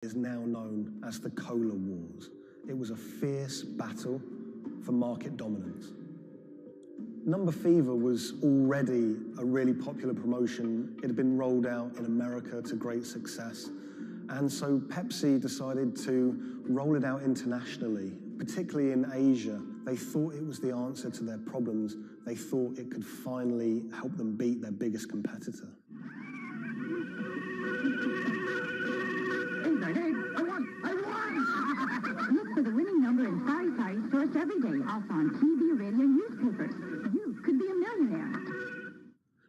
is now known as the Cola Wars. It was a fierce battle for market dominance. Number Fever was already a really popular promotion. It had been rolled out in America to great success. And so Pepsi decided to roll it out internationally, particularly in Asia. They thought it was the answer to their problems. They thought it could finally help them beat their biggest competitor. Look for the winning number in sari stores every day, also on TV, radio, newspapers. You could be a millionaire.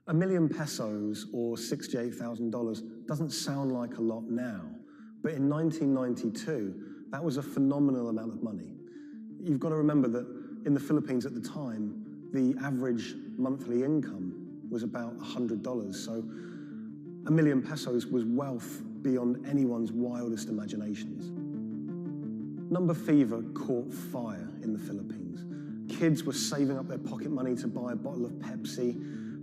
$1 million pesos, or $68,000, doesn't sound like a lot now, but in 1992, that was a phenomenal amount of money. You've got to remember that in the Philippines at the time, the average monthly income was about $100, so $1 million pesos was wealth beyond anyone's wildest imaginations. Number Fever caught fire in the Philippines. Kids were saving up their pocket money to buy a bottle of Pepsi.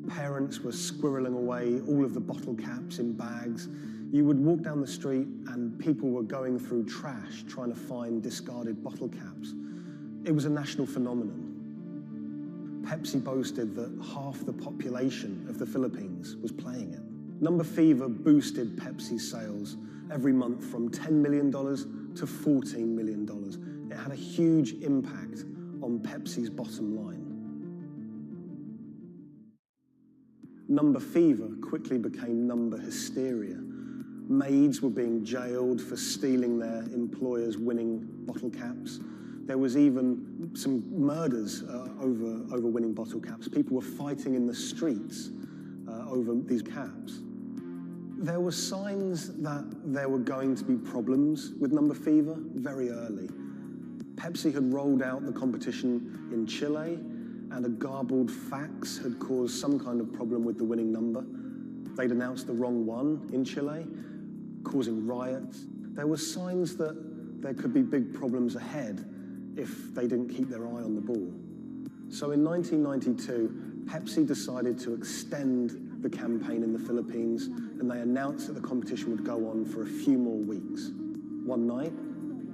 Parents were squirreling away all of the bottle caps in bags. You would walk down the street and people were going through trash trying to find discarded bottle caps. It was a national phenomenon. Pepsi boasted that half the population of the Philippines was playing it. Number Fever boosted Pepsi's sales every month from $10 million to $14 million. It had a huge impact on Pepsi's bottom line. Number Fever quickly became number hysteria. Maids were being jailed for stealing their employers' winning bottle caps. There was even some murders over winning bottle caps. People were fighting in the streets over these caps. There were signs that there were going to be problems with Number Fever very early. Pepsi had rolled out the competition in Chile, and a garbled fax had caused some kind of problem with the winning number. They'd announced the wrong one in Chile, causing riots. There were signs that there could be big problems ahead if they didn't keep their eye on the ball. So in 1992, Pepsi decided to extend the campaign in the Philippines, and they announced that the competition would go on for a few more weeks. One night,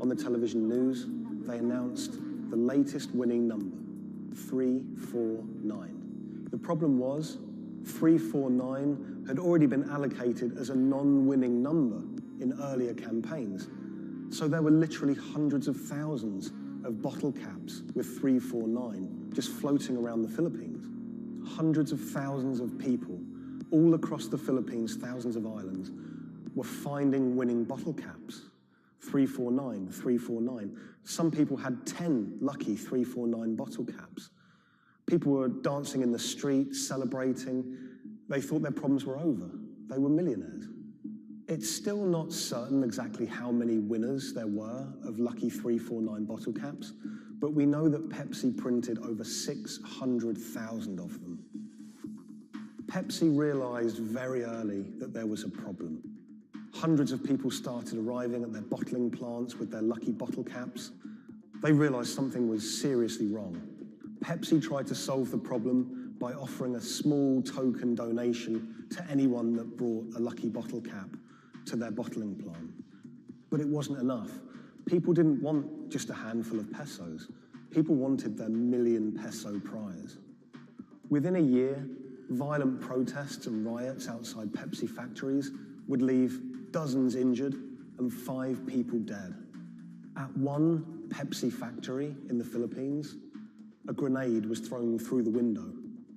on the television news, they announced the latest winning number, 349. The problem was, 349 had already been allocated as a non-winning number in earlier campaigns. So there were literally hundreds of thousands of bottle caps with 349 just floating around the Philippines. Hundreds of thousands of people all across the Philippines, thousands of islands, were finding winning bottle caps. 349, 349. Some people had 10 lucky 349 bottle caps. People were dancing in the streets, celebrating. They thought their problems were over. They were millionaires. It's still not certain exactly how many winners there were of lucky 349 bottle caps, but we know that Pepsi printed over 600,000 of them. Pepsi realized very early that there was a problem. Hundreds of people started arriving at their bottling plants with their lucky bottle caps. They realized something was seriously wrong. Pepsi tried to solve the problem by offering a small token donation to anyone that brought a lucky bottle cap to their bottling plant. But it wasn't enough. People didn't want just a handful of pesos. People wanted their $1 million peso prize. Within a year, violent protests and riots outside Pepsi factories would leave dozens injured and 5 people dead. At one Pepsi factory in the Philippines, a grenade was thrown through the window.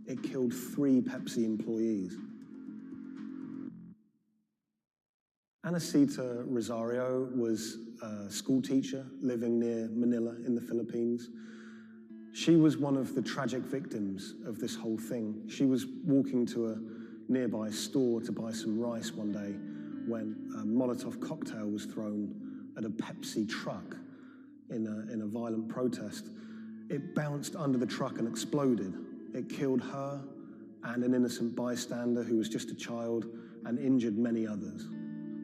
It killed 3 Pepsi employees. Anacita Rosario was a school teacher living near Manila in the Philippines. She was one of the tragic victims of this whole thing. She was walking to a nearby store to buy some rice one day when a Molotov cocktail was thrown at a Pepsi truck in a violent protest. It bounced under the truck and exploded. It killed her and an innocent bystander who was just a child and injured many others.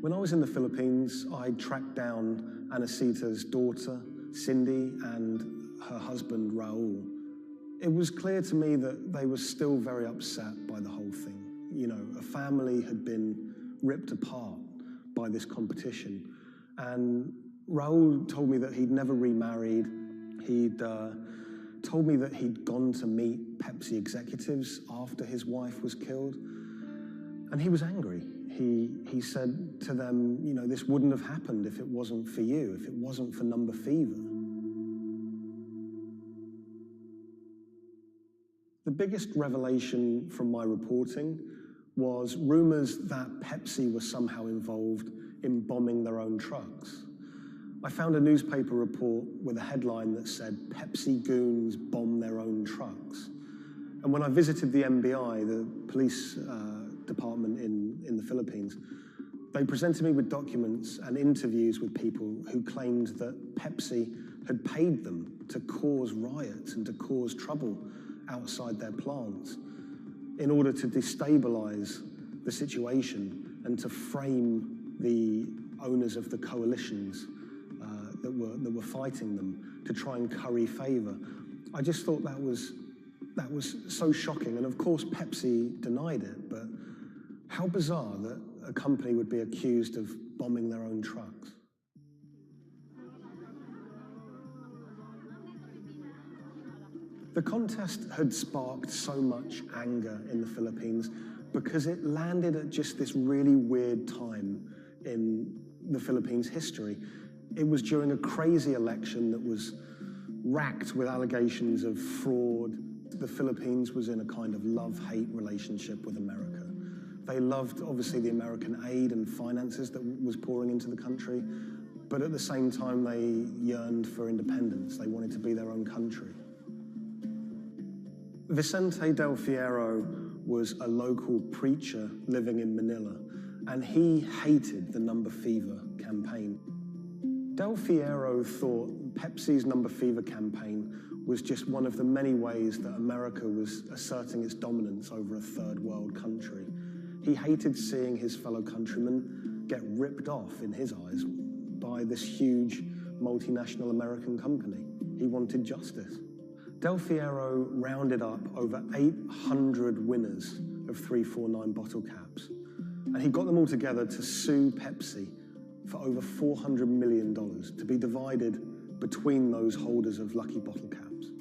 When I was in the Philippines, I tracked down Anacita's daughter, Cindy, and her husband, Raul. It was clear to me that they were still very upset by the whole thing. You know, a family had been ripped apart by this competition. And Raul told me that he'd never remarried. He'd told me that he'd gone to meet Pepsi executives after his wife was killed. And he was angry. He said to them, you know, this wouldn't have happened if it wasn't for you, if it wasn't for Number Fever. The biggest revelation from my reporting was rumors that Pepsi was somehow involved in bombing their own trucks. I found a newspaper report with a headline that said, "Pepsi goons bomb their own trucks." And when I visited the NBI, the police department in the Philippines, they presented me with documents and interviews with people who claimed that Pepsi had paid them to cause riots and to cause trouble outside their plants in order to destabilize the situation and to frame the owners of the coalitions that were fighting them to try and curry favor. I just thought that was so shocking. And of course, Pepsi denied it, but how bizarre that a company would be accused of bombing their own trucks. The contest had sparked so much anger in the Philippines because it landed at just this really weird time in the Philippines' history. It was during a crazy election that was racked with allegations of fraud. The Philippines was in a kind of love-hate relationship with America. They loved, obviously, the American aid and finances that was pouring into the country, but at the same time, they yearned for independence. They wanted to be their own country. Vicente Del Fierro was a local preacher living in Manila, and he hated the Number Fever campaign. Del Fierro thought Pepsi's Number Fever campaign was just one of the many ways that America was asserting its dominance over a third world country. He hated seeing his fellow countrymen get ripped off, in his eyes, by this huge multinational American company. He wanted justice. Del Fierro rounded up over 800 winners of 349 bottle caps, and he got them all together to sue Pepsi for over $400 million to be divided between those holders of lucky bottle caps.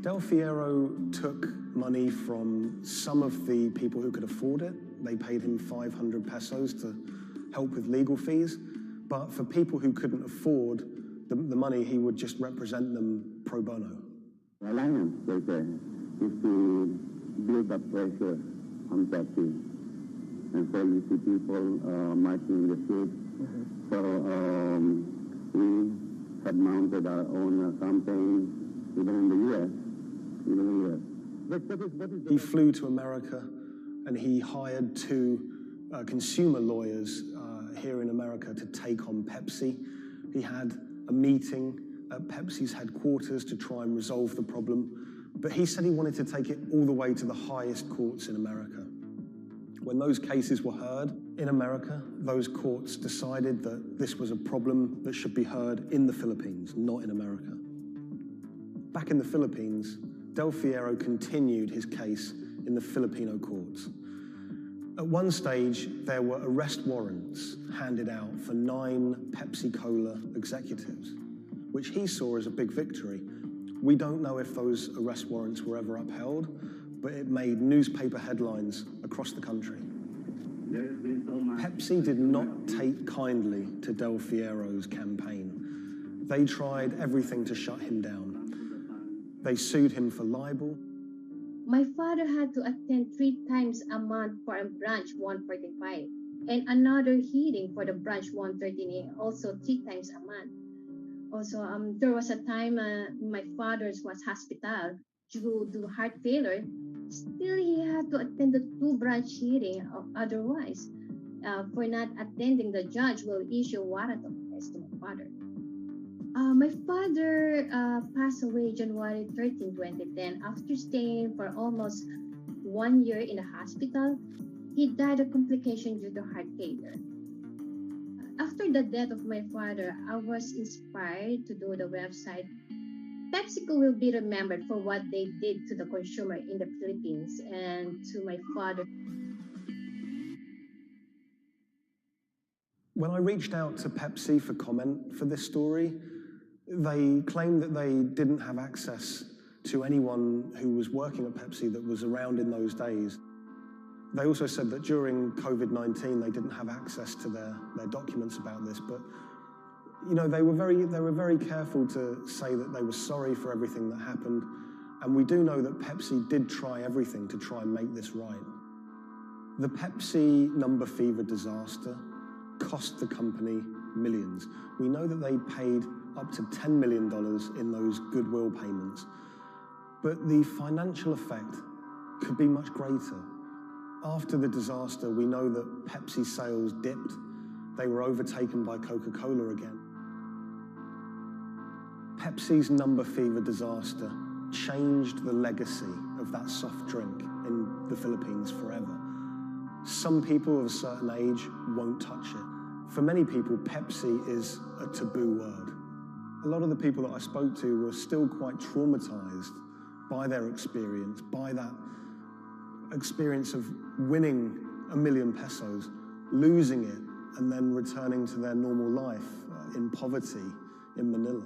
Del Fierro took money from some of the people who could afford it. They paid him 500 pesos to help with legal fees. But for people who couldn't afford the money, he would just represent them pro bono. The alliance is to build up pressure on Pepsi. And so you see people marching in the streets. So we have mounted our own campaign, even in the U.S. He flew to America and he hired two consumer lawyers here in America to take on Pepsi. He had a meeting at Pepsi's headquarters to try and resolve the problem, but he said he wanted to take it all the way to the highest courts in America. When those cases were heard in America, those courts decided that this was a problem that should be heard in the Philippines, not in America. Back in the Philippines, Del Fierro continued his case in the Filipino courts. At one stage, there were arrest warrants handed out for 9 Pepsi-Cola executives, which he saw as a big victory. We don't know if those arrest warrants were ever upheld, but it made newspaper headlines across the country. Pepsi did not take kindly to Del Fierro's campaign. They tried everything to shut him down. They sued him for libel. My father had to attend 3 times a month for a branch 145 and another hearing for the branch 113A, also 3 times a month. Also, there was a time my father was hospital due to heart failure. Still, he had to attend the 2 branch hearing. Otherwise, for not attending, the judge will issue warrant of arrest to my father. My father passed away January 13, 2010. After staying for almost 1 year in the hospital, he died of complication due to heart failure. After the death of my father, I was inspired to do the website. PepsiCo will be remembered for what they did to the consumer in the Philippines and to my father. When I reached out to Pepsi for comment for this story, they claimed that they didn't have access to anyone who was working at Pepsi that was around in those days. They also said that during COVID-19, they didn't have access to their documents about this, but you know, they were very careful to say that they were sorry for everything that happened, and we do know that Pepsi did try everything to try and make this right. The Pepsi number fever disaster cost the company millions. We know that they paid up to $10 million in those goodwill payments, but the financial effect could be much greater. After the disaster, we know that Pepsi sales dipped. They were overtaken by Coca-Cola again. Pepsi's number fever disaster changed the legacy of that soft drink in the Philippines forever. Some people of a certain age won't touch it. For many people, Pepsi is a taboo word. A lot of the people that I spoke to were still quite traumatized by their experience, by that experience of winning $1 million pesos, losing it, and then returning to their normal life in poverty in Manila.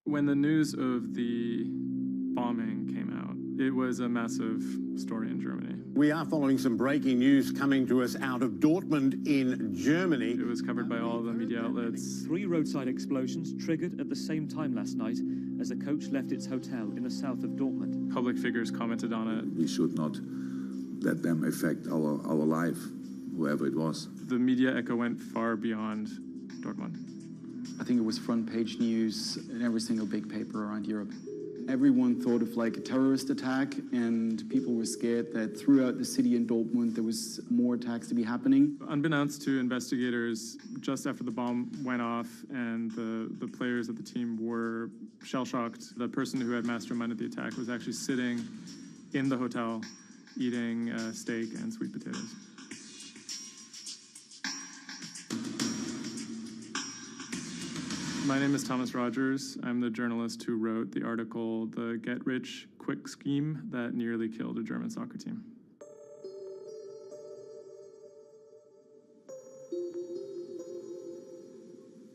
When the news of the bombing came out, it was a massive story in Germany. We are following some breaking news coming to us out of Dortmund in Germany. It was covered by all the media outlets. 3 roadside explosions triggered at the same time last night as a coach left its hotel in the south of Dortmund. Public figures commented on it. We should not let them affect our life, whoever it was. The media echo went far beyond Dortmund. I think it was front page news in every single big paper around Europe. Everyone thought of like a terrorist attack, and people were scared that throughout the city in Dortmund there was more attacks to be happening. Unbeknownst to investigators, just after the bomb went off and the players of the team were shell-shocked, the person who had masterminded the attack was actually sitting in the hotel eating steak and sweet potatoes. My name is Thomas Rogers. I'm the journalist who wrote the article, The Get-Rich-Quick Scheme That Nearly Killed a German Soccer Team.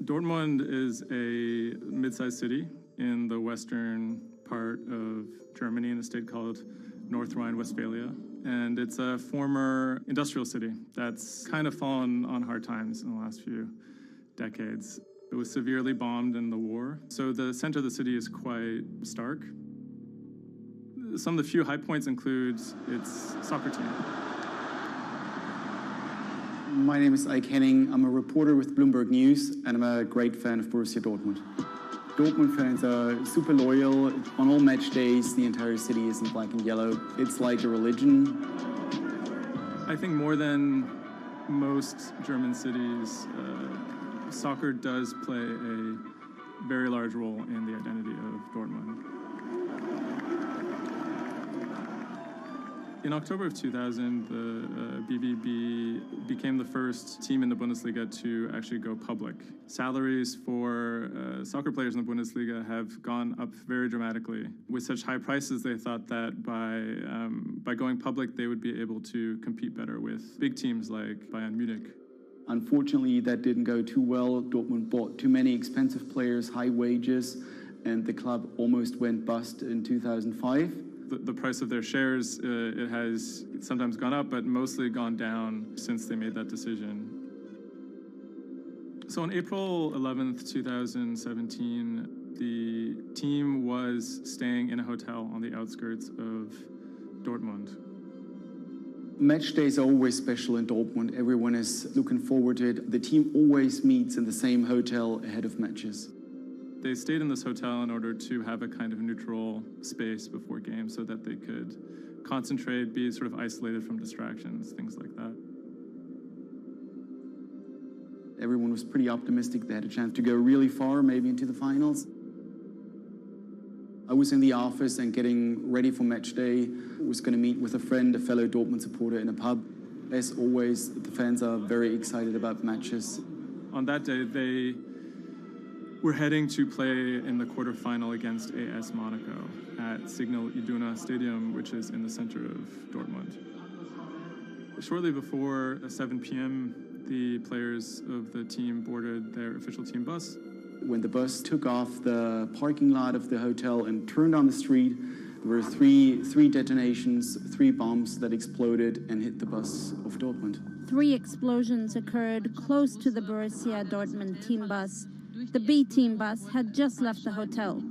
Dortmund is a mid-sized city in the western part of Germany in a state called North Rhine-Westphalia. And it's a former industrial city that's kind of fallen on hard times in the last few decades. It was severely bombed in the war, so the center of the city is quite stark. Some of the few high points include its soccer team. My name is Ike Henning. I'm a reporter with Bloomberg News, and I'm a great fan of Borussia Dortmund. Dortmund fans are super loyal. On all match days, the entire city is in black and yellow. It's like a religion. I think more than most German cities, soccer does play a very large role in the identity of Dortmund. In October of 2000, the BVB became the first team in the Bundesliga to actually go public. Salaries for soccer players in the Bundesliga have gone up very dramatically. With such high prices, they thought that by going public, they would be able to compete better with big teams like Bayern Munich. Unfortunately, that didn't go too well. Dortmund bought too many expensive players, high wages, and the club almost went bust in 2005. The price of their shares, it has sometimes gone up, but mostly gone down since they made that decision. So on April 11th, 2017, the team was staying in a hotel on the outskirts of Dortmund. Match days are always special in Dortmund. Everyone is looking forward to it. The team always meets in the same hotel ahead of matches. They stayed in this hotel in order to have a kind of neutral space before games so that they could concentrate, be sort of isolated from distractions, things like that. Everyone was pretty optimistic they had a chance to go really far, maybe into the finals. I was in the office and getting ready for match day. I was going to meet with a friend, a fellow Dortmund supporter, in a pub. As always, the fans are very excited about matches. On that day, they were heading to play in the quarterfinal against AS Monaco at Signal Iduna Stadium, which is in the center of Dortmund. Shortly before 7 p.m., the players of the team boarded their official team bus. When the bus took off the parking lot of the hotel and turned on the street, there were three detonations, 3 bombs that exploded and hit the bus of Dortmund. 3 explosions occurred close to the Borussia Dortmund team bus. The B team bus had just left the hotel.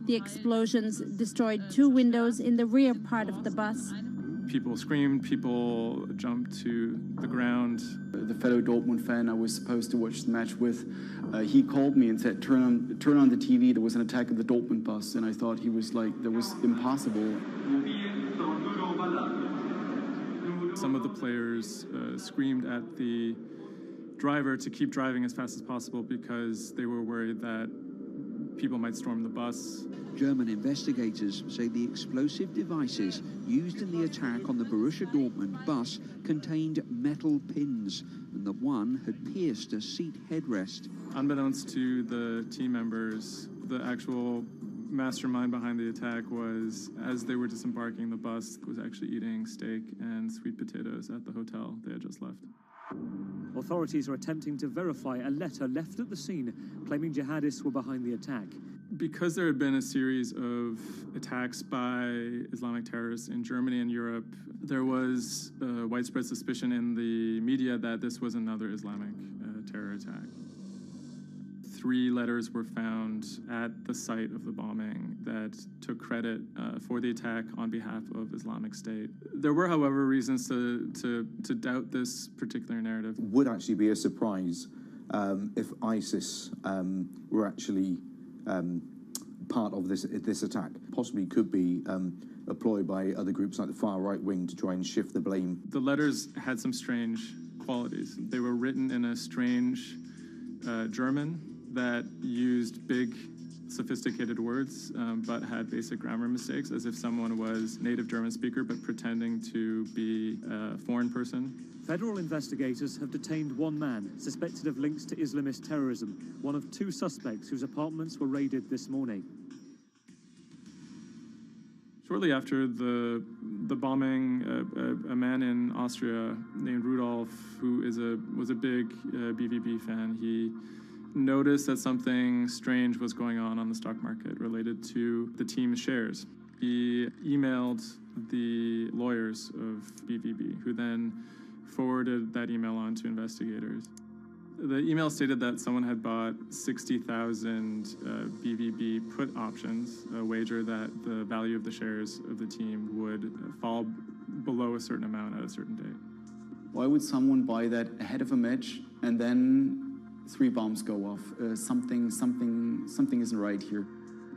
The explosions destroyed 2 windows in the rear part of the bus. People screamed, people jumped to the ground. The fellow Dortmund fan I was supposed to watch the match with, he called me and said, turn on the TV, there was an attack of the Dortmund bus. And I thought he was like, that was impossible. Some of the players screamed at the driver to keep driving as fast as possible because they were worried that people might storm the bus. German investigators say the explosive devices used in the attack on the Borussia Dortmund bus contained metal pins, and that one had pierced a seat headrest. Unbeknownst to the team members, the actual mastermind behind the attack was, as they were disembarking the bus, was actually eating steak and sweet potatoes at the hotel they had just left. Authorities are attempting to verify a letter left at the scene claiming jihadists were behind the attack. Because there had been a series of attacks by Islamic terrorists in Germany and Europe, there was widespread suspicion in the media that this was another Islamic terror attack. 3 letters were found at the site of the bombing that took credit for the attack on behalf of Islamic State. There were, however, reasons to doubt this particular narrative. Would actually be a surprise if ISIS were actually part of this attack. Possibly could be employed by other groups like the far right wing to try and shift the blame. The letters had some strange qualities. They were written in a strange German that used big, sophisticated words, but had basic grammar mistakes, as if someone was native German speaker but pretending to be a foreign person. Federal investigators have detained 1 man suspected of links to Islamist terrorism, one of 2 suspects whose apartments were raided this morning. Shortly after the bombing, a man in Austria named Rudolf, who was a big BVB fan, he noticed that something strange was going on the stock market related to the team's shares. He emailed the lawyers of BVB, who then forwarded that email on to investigators. The email stated that someone had bought 60,000 BVB put options, a wager that the value of the shares of the team would fall below a certain amount at a certain date. Why would someone buy that ahead of a match and then 3 bombs go off? Something isn't right here.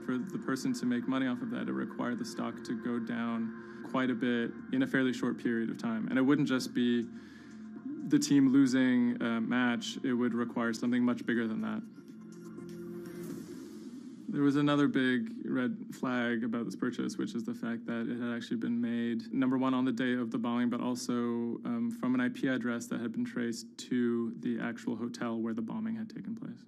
For the person to make money off of that, it required the stock to go down quite a bit in a fairly short period of time. And it wouldn't just be the team losing a match, it would require something much bigger than that. There was another big red flag about this purchase, which is the fact that it had actually been made, number one, on the day of the bombing, but also from an IP address that had been traced to the actual hotel where the bombing had taken place.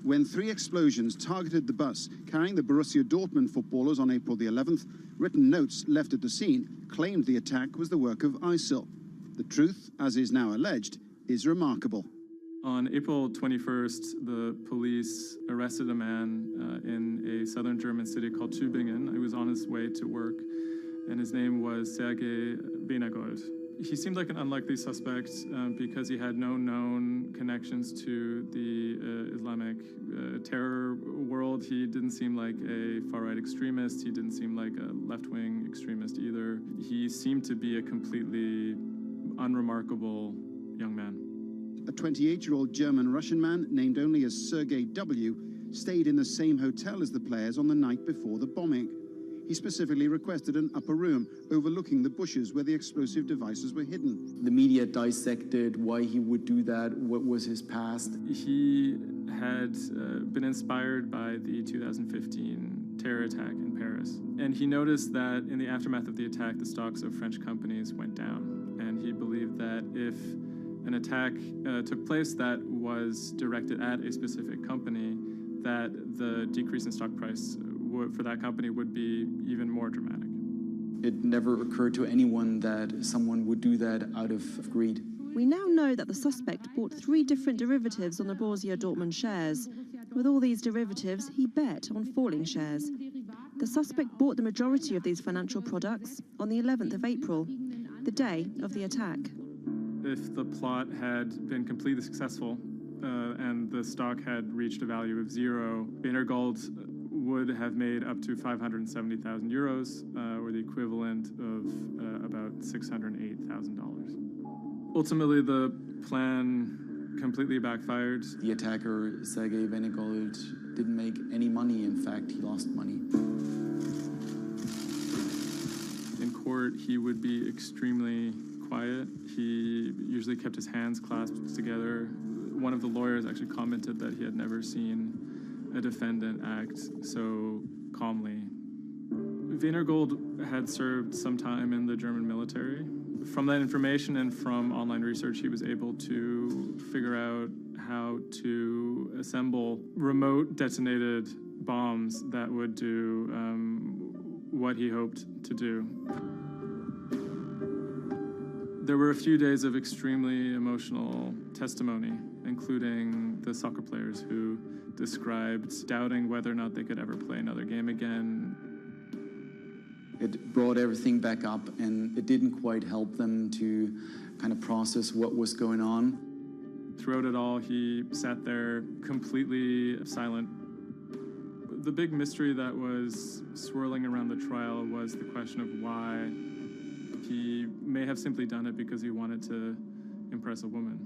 When 3 explosions targeted the bus carrying the Borussia Dortmund footballers on April the 11th, written notes left at the scene claimed the attack was the work of ISIL. The truth, as is now alleged, is remarkable. On April 21st, the police arrested a man in a southern German city called Tübingen. He was on his way to work, and his name was Sergei Benagold. He seemed like an unlikely suspect because he had no known connections to the Islamic terror world. He didn't seem like a far-right extremist. He didn't seem like a left-wing extremist either. He seemed to be a completely unremarkable young man. A 28-year-old German-Russian man, named only as Sergei W., stayed in the same hotel as the players on the night before the bombing. He specifically requested an upper room overlooking the bushes where the explosive devices were hidden. The media dissected why he would do that, what was his past. He had been inspired by the 2015 terror attack in Paris. And he noticed that in the aftermath of the attack, the stocks of French companies went down. And he believed that if an attack took place that was directed at a specific company, that the decrease in stock price for that company would be even more dramatic. It never occurred to anyone that someone would do that out of greed. We now know that the suspect bought 3 different derivatives on the Borussia Dortmund shares. With all these derivatives, he bet on falling shares. The suspect bought the majority of these financial products on the 11th of April, the day of the attack. If the plot had been completely successful and the stock had reached a value of 0, Venergold would have made up to 570,000 euros, or the equivalent of about $608,000. Ultimately, the plan completely backfired. The attacker, Sergei Venergold, didn't make any money. In fact, he lost money. In court, he would be extremely quiet. He usually kept his hands clasped together. One of the lawyers actually commented that he had never seen a defendant act so calmly. Venergold had served some time in the German military. From that information and from online research, he was able to figure out how to assemble remote detonated bombs that would do what he hoped to do. There were a few days of extremely emotional testimony, including the soccer players who described doubting whether or not they could ever play another game again. It brought everything back up, and it didn't quite help them to kind of process what was going on. Throughout it all, he sat there completely silent. The big mystery that was swirling around the trial was the question of why. He may have simply done it because he wanted to impress a woman.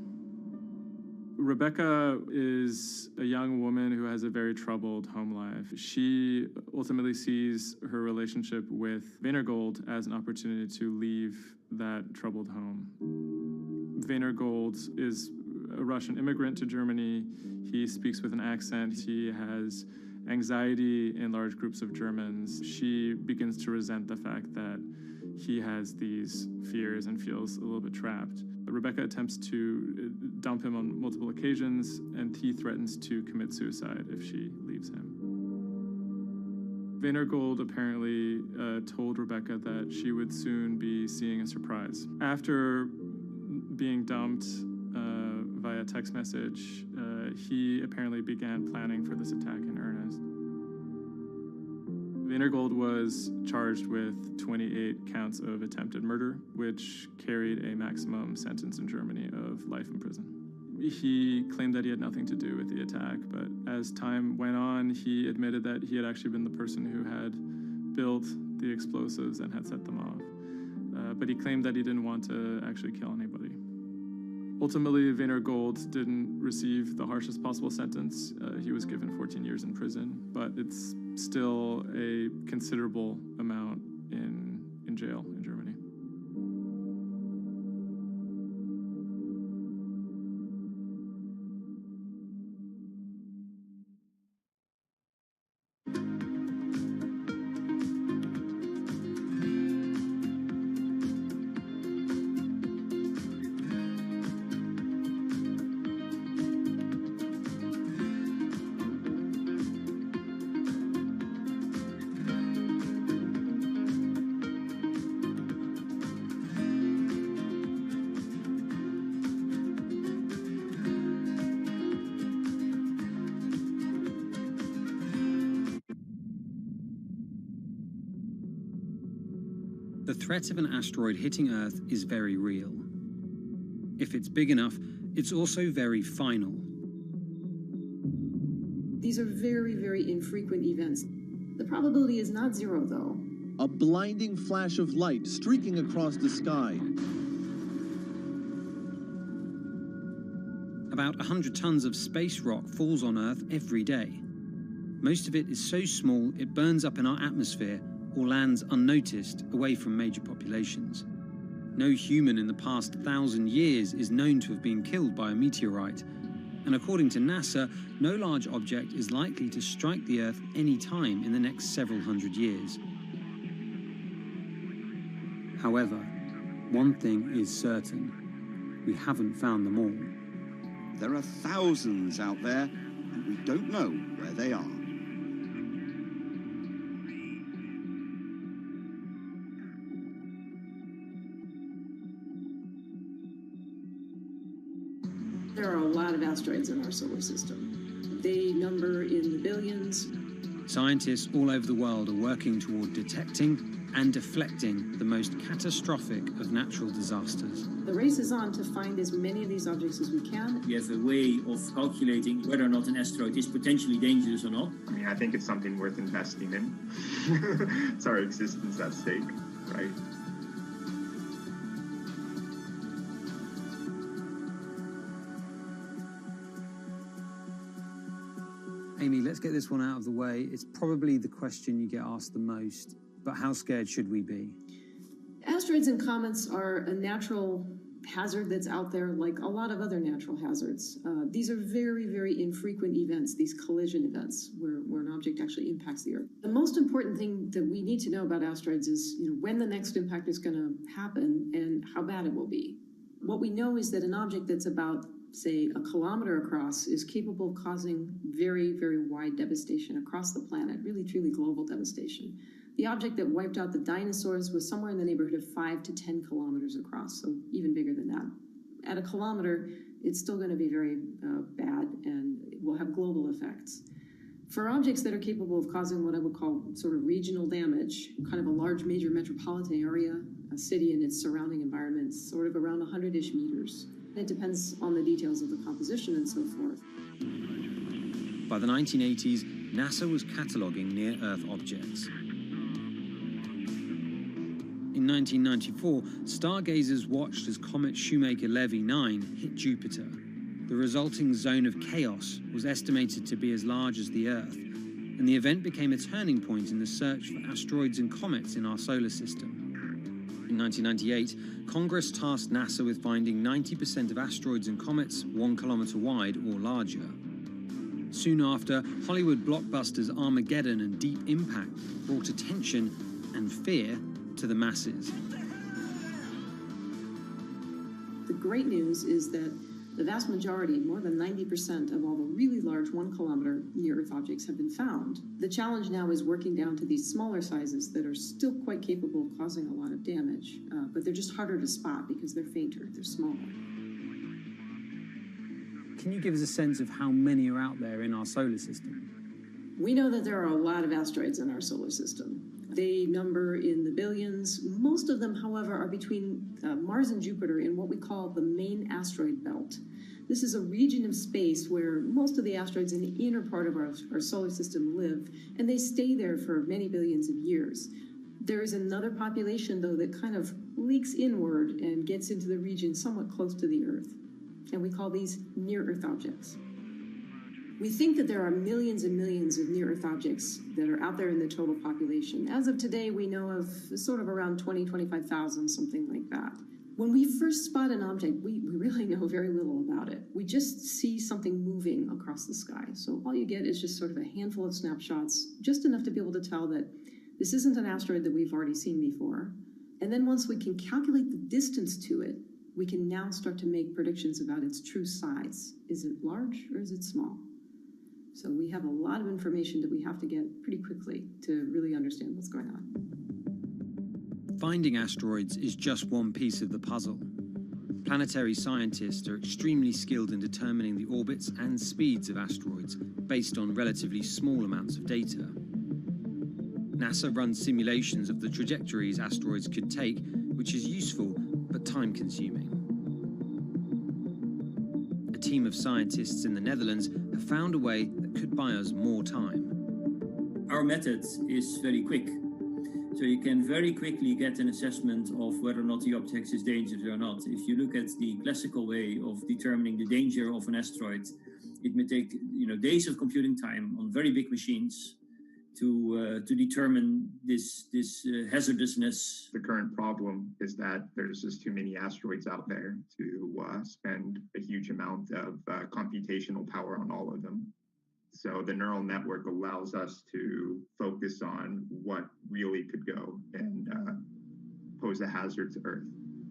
Rebecca is a young woman who has a very troubled home life. She ultimately sees her relationship with Venergold as an opportunity to leave that troubled home. Venergold is a Russian immigrant to Germany. He speaks with an accent. He has anxiety in large groups of Germans. She begins to resent the fact that he has these fears and feels a little bit trapped. Rebecca attempts to dump him on multiple occasions, and he threatens to commit suicide if she leaves him. Venergold apparently told Rebecca that she would soon be seeing a surprise. After being dumped via text message, he apparently began planning for this attack in earnest. Venergold was charged with 28 counts of attempted murder, which carried a maximum sentence in Germany of life in prison. He claimed that he had nothing to do with the attack, but as time went on, he admitted that he had actually been the person who had built the explosives and had set them off. But he claimed that he didn't want to actually kill anybody. Ultimately, Venergold didn't receive the harshest possible sentence. He was given 14 years in prison, but it's still a considerable amount in jail in Germany. The threat of an asteroid hitting Earth is very real. If it's big enough, it's also very final. These are very, very infrequent events. The probability is not 0, though. A blinding flash of light streaking across the sky. about 100 tons of space rock falls on Earth every day. Most of it is so small it burns up in our atmosphere or lands unnoticed away from major populations. No human in the past 1,000 years is known to have been killed by a meteorite, and according to NASA, no large object is likely to strike the Earth any time in the next several hundred years. However, one thing is certain: we haven't found them all. There are thousands out there, and we don't know where they are. There are a lot of asteroids in our solar system. They number in the billions. Scientists all over the world are working toward detecting and deflecting the most catastrophic of natural disasters. The race is on to find as many of these objects as we can. We have a way of calculating whether or not an asteroid is potentially dangerous or not. I mean, I think it's something worth investing in. It's our existence at stake, right? Amy, let's get this one out of the way. It's probably the question you get asked the most, but how scared should we be? Asteroids and comets are a natural hazard that's out there like a lot of other natural hazards. These are very, very infrequent events, these collision events, where an object actually impacts the Earth. The most important thing that we need to know about asteroids is when the next impact is going to happen and how bad it will be. What we know is that an object that's about, say, a kilometer across is capable of causing very, very wide devastation across the planet, really, truly global devastation. The object that wiped out the dinosaurs was somewhere in the neighborhood of 5 to 10 kilometers across, so even bigger than that. At a kilometer, it's still going to be very bad and it will have global effects. For objects that are capable of causing what I would call sort of regional damage, kind of a large major metropolitan area, a city and its surrounding environment, sort of around 100-ish meters. It depends on the details of the composition and so forth. By the 1980s, NASA was cataloguing near-Earth objects. In 1994, stargazers watched as comet Shoemaker-Levy 9 hit Jupiter. The resulting zone of chaos was estimated to be as large as the Earth, and the event became a turning point in the search for asteroids and comets in our solar system. In 1998, Congress tasked NASA with finding 90% of asteroids and comets 1 kilometer wide or larger. Soon after, Hollywood blockbusters Armageddon and Deep Impact brought attention and fear to the masses. The great news is that the vast majority, more than 90% of all the really large 1 kilometer near-Earth objects have been found. The challenge now is working down to these smaller sizes that are still quite capable of causing a lot of damage, but they're just harder to spot because they're fainter, they're smaller. Can you give us a sense of how many are out there in our solar system? We know that there are a lot of asteroids in our solar system. They number in the billions. Most of them, however, are between Mars and Jupiter in what we call the main asteroid belt. This is a region of space where most of the asteroids in the inner part of our solar system live, and they stay there for many billions of years. There is another population, though, that kind of leaks inward and gets into the region somewhat close to the Earth, and we call these near-Earth objects. We think that there are millions and millions of near-Earth objects that are out there in the total population. As of today, we know of sort of around 20, 25,000, something like that. When we first spot an object, we really know very little about it. We just see something moving across the sky. So all you get is just sort of a handful of snapshots, just enough to be able to tell that this isn't an asteroid that we've already seen before. And then once we can calculate the distance to it, we can now start to make predictions about its true size. Is it large or is it small? So we have a lot of information that we have to get pretty quickly to really understand what's going on. Finding asteroids is just one piece of the puzzle. Planetary scientists are extremely skilled in determining the orbits and speeds of asteroids based on relatively small amounts of data. NASA runs simulations of the trajectories asteroids could take, which is useful but time-consuming. A team of scientists in the Netherlands have found a way that could buy us more time. Our method is very quick. So you can very quickly get an assessment of whether or not the object is dangerous or not. If you look at the classical way of determining the danger of an asteroid, it may take days of computing time on very big machines to determine this hazardousness. The current problem is that there's just too many asteroids out there to spend a huge amount of computational power on all of them. So the neural network allows us to focus on what really could go and pose a hazard to Earth.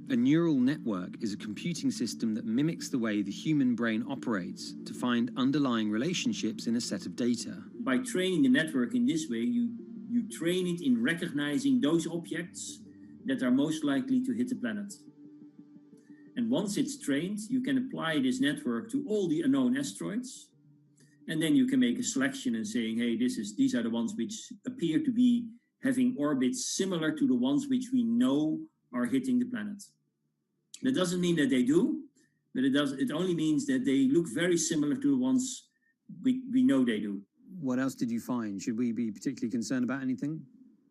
A neural network is a computing system that mimics the way the human brain operates to find underlying relationships in a set of data. By training the network in this way, you train it in recognizing those objects that are most likely to hit the planet. And once it's trained, you can apply this network to all the unknown asteroids. And then you can make a selection and saying, hey, these are the ones which appear to be having orbits similar to the ones which we know are hitting the planet. That doesn't mean that they do, but it only means that they look very similar to the ones we know they do. What else did you find? Should we be particularly concerned about anything?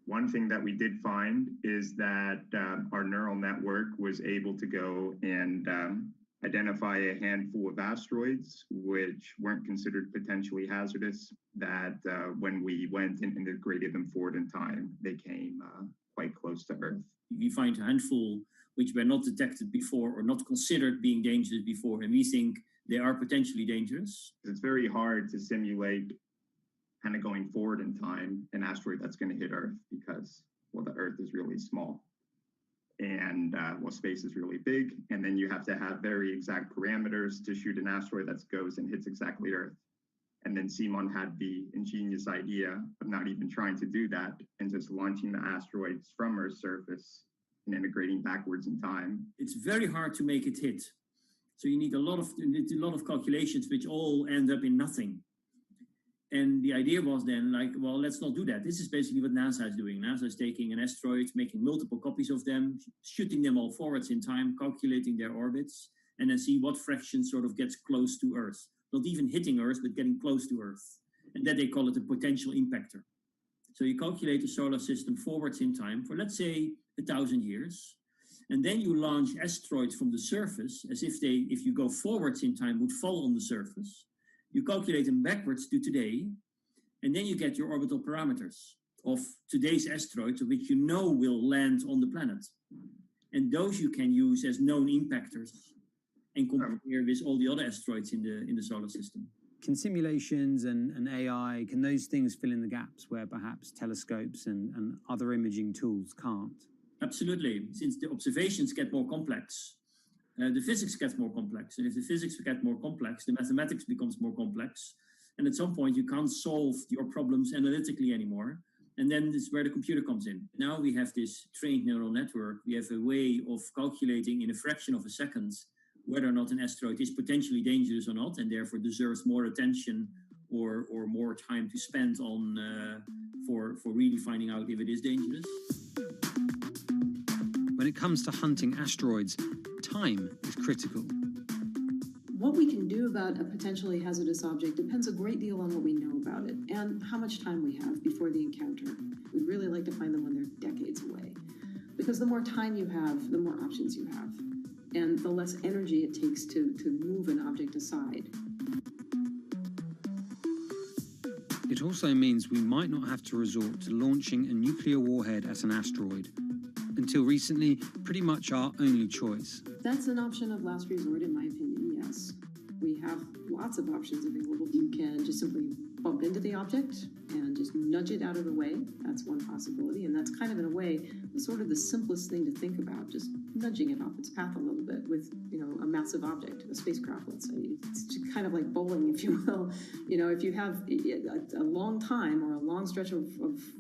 One thing that we did find is that our neural network was able to go and identify a handful of asteroids which weren't considered potentially hazardous, that when we went and integrated them forward in time, they came quite close to Earth. We find a handful which were not detected before or not considered being dangerous before, and we think they are potentially dangerous. It's very hard to simulate kind of going forward in time an asteroid that's going to hit Earth because, well, the Earth is really small. And space is really big, and then you have to have very exact parameters to shoot an asteroid that goes and hits exactly Earth. And then Simon had the ingenious idea of not even trying to do that and just launching the asteroids from Earth's surface and integrating backwards in time. It's very hard to make it hit. So you need a lot of calculations which all end up in nothing. And the idea was then like, well, let's not do that. This is basically what NASA is doing. NASA is taking an asteroid, making multiple copies of them, shooting them all forwards in time, calculating their orbits, and then see what fraction sort of gets close to Earth. Not even hitting Earth, but getting close to Earth. And that they call it a potential impactor. So you calculate the solar system forwards in time for, let's say, 1,000 years. And then you launch asteroids from the surface as if you go forwards in time, would fall on the surface. You calculate them backwards to today, and then you get your orbital parameters of today's asteroids, which you know will land on the planet. And those you can use as known impactors and compare with all the other asteroids in the solar system. Can simulations and AI, can those things fill in the gaps where perhaps telescopes and other imaging tools can't? Absolutely. Since the observations get more complex, the physics gets more complex. And if the physics get more complex, the mathematics becomes more complex. And at some point, you can't solve your problems analytically anymore. And then this is where the computer comes in. Now we have this trained neural network. We have a way of calculating in a fraction of a second whether or not an asteroid is potentially dangerous or not, and therefore deserves more attention or more time to spend on for really finding out if it is dangerous. When it comes to hunting asteroids, time is critical. What we can do about a potentially hazardous object depends a great deal on what we know about it and how much time we have before the encounter. We'd really like to find them when they're decades away, because the more time you have, the more options you have, and the less energy it takes to move an object aside. It also means we might not have to resort to launching a nuclear warhead at an asteroid. Until recently, pretty much our only choice. That's an option of last resort, in my opinion, yes. We have lots of options available. You can just simply bump into the object and just nudge it out of the way. That's one possibility, and that's kind of, in a way, sort of the simplest thing to think about, just nudging it off its path a little bit with, a massive object, a spacecraft, let's say. It's just kind of like bowling, if you will. If you have a long time or a long stretch of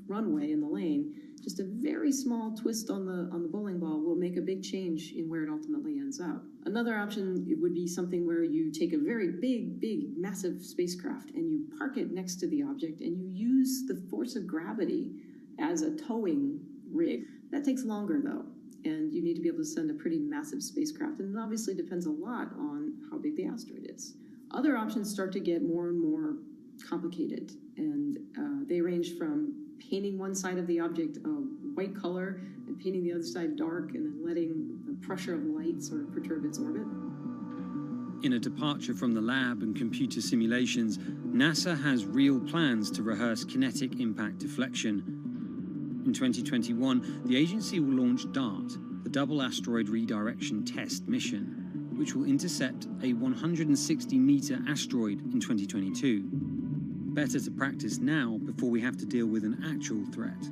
runway in the lane, just a very small twist on the bowling ball will make a big change in where it ultimately ends up. Another option would be something where you take a very big, massive spacecraft and you park it next to the object and you use the force of gravity as a towing rig. That takes longer, though, and you need to be able to send a pretty massive spacecraft, and it obviously depends a lot on how big the asteroid is. Other options start to get more and more complicated, and they range from painting one side of the object a white color and painting the other side dark and then letting the pressure of light sort of perturb its orbit. In a departure from the lab and computer simulations, NASA has real plans to rehearse kinetic impact deflection. In 2021, the agency will launch DART, the Double Asteroid Redirection Test mission, which will intercept a 160-meter asteroid in 2022. Better to practice now before we have to deal with an actual threat.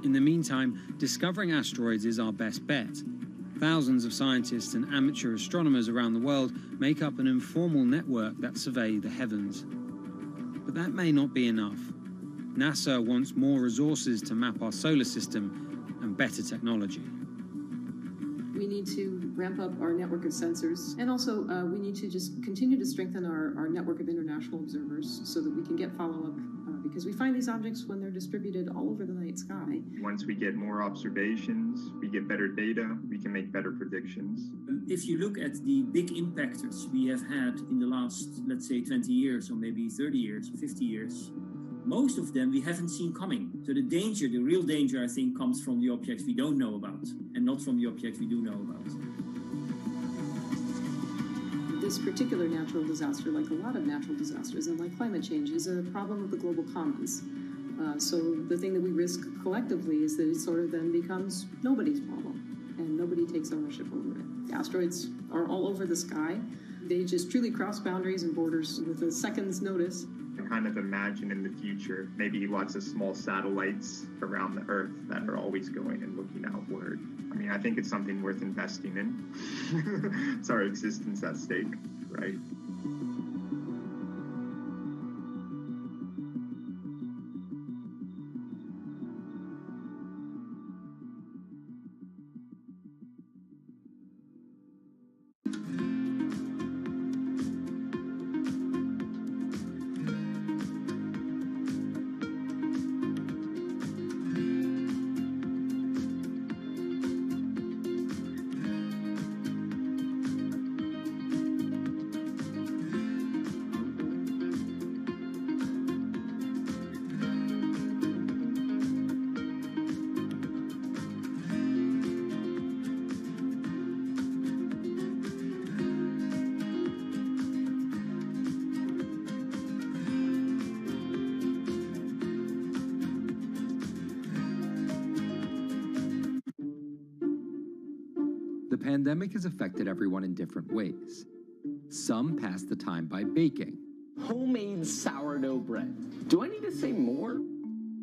In the meantime, discovering asteroids is our best bet. Thousands of scientists and amateur astronomers around the world make up an informal network that survey the heavens. But that may not be enough. NASA wants more resources to map our solar system and better technology. We need to ramp up our network of sensors, and also we need to just continue to strengthen our network of international observers so that we can get follow-up, because we find these objects when they're distributed all over the night sky. Once we get more observations, we get better data, we can make better predictions. If you look at the big impactors we have had in the last, let's say, 20 years, or maybe 30 years, 50 years, most of them we haven't seen coming. So the danger, the real danger, I think, comes from the objects we don't know about, and not from the objects we do know about. This particular natural disaster, like a lot of natural disasters and like climate change, is a problem of the global commons. So the thing that we risk collectively is that it sort of then becomes nobody's problem, and nobody takes ownership over it. The asteroids are all over the sky. They just truly cross boundaries and borders with a second's notice. I kind of imagine in the future, maybe lots of small satellites around the Earth that are always going and looking outward. I mean, I think it's something worth investing in. It's our existence at stake, right? The pandemic has affected everyone in different ways. Some pass the time by baking. Homemade sourdough bread. Do I need to say more?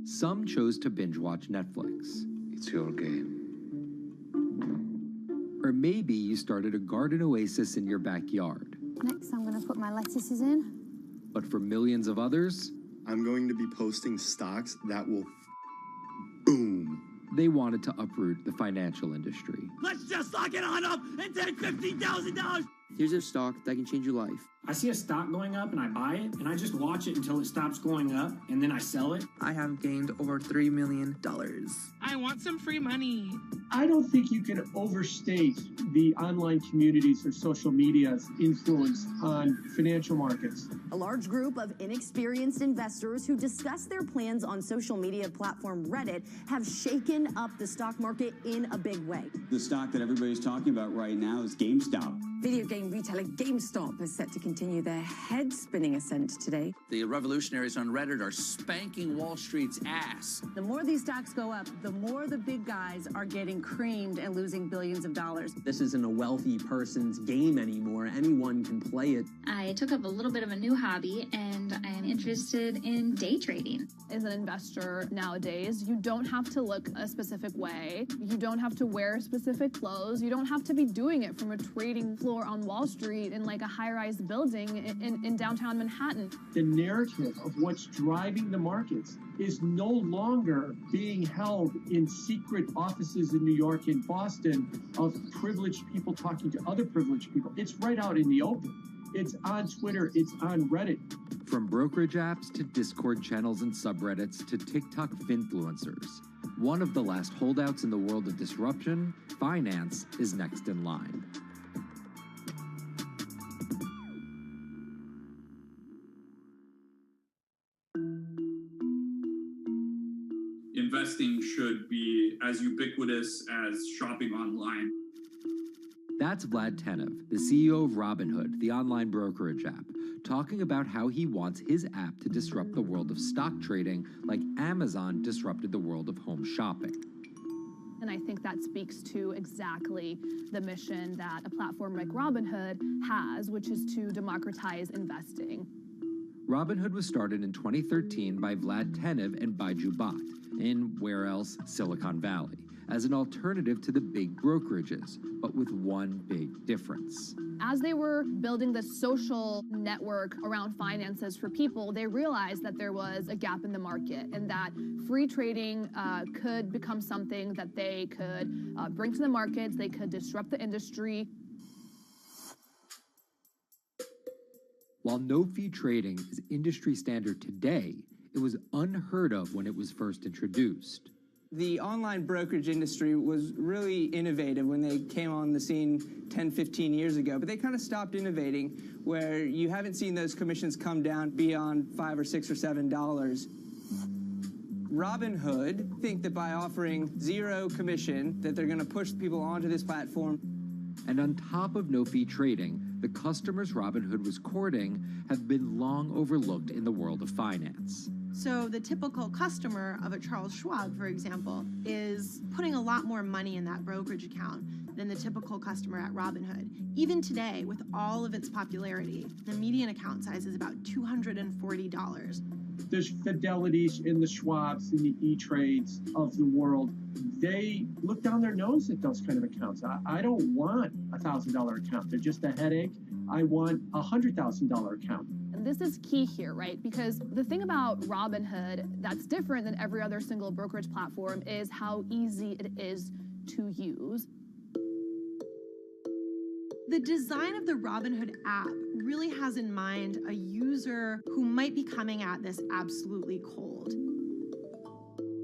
Some chose to binge watch Netflix. It's your game. Or maybe you started a garden oasis in your backyard. Next, I'm going to put my lettuces in. But for millions of others, I'm going to be posting stocks that will boom. They wanted to uproot the financial industry. Let's just lock it on up and take $15,000. Here's a stock that can change your life. I see a stock going up and I buy it, and I just watch it until it stops going up, and then I sell it. I have gained over $3 million. I want some free money. I don't think you can overstate the online communities or social media's influence on financial markets. A large group of inexperienced investors who discuss their plans on social media platform Reddit have shaken up the stock market in a big way. The stock that everybody's talking about right now is GameStop. Video game retailer GameStop is set to continue their head-spinning ascent today. The revolutionaries on Reddit are spanking Wall Street's ass. The more these stocks go up, the more the big guys are getting creamed and losing billions of dollars. This isn't a wealthy person's game anymore. Anyone can play it. I took up a little bit of a new hobby, and I am interested in day trading. As an investor nowadays, you don't have to look a specific way. You don't have to wear specific clothes. You don't have to be doing it from a trading floor on Wall Street in like a high-rise building in downtown Manhattan. The narrative of what's driving the markets is no longer being held in secret offices in New York and Boston of privileged people talking to other privileged people. It's right out in the open. It's on Twitter, it's on Reddit. From brokerage apps to Discord channels and subreddits to TikTok finfluencers, one of the last holdouts in the world of disruption, finance is next in line. investing should be as ubiquitous as shopping online. That's Vlad Tenev, the CEO of Robinhood, the online brokerage app, talking about how he wants his app to disrupt the world of stock trading like Amazon disrupted the world of home shopping. And I think that speaks to exactly the mission that a platform like Robinhood has, which is to democratize investing. Robinhood was started in 2013 by Vlad Tenev and Baiju Bhatt in, where else, Silicon Valley, as an alternative to the big brokerages, but with one big difference. As they were building the social network around finances for people, they realized that there was a gap in the market and that free trading could become something that they could bring to the markets, they could disrupt the industry. While no-fee trading is industry standard today, it was unheard of when it was first introduced. The online brokerage industry was really innovative when they came on the scene 10, 15 years ago, but they kind of stopped innovating where you haven't seen those commissions come down beyond $5 or $6 or $7. Robinhood think that by offering zero commission that they're going to push people onto this platform. And on top of no-fee trading, the customers Robinhood was courting have been long overlooked in the world of finance. So the typical customer of a Charles Schwab, for example, is putting a lot more money in that brokerage account than the typical customer at Robinhood. Even today, with all of its popularity, the median account size is about $240. There's Fidelities in the Schwabs, in the E-Trades of the world. They look down their nose at those kind of accounts. I don't want a $1,000 account. They're just a headache. I want a $100,000 account. And this is key here, right? Because the thing about Robinhood that's different than every other single brokerage platform is how easy it is to use. The design of the Robinhood app really has in mind a user who might be coming at this absolutely cold.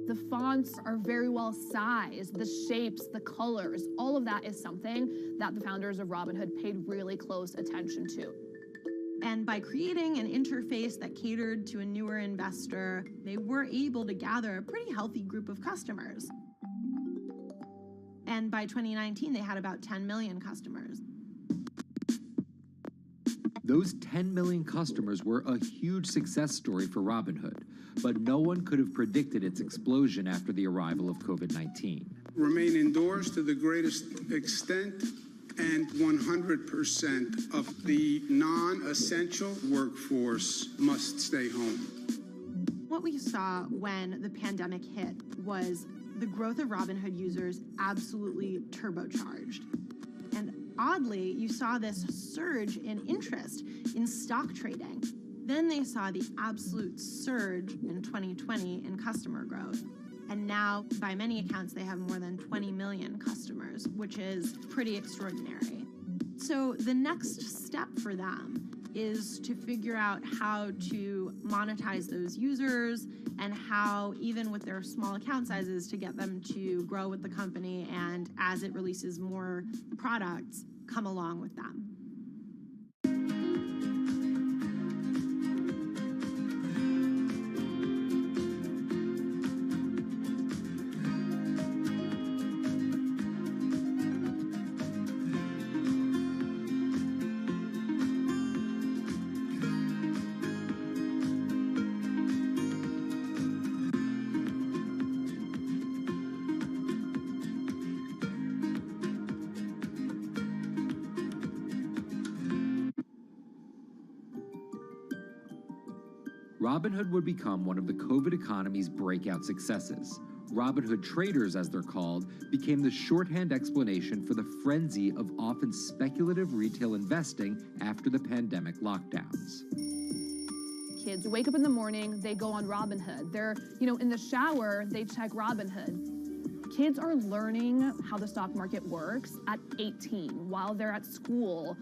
The fonts are very well sized, the shapes, the colors, all of that is something that the founders of Robinhood paid really close attention to. And by creating an interface that catered to a newer investor, they were able to gather a pretty healthy group of customers. And by 2019, they had about 10 million customers. Those 10 million customers were a huge success story for Robinhood, but no one could have predicted its explosion after the arrival of COVID-19. Remain indoors to the greatest extent, and 100% of the non-essential workforce must stay home. What we saw when the pandemic hit was the growth of Robinhood users absolutely turbocharged. And oddly, you saw this surge in interest in stock trading. Then they saw the absolute surge in 2020 in customer growth. And now, by many accounts, they have more than 20 million customers, which is pretty extraordinary. So the next step for them is to figure out how to monetize those users and how, even with their small account sizes, to get them to grow with the company and, as it releases more products, come along with them. Robinhood would become one of the COVID economy's breakout successes. Robinhood traders, as they're called, became the shorthand explanation for the frenzy of often speculative retail investing after the pandemic lockdowns. Kids wake up in the morning, they go on Robinhood. They're, in the shower, they check Robinhood. Kids are learning how the stock market works at 18 while they're at school,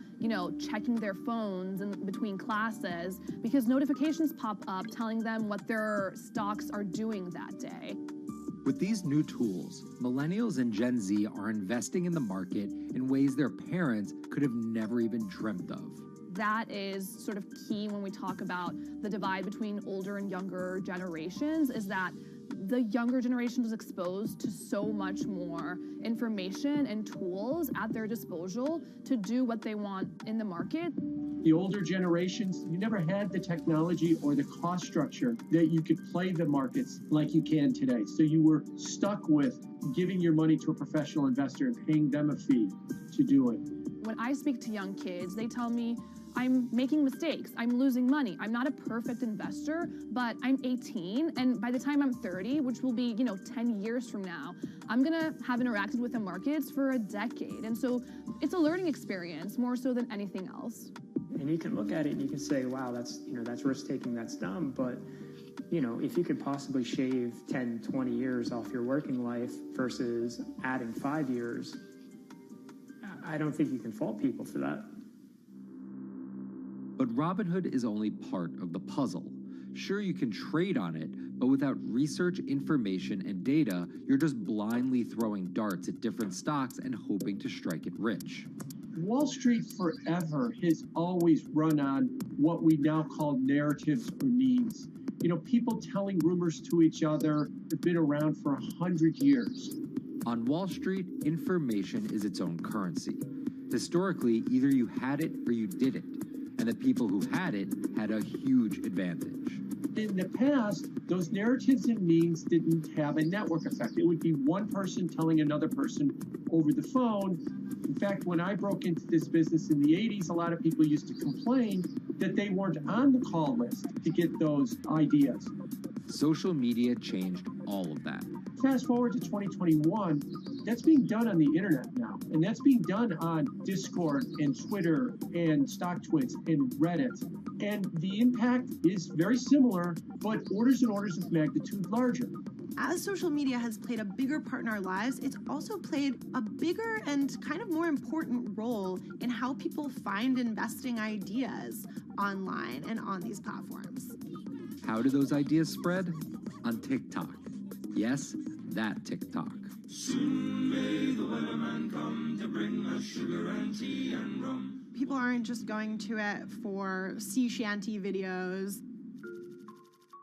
checking their phones in between classes because notifications pop up telling them what their stocks are doing that day. With these new tools, millennials and Gen Z are investing in the market in ways their parents could have never even dreamt of. That is sort of key when we talk about the divide between older and younger generations, is that The younger generation was exposed to so much more information and tools at their disposal to do what they want in the market. The older generations, you never had the technology or the cost structure that you could play the markets like you can today. So you were stuck with giving your money to a professional investor and paying them a fee to do it. When I speak to young kids, they tell me, I'm making mistakes, I'm losing money. I'm not a perfect investor, but I'm 18, and by the time I'm 30, which will be, 10 years from now, I'm gonna have interacted with the markets for a decade. And so it's a learning experience more so than anything else. And you can look at it and you can say, wow, that's risk-taking, that's dumb, but if you could possibly shave 10, 20 years off your working life versus adding 5 years, I don't think you can fault people for that. But Robinhood is only part of the puzzle. Sure, you can trade on it, but without research, information, and data, you're just blindly throwing darts at different stocks and hoping to strike it rich. Wall Street forever has always run on what we now call narratives or memes. People telling rumors to each other have been around for 100 years. On Wall Street, information is its own currency. Historically, either you had it or you didn't, and the people who had it had a huge advantage. In the past, those narratives and memes didn't have a network effect. It would be one person telling another person over the phone. In fact, when I broke into this business in the 80s, a lot of people used to complain that they weren't on the call list to get those ideas. Social media changed all of that. Fast forward to 2021, that's being done on the internet now. And that's being done on Discord and Twitter and StockTwits and Reddit. And the impact is very similar, but orders and orders of magnitude larger. As social media has played a bigger part in our lives, it's also played a bigger and kind of more important role in how people find investing ideas online and on these platforms. How do those ideas spread? On TikTok. Yes, that TikTok. Soon may the weatherman come to bring us sugar and tea and rum. People aren't just going to it for sea shanty videos.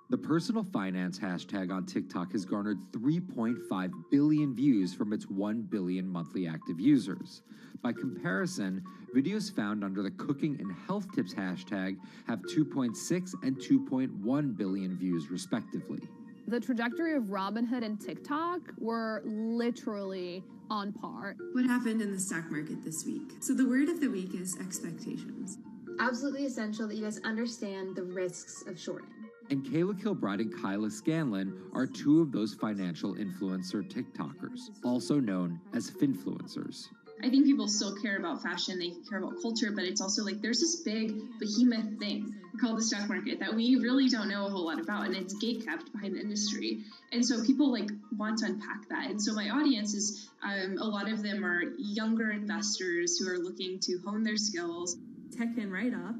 The personal finance hashtag on TikTok has garnered 3.5 billion views from its 1 billion monthly active users. By comparison, videos found under the cooking and health tips hashtag have 2.6 and 2.1 billion views respectively. The trajectory of Robinhood and TikTok were literally on par. What happened in the stock market this week? So the word of the week is expectations. Absolutely essential that you guys understand the risks of shorting. And Kayla Kilbride and Kyla Scanlon are two of those financial influencer TikTokers, also known as finfluencers. I think people still care about fashion, they care about culture, but it's also like there's this big behemoth thing called the stock market that we really don't know a whole lot about, and it's gatekept behind the industry. And so people want to unpack that. And so my audience is, a lot of them are younger investors who are looking to hone their skills. Tech and right up.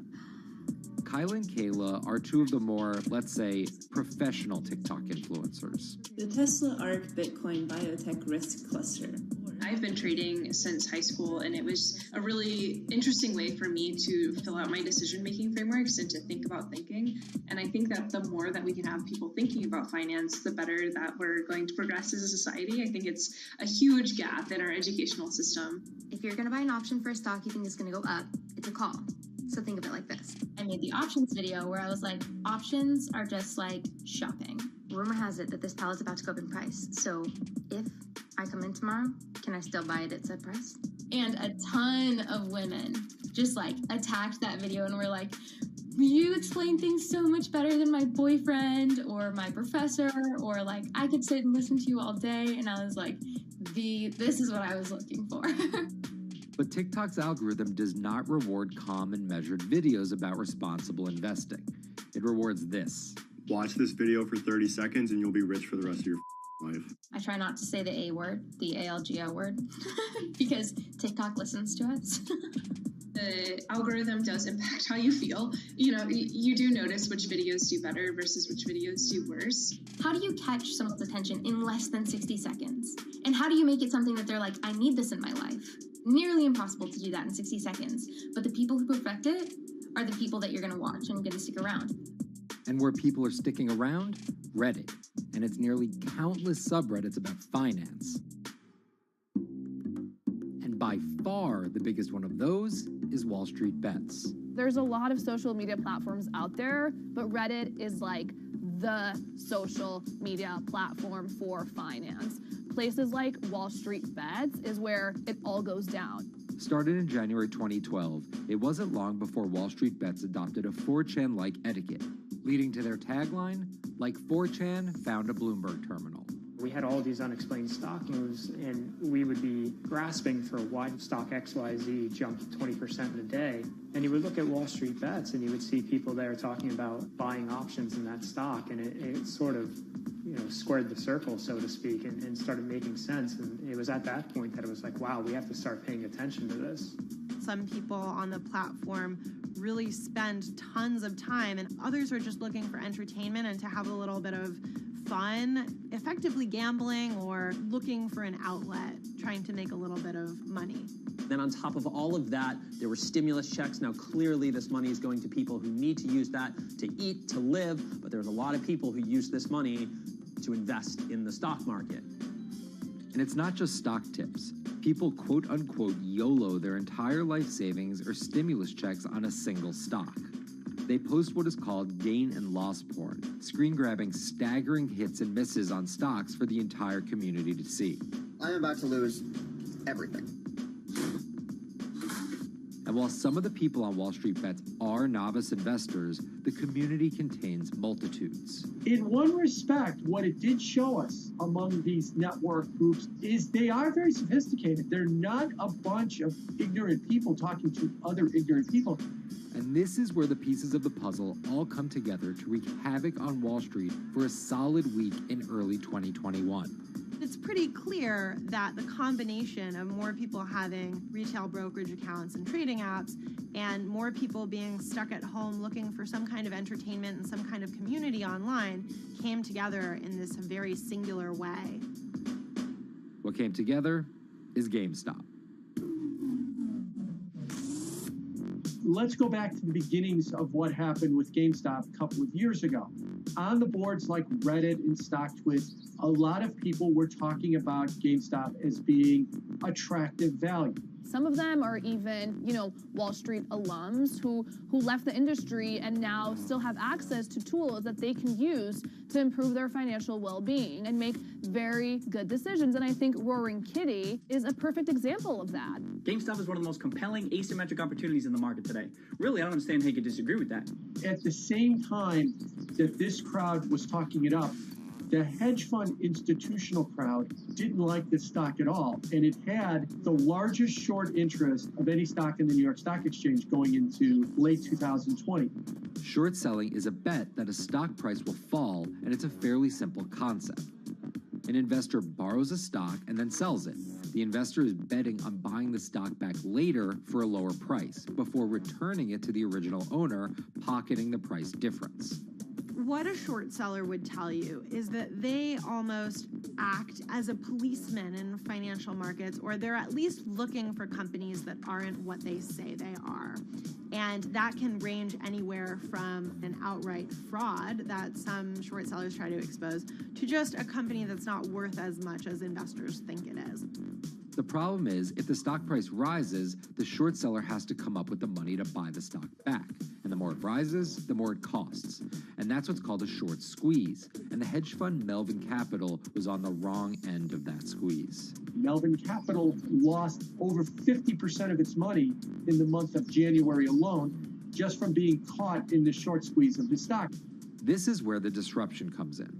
Kyla and Kayla are two of the more, let's say, professional TikTok influencers. The Tesla ARK Bitcoin Biotech Risk Cluster. I've been trading since high school, and it was a really interesting way for me to fill out my decision-making frameworks and to think about thinking. And I think that the more that we can have people thinking about finance, the better that we're going to progress as a society. I think it's a huge gap in our educational system. If you're going to buy an option for a stock you think is going to go up, it's a call. So think of it like this. I made the options video where I was like, options are just like shopping. Rumor has it that this pallet's about to go up in price. So if I come in tomorrow, can I still buy it at said price? And a ton of women just attacked that video and were like, you explain things so much better than my boyfriend or my professor, or I could sit and listen to you all day. And I was like, this is what I was looking for. But TikTok's algorithm does not reward calm and measured videos about responsible investing. It rewards this. Watch this video for 30 seconds and you'll be rich for the rest of your life. I try not to say the A word, the ALGO word, because TikTok listens to us. The algorithm does impact how you feel. You do notice which videos do better versus which videos do worse. How do you catch someone's attention in less than 60 seconds? And how do you make it something that they're like, I need this in my life? Nearly impossible to do that in 60 seconds. But the people who perfect it are the people that you're going to watch and going to stick around. And where people are sticking around? Reddit, and its nearly countless subreddits about finance. And by far the biggest one of those is Wall Street Bets. There's a lot of social media platforms out there, but Reddit is like the social media platform for finance. Places like Wall Street Bets is where it all goes down. Started in January 2012, it wasn't long before Wall Street Bets adopted a 4chan-like etiquette, leading to their tagline, like 4chan found a Bloomberg terminal. We had all these unexplained stock moves, and we would be grasping for why stock XYZ jumped 20% in a day. And you would look at Wall Street Bets, and you would see people there talking about buying options in that stock, and it sort of, squared the circle, so to speak, and started making sense. And it was at that point that it was like, wow, we have to start paying attention to this. Some people on the platform really spend tons of time, and others are just looking for entertainment and to have a little bit of fun, effectively gambling or looking for an outlet, trying to make a little bit of money. Then on top of all of that, there were stimulus checks. Now, clearly, this money is going to people who need to use that to eat, to live, but there's a lot of people who use this money to invest in the stock market. And it's not just stock tips. People quote-unquote YOLO their entire life savings or stimulus checks on a single stock. They post what is called gain and loss porn, screen-grabbing staggering hits and misses on stocks for the entire community to see. I'm about to lose everything. And while some of the people on Wall Street Bets are novice investors, the community contains multitudes. In one respect, what it did show us among these network groups is they are very sophisticated. They're not a bunch of ignorant people talking to other ignorant people. And this is where the pieces of the puzzle all come together to wreak havoc on Wall Street for a solid week in early 2021. It's pretty clear that the combination of more people having retail brokerage accounts and trading apps and more people being stuck at home looking for some kind of entertainment and some kind of community online came together in this very singular way. What came together is GameStop. Let's go back to the beginnings of what happened with GameStop a couple of years ago. On the boards like Reddit and StockTwit, a lot of people were talking about GameStop as being attractive value. Some of them are even, Wall Street alums who left the industry and now still have access to tools that they can use to improve their financial well-being and make very good decisions. And I think Roaring Kitty is a perfect example of that. GameStop is one of the most compelling asymmetric opportunities in the market today. Really, I don't understand how you could disagree with that. At the same time that this crowd was talking it up, the hedge fund institutional crowd didn't like this stock at all, and it had the largest short interest of any stock in the New York Stock Exchange going into late 2020. Short selling is a bet that a stock price will fall, and it's a fairly simple concept. An investor borrows a stock and then sells it. The investor is betting on buying the stock back later for a lower price, before returning it to the original owner, pocketing the price difference. What a short seller would tell you is that they almost act as a policeman in financial markets, or they're at least looking for companies that aren't what they say they are. And that can range anywhere from an outright fraud that some short sellers try to expose to just a company that's not worth as much as investors think it is. The problem is, if the stock price rises, the short seller has to come up with the money to buy the stock back. And the more it rises, the more it costs. And that's what's called a short squeeze. And the hedge fund Melvin Capital was on the wrong end of that squeeze. Melvin Capital lost over 50% of its money in the month of January alone, just from being caught in the short squeeze of the stock. This is where the disruption comes in.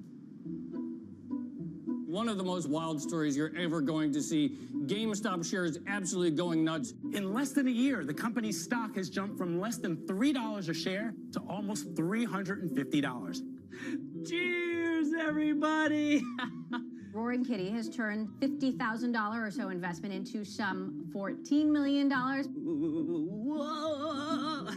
One of the most wild stories you're ever going to see. GameStop shares absolutely going nuts. In less than a year, the company's stock has jumped from less than $3 a share to almost $350. Cheers, everybody! Roaring Kitty has turned $50,000 or so investment into some $14 million. Whoa!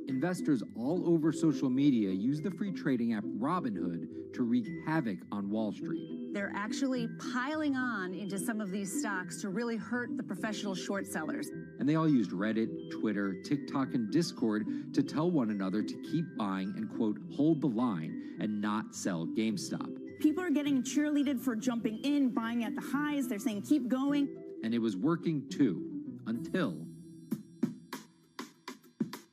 Investors all over social media use the free trading app Robinhood to wreak havoc on Wall Street. They're actually piling on into some of these stocks to really hurt the professional short sellers. and they all used Reddit, Twitter, TikTok, and Discord to tell one another to keep buying and, quote, hold the line and not sell GameStop. People are getting cheerleaded for jumping in, buying at the highs. They're saying, keep going. And it was working too, until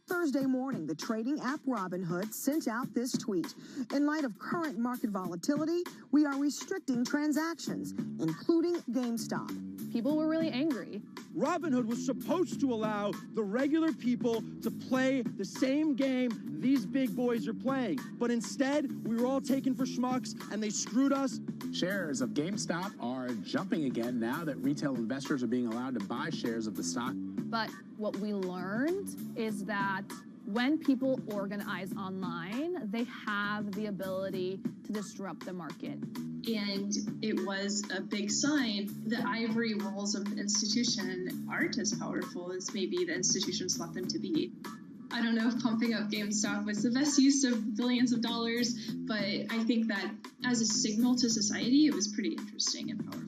Thursday morning, the trading app Robinhood sent out this tweet. In light of current market volatility, we are restricting transactions, including GameStop. People were really angry. Robinhood was supposed to allow the regular people to play the same game these big boys are playing. But instead, we were all taken for schmucks, and they screwed us. Shares of GameStop are jumping again now that retail investors are being allowed to buy shares of the stock. But what we learned is that when people organize online, they have the ability to disrupt the market. And it was a big sign. The ivory walls of the institution aren't as powerful as maybe the institutions thought them to be. I don't know if pumping up GameStop was the best use of billions of dollars, but I think that as a signal to society, it was pretty interesting and powerful.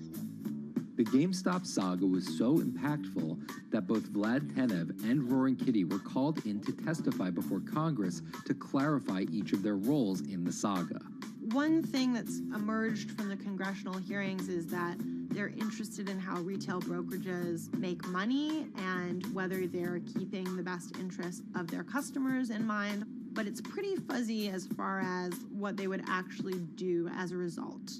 the GameStop saga was so impactful that both Vlad Tenev and Roaring Kitty were called in to testify before Congress to clarify each of their roles in the saga. One thing that's emerged from the congressional hearings is that they're interested in how retail brokerages make money and whether they're keeping the best interest of their customers in mind, but it's pretty fuzzy as far as what they would actually do as a result.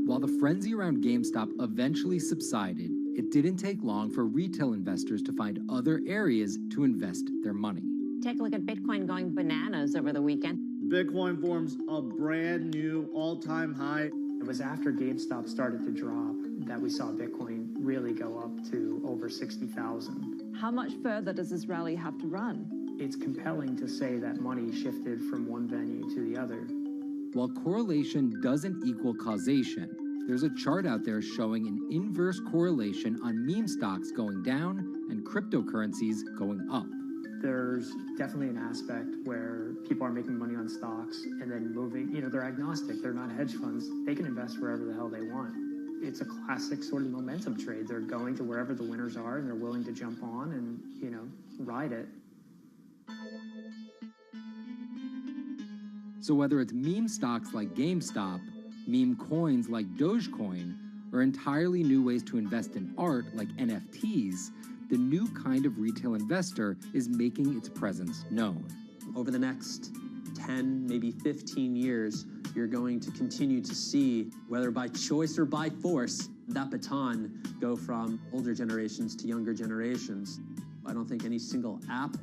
While the frenzy around GameStop eventually subsided, it didn't take long for retail investors to find other areas to invest their money. Take a look at Bitcoin going bananas over the weekend. Bitcoin forms a brand new all-time high. It was after GameStop started to drop that we saw Bitcoin really go up to over 60,000. How much further does this rally have to run? It's compelling to say that money shifted from one venue to the other. While correlation doesn't equal causation, there's a chart out there showing an inverse correlation on meme stocks going down and cryptocurrencies going up. There's definitely an aspect where people are making money on stocks and then moving, they're agnostic, they're not hedge funds. They can invest wherever the hell they want. It's a classic sort of momentum trade. They're going to wherever the winners are and they're willing to jump on and, ride it. So whether it's meme stocks like GameStop, meme coins like Dogecoin, or entirely new ways to invest in art like NFTs, the new kind of retail investor is making its presence known. Over the next 10, maybe 15 years, you're going to continue to see, whether by choice or by force, that baton go from older generations to younger generations. I don't think any single app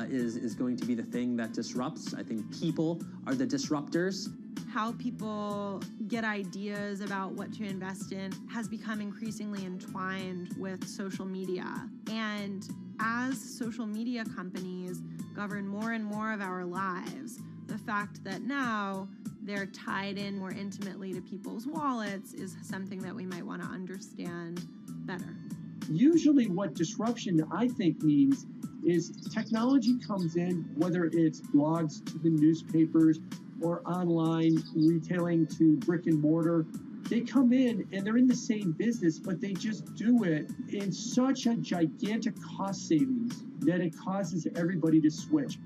is going to be the thing that disrupts. I think people are the disruptors. How people get ideas about what to invest in has become increasingly entwined with social media. And as social media companies govern more and more of our lives, the fact that now they're tied in more intimately to people's wallets is something that we might want to understand better. Usually what disruption, I think, means is technology comes in, whether it's blogs to the newspapers or online retailing to brick and mortar. They come in and they're in the same business, but they just do it in such a gigantic cost savings that it causes everybody to switch.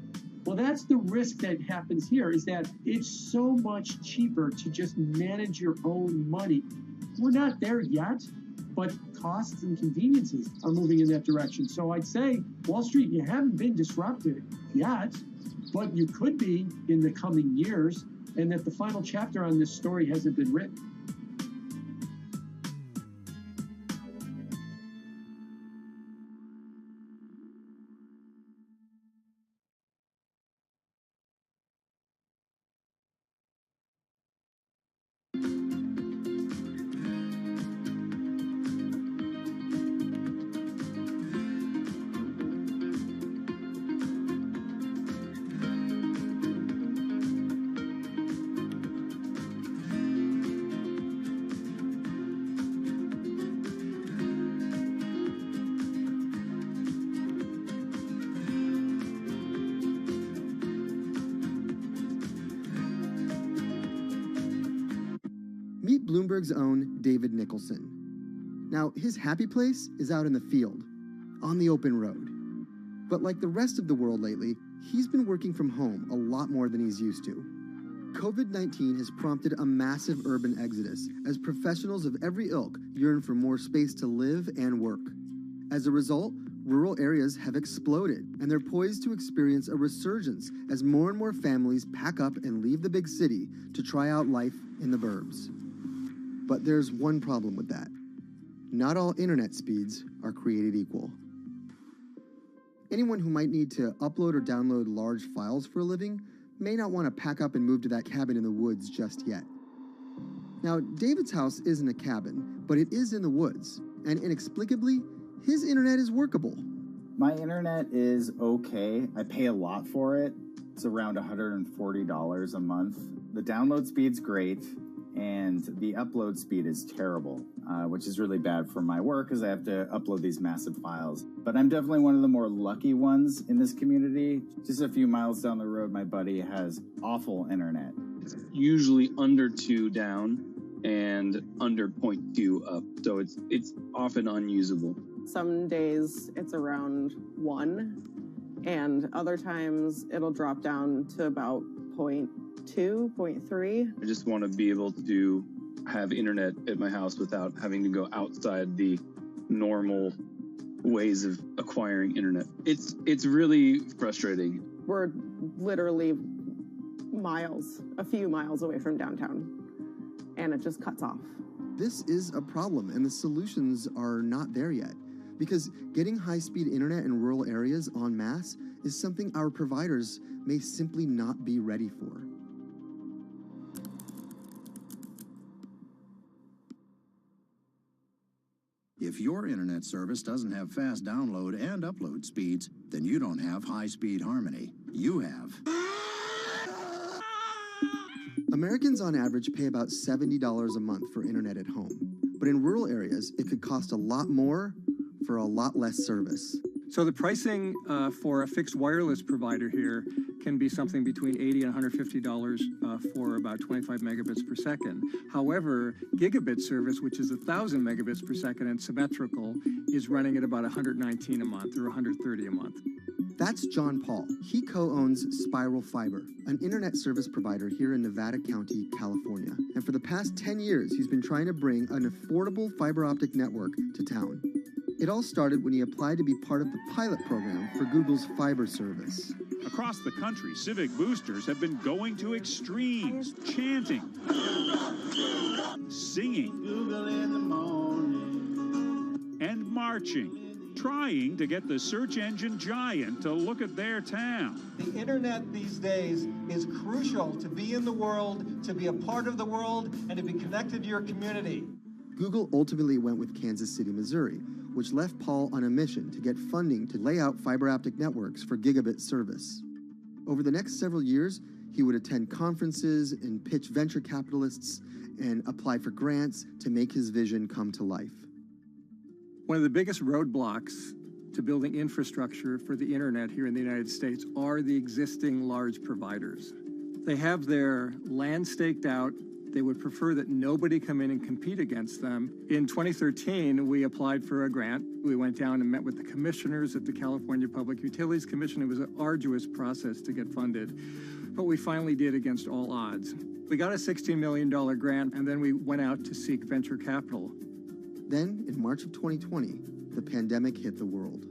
Well, that's the risk that happens here, is that it's so much cheaper to just manage your own money. We're not there yet, but costs and conveniences are moving in that direction. So I'd say, Wall Street, you haven't been disrupted yet, but you could be in the coming years, and that the final chapter on this story hasn't been written. Bloomberg's own David Nicholson. Now, his happy place is out in the field, on the open road. But like the rest of the world lately, he's been working from home a lot more than he's used to. COVID-19 has prompted a massive urban exodus as professionals of every ilk yearn for more space to live and work. As a result, rural areas have exploded, and they're poised to experience a resurgence as more and more families pack up and leave the big city to try out life in the burbs. But there's one problem with that. Not all internet speeds are created equal. Anyone who might need to upload or download large files for a living may not want to pack up and move to that cabin in the woods just yet. Now, David's house isn't a cabin, but it is in the woods, and inexplicably, his internet is workable. My internet is okay. I pay a lot for it. It's around $140 a month. The download speed's great, and the upload speed is terrible, which is really bad for my work because I have to upload these massive files. But I'm definitely one of the more lucky ones in this community. Just a few miles down the road, my buddy has awful internet. It's usually under 2 down and under 0.2 up, so it's often unusable. Some days it's around 1, and other times it'll drop down to about 0.2, 0.3. I just want to be able to have internet at my house without having to go outside the normal ways of acquiring internet. It's really frustrating. We're literally a few miles away from downtown, and it just cuts off. This is a problem, and the solutions are not there yet, because getting high-speed internet in rural areas en masse is something our providers may simply not be ready for. If your internet service doesn't have fast download and upload speeds, then you don't have high-speed harmony. You have. Americans on average pay about $70 a month for internet at home. But in rural areas, it could cost a lot more for a lot less service. So the pricing for a fixed wireless provider here can be something between $80 and $150 for about 25 megabits per second. However, gigabit service, which is 1,000 megabits per second and symmetrical, is running at about $119 a month or $130 a month. That's John Paul. He co-owns Spiral Fiber, an internet service provider here in Nevada County, California. And for the past 10 years, he's been trying to bring an affordable fiber optic network to town. It all started when he applied to be part of the pilot program for Google's fiber service. Across the country, civic boosters have been going to extremes, chanting, singing, and marching, trying to get the search engine giant to look at their town. The internet these days is crucial to be in the world, to be a part of the world, and to be connected to your community. Google ultimately went with Kansas City, Missouri, which left Paul on a mission to get funding to lay out fiber optic networks for gigabit service. Over the next several years, he would attend conferences and pitch venture capitalists and apply for grants to make his vision come to life. One of the biggest roadblocks to building infrastructure for the internet here in the United States are the existing large providers. They have their land staked out. They would prefer that nobody come in and compete against them. In 2013, we applied for a grant. We went down and met with the commissioners at the California Public Utilities Commission. It was an arduous process to get funded, but we finally did against all odds. We got a $16 million grant, and then we went out to seek venture capital. Then, in March of 2020, the pandemic hit the world.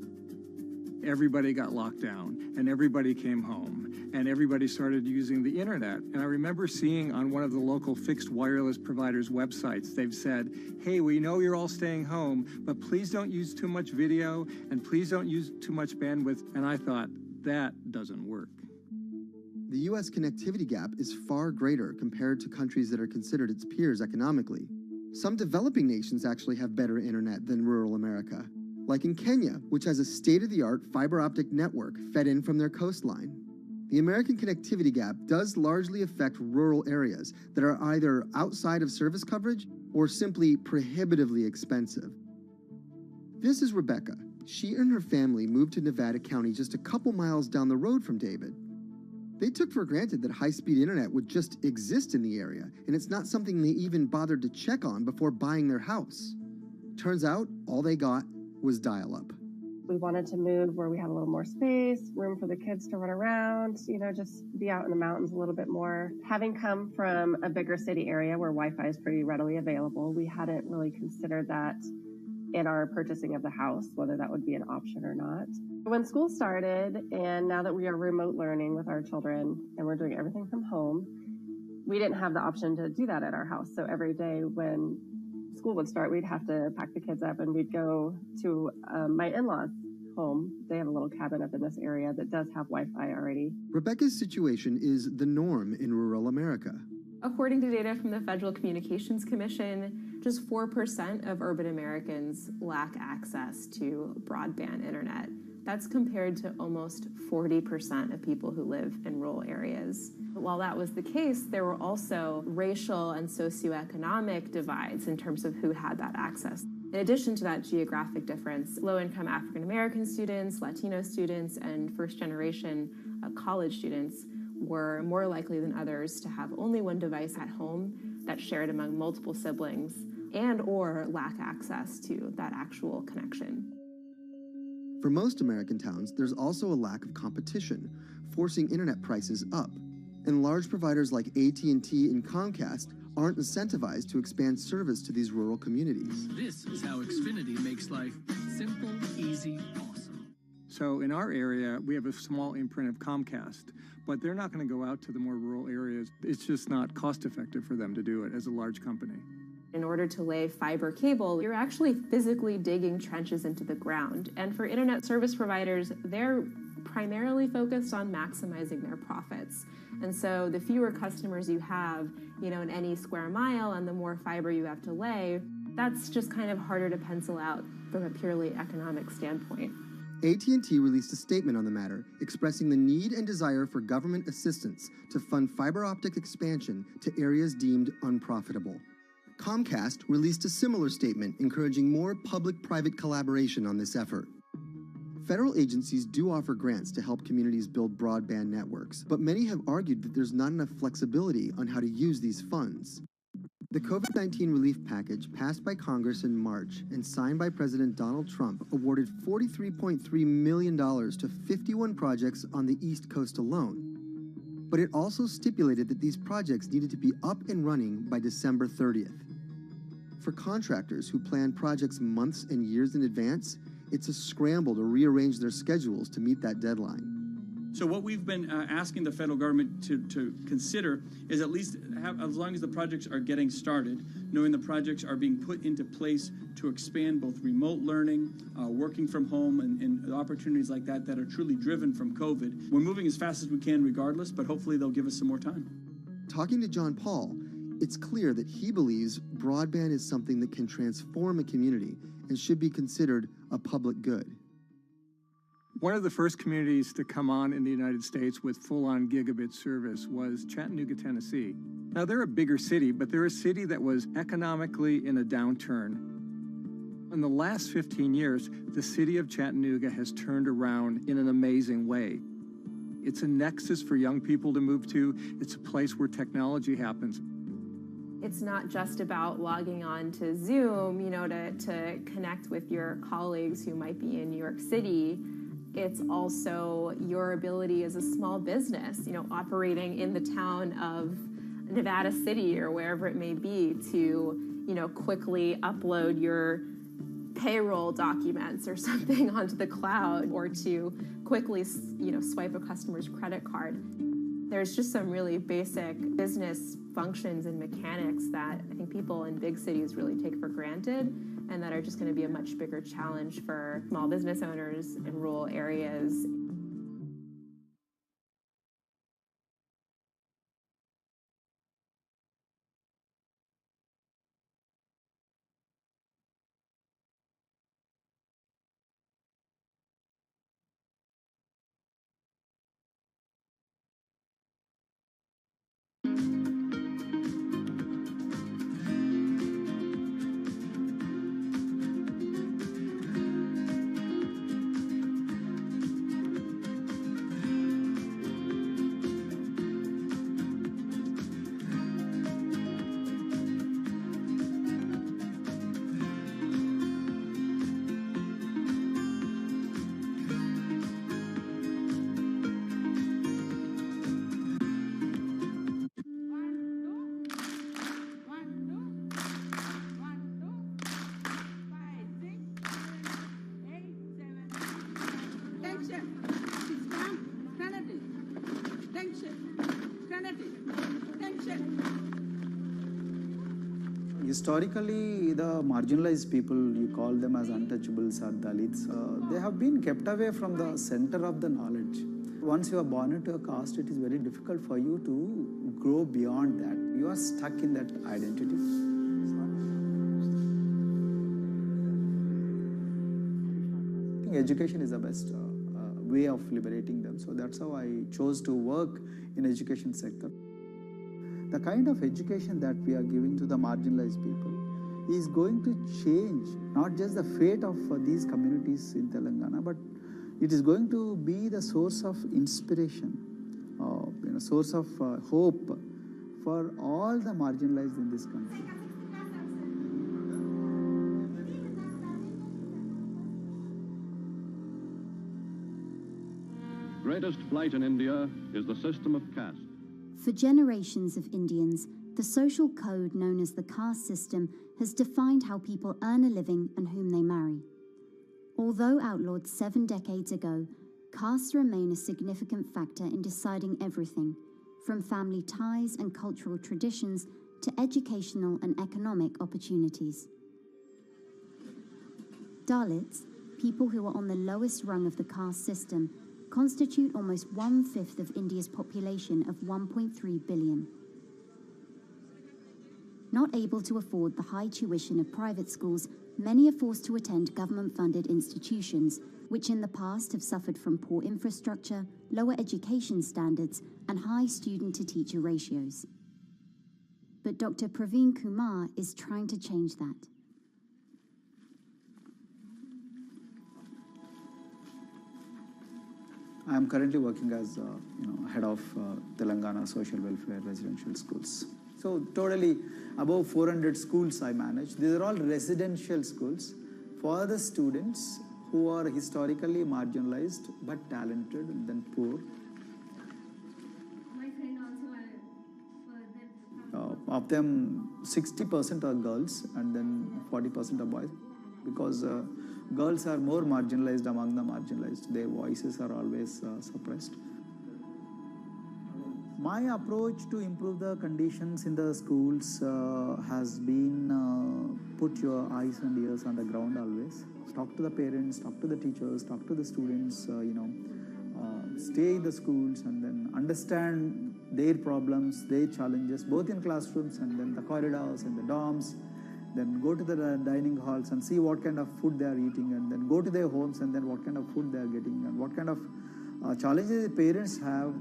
Everybody got locked down, and everybody came home, and everybody started using the internet. And I remember seeing on one of the local fixed wireless providers' websites, they've said, hey, we know you're all staying home, but please don't use too much video, and please don't use too much bandwidth. And I thought, that doesn't work. The U.S. connectivity gap is far greater compared to countries that are considered its peers economically. Some developing nations actually have better internet than rural America, like in Kenya, which has a state-of-the-art fiber optic network fed in from their coastline. The American connectivity gap does largely affect rural areas that are either outside of service coverage or simply prohibitively expensive. This is Rebecca. She and her family moved to Nevada County just a couple miles down the road from David. They took for granted that high-speed internet would just exist in the area, and it's not something they even bothered to check on before buying their house. Turns out, all they got was dial-up. We wanted to move where we had a little more space, room for the kids to run around, just be out in the mountains a little bit more. Having come from a bigger city area where Wi-Fi is pretty readily available, we hadn't really considered that in our purchasing of the house, whether that would be an option or not. When school started, and now that we are remote learning with our children and we're doing everything from home, we didn't have the option to do that at our house. So every day when school would start, we'd have to pack the kids up and we'd go to my in-laws' home. They have a little cabin up in this area that does have Wi-Fi already. Rebecca's situation is the norm in rural America. According to data from the Federal Communications Commission, just 4% of urban Americans lack access to broadband internet. That's compared to almost 40% of people who live in rural areas. While that was the case, there were also racial and socioeconomic divides in terms of who had that access. In addition to that geographic difference, low-income African-American students, Latino students, and first-generation college students were more likely than others to have only one device at home that's shared among multiple siblings and or lack access to that actual connection. For most American towns, there's also a lack of competition, forcing internet prices up. And large providers like AT&T and Comcast aren't incentivized to expand service to these rural communities. This is how Xfinity makes life simple, easy, awesome. So in our area, we have a small imprint of Comcast, but they're not going to go out to the more rural areas. It's just not cost effective for them to do it as a large company. In order to lay fiber cable, you're actually physically digging trenches into the ground. And for internet service providers, they're primarily focused on maximizing their profits. And so the fewer customers you have, in any square mile and the more fiber you have to lay, that's just kind of harder to pencil out from a purely economic standpoint. AT&T released a statement on the matter, expressing the need and desire for government assistance to fund fiber optic expansion to areas deemed unprofitable. Comcast released a similar statement encouraging more public-private collaboration on this effort. Federal agencies do offer grants to help communities build broadband networks, but many have argued that there's not enough flexibility on how to use these funds. The COVID-19 relief package passed by Congress in March and signed by President Donald Trump awarded $43.3 million to 51 projects on the East Coast alone. But it also stipulated that these projects needed to be up and running by December 30th. For contractors who plan projects months and years in advance, it's a scramble to rearrange their schedules to meet that deadline. So what we've been asking the federal government to consider is at least have, as long as the projects are getting started, knowing the projects are being put into place to expand both remote learning, working from home, and opportunities like that that are truly driven from COVID. We're moving as fast as we can regardless, but hopefully they'll give us some more time. Talking to John Paul, it's clear that he believes broadband is something that can transform a community and should be considered a public good. One of the first communities to come on in the United States with full-on gigabit service was Chattanooga, Tennessee. Now, they're a bigger city, but they're a city that was economically in a downturn. In the last 15 years, the city of Chattanooga has turned around in an amazing way. It's a nexus for young people to move to. It's a place where technology happens. It's not just about logging on to Zoom, to connect with your colleagues who might be in New York City. It's also your ability as a small business, operating in the town of Nevada City or wherever it may be to, quickly upload your payroll documents or something onto the cloud, or to quickly, swipe a customer's credit card. There's just some really basic business functions and mechanics that I think people in big cities really take for granted, and that are just going to be a much bigger challenge for small business owners in rural areas. Historically, the marginalized people, you call them as untouchables or Dalits, they have been kept away from the center of the knowledge. Once you are born into a caste, it is very difficult for you to grow beyond that. You are stuck in that identity. Education is the best way of liberating them. So that's how I chose to work in education sector. The kind of education that we are giving to the marginalized people is going to change not just the fate of these communities in Telangana, but it is going to be the source of inspiration, source of hope for all the marginalized in this country. Greatest flight in India is the system of caste. For generations of Indians, the social code known as the caste system has defined how people earn a living and whom they marry. Although outlawed 7 decades ago, castes remain a significant factor in deciding everything, from family ties and cultural traditions to educational and economic opportunities. Dalits, people who are on the lowest rung of the caste system, constitute almost 1/5 of India's population of 1.3 billion. Not able to afford the high tuition of private schools, many are forced to attend government-funded institutions, which in the past have suffered from poor infrastructure, lower education standards, and high student-to-teacher ratios. But Dr. Praveen Kumar is trying to change that. I am currently working as head of Telangana Social Welfare Residential Schools. So totally above 400 schools I manage. These are all residential schools for the students who are historically marginalized but talented and then poor. My friend also Of them, 60% are girls and then 40% are boys, because girls are more marginalized among the marginalized. Their voices are always suppressed. My approach to improve the conditions in the schools has been put your eyes and ears on the ground always. Talk to the parents, talk to the teachers, talk to the students, stay in the schools and then understand their problems, their challenges, both in classrooms and then the corridors and the dorms. Then go to the dining halls and see what kind of food they are eating, and then go to their homes and then what kind of food they are getting and what kind of challenges the parents have.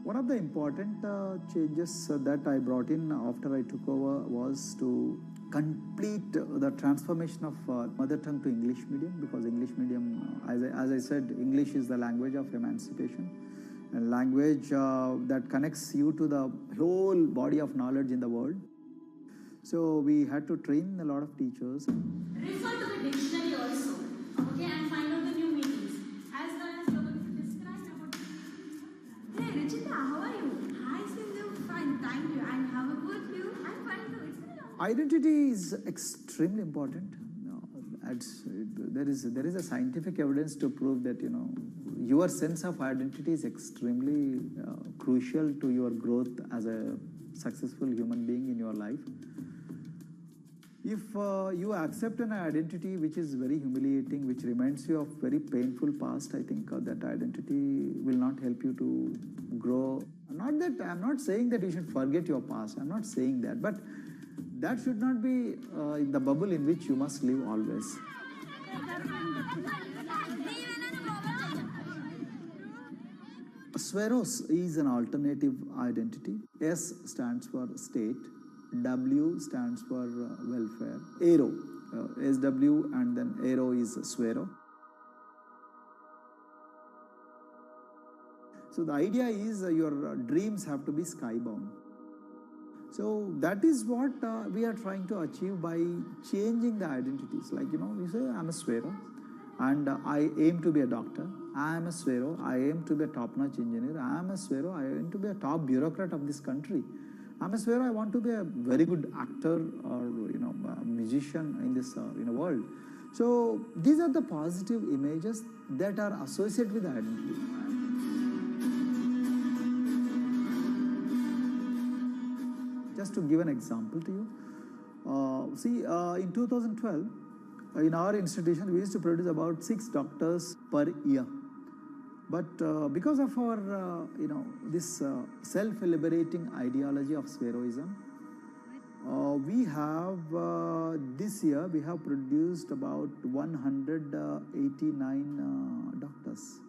One of the important changes that I brought in after I took over was to complete the transformation of mother tongue to English medium, because English medium, as I said, English is the language of emancipation. A language that connects you to the whole body of knowledge in the world. So we had to train a lot of teachers. Refer to the dictionary also, okay, and find out the new meanings. As well as you're going to describe about. Hey, Richita, how are you? Hi, Sindhu. Fine, thank you. And how about you? I'm fine too. It's been a long time. Identity is extremely important. There is a scientific evidence to prove that your sense of identity is extremely crucial to your growth as a successful human being in your life. If you accept an identity which is very humiliating, which reminds you of very painful past, I think that identity will not help you to grow. I'm not saying that you should forget your past. I'm not saying that, but that should not be the bubble in which you must live always. Sweros is an alternative identity. S stands for state, W stands for welfare, Aero, SW and then Aero is Swero. So the idea is your dreams have to be skybound. So that is what we are trying to achieve by changing the identities. Like, you say, I'm a Swero and I aim to be a doctor. I am a Swero. I aim to be a top-notch engineer. I am a Swero. I aim to be a top bureaucrat of this country. I'm a Swero. I want to be a very good actor or, a musician in this world. So these are the positive images that are associated with identity. Just to give an example to you, in 2012, in our institution, we used to produce about 6 doctors per year. But because of our, this self-liberating ideology of spheroism, we have, this year, we have produced about 189 doctors.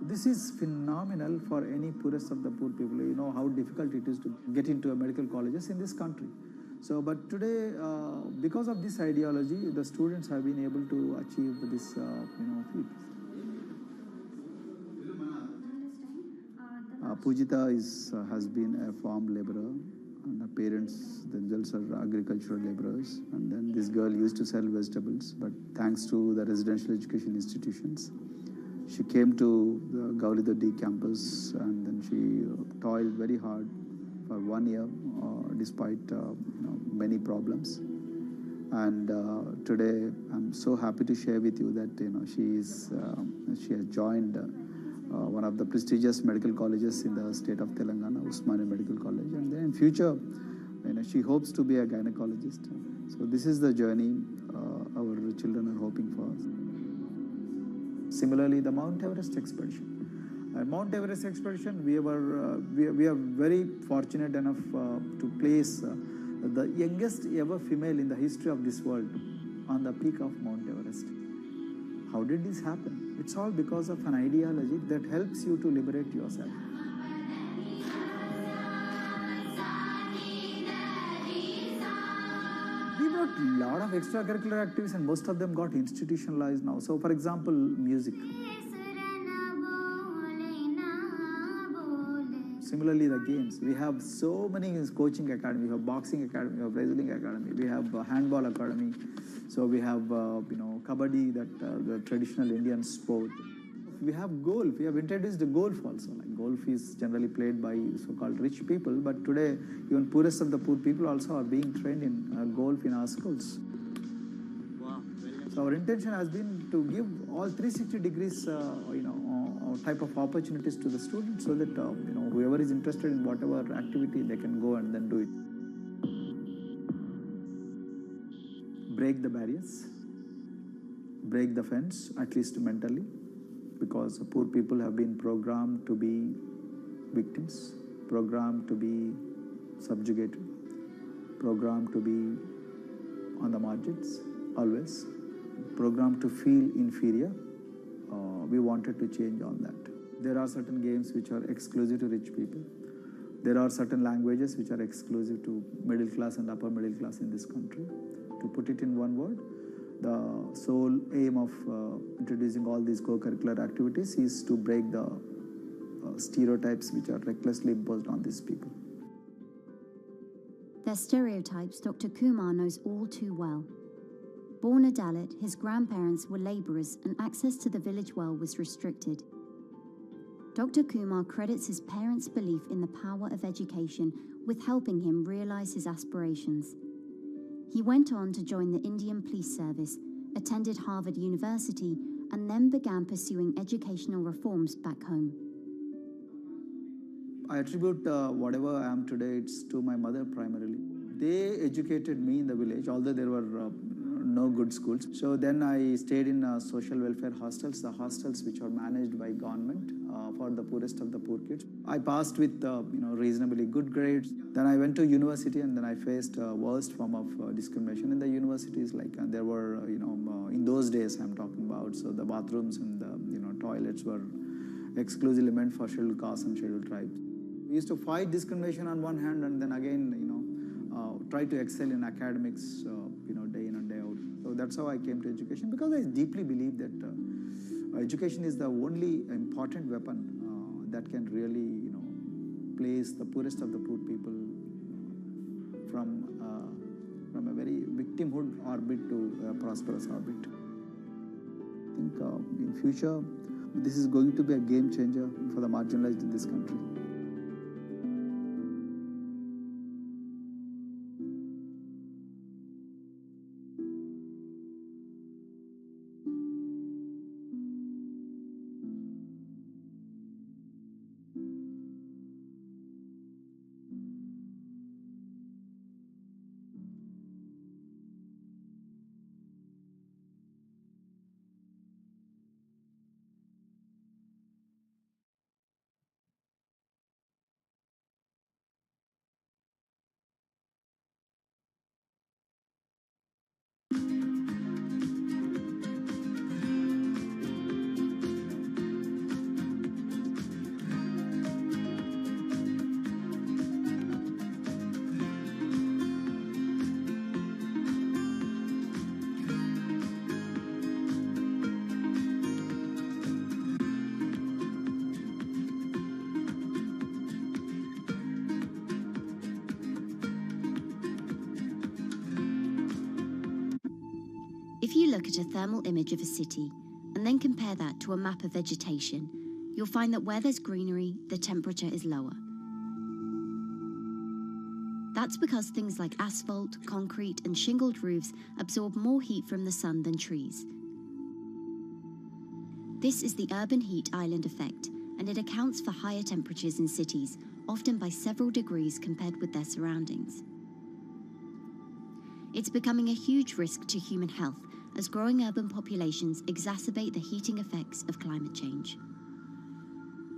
This is phenomenal for any poorest of the poor people. You know how difficult it is to get into a medical colleges in this country. So, but today, because of this ideology, the students have been able to achieve this, feat. Pujita has been a farm laborer, and her parents themselves are agricultural laborers. And then this girl used to sell vegetables, but thanks to the residential education institutions, she came to the Gaulidodi campus, and then she toiled very hard for 1 year, despite many problems. And today, I'm so happy to share with you that she has joined one of the prestigious medical colleges in the state of Telangana, Usmania Medical College, and then in future, she hopes to be a gynecologist. So this is the journey our children are hoping for. Similarly, the Mount Everest expedition. At Mount Everest expedition, we are very fortunate enough to place the youngest ever female in the history of this world on the peak of Mount Everest. How did this happen? It's all because of an ideology that helps you to liberate yourself. We brought a lot of extracurricular activities, and most of them got institutionalized now. So, for example, music. Similarly, the games. We have so many coaching academy. We have boxing academy, we have wrestling academy, we have handball academy. So we have, kabaddi, the traditional Indian sport. We have golf. We have introduced the golf also. Like golf is generally played by so-called rich people, but today even poorest of the poor people also are being trained in golf in our schools. Wow. So our intention has been to give all 360 degrees, type of opportunities to the students, so that whoever is interested in whatever activity, they can go and then do it. Break the barriers, break the fence, at least mentally, because poor people have been programmed to be victims, programmed to be subjugated, programmed to be on the margins, always, programmed to feel inferior. We wanted to change all that. There are certain games which are exclusive to rich people. There are certain languages which are exclusive to middle class and upper middle class in this country. To put it in one word, the sole aim of introducing all these co-curricular activities is to break the stereotypes which are recklessly imposed on these people. Their stereotypes Dr. Kumar knows all too well. Born a Dalit, his grandparents were labourers and access to the village well was restricted. Dr. Kumar credits his parents' belief in the power of education with helping him realise his aspirations. He went on to join the Indian Police Service, attended Harvard University, and then began pursuing educational reforms back home. I attribute whatever I am today, it's to my mother primarily. They educated me in the village, although there were no good schools. So then I stayed in social welfare hostels, the hostels which are managed by government for the poorest of the poor kids. I passed with reasonably good grades. Then I went to university, and then I faced worst form of discrimination in the universities. Like there were in those days I'm talking about. So the bathrooms and the toilets were exclusively meant for scheduled castes and scheduled tribes. We used to fight discrimination on one hand, and then again try to excel in academics day in and day out. So that's how I came to education, because I deeply believe that education is the only important weapon that can really place the poorest of the poor people from a very victimhood orbit to a prosperous orbit. I think in future this is going to be a game changer for the marginalized in this country. If you look at a thermal image of a city and then compare that to a map of vegetation, you'll find that where there's greenery, the temperature is lower. That's because things like asphalt, concrete, and shingled roofs absorb more heat from the sun than trees. This is the urban heat island effect, and it accounts for higher temperatures in cities, often by several degrees compared with their surroundings. It's becoming a huge risk to human health as growing urban populations exacerbate the heating effects of climate change.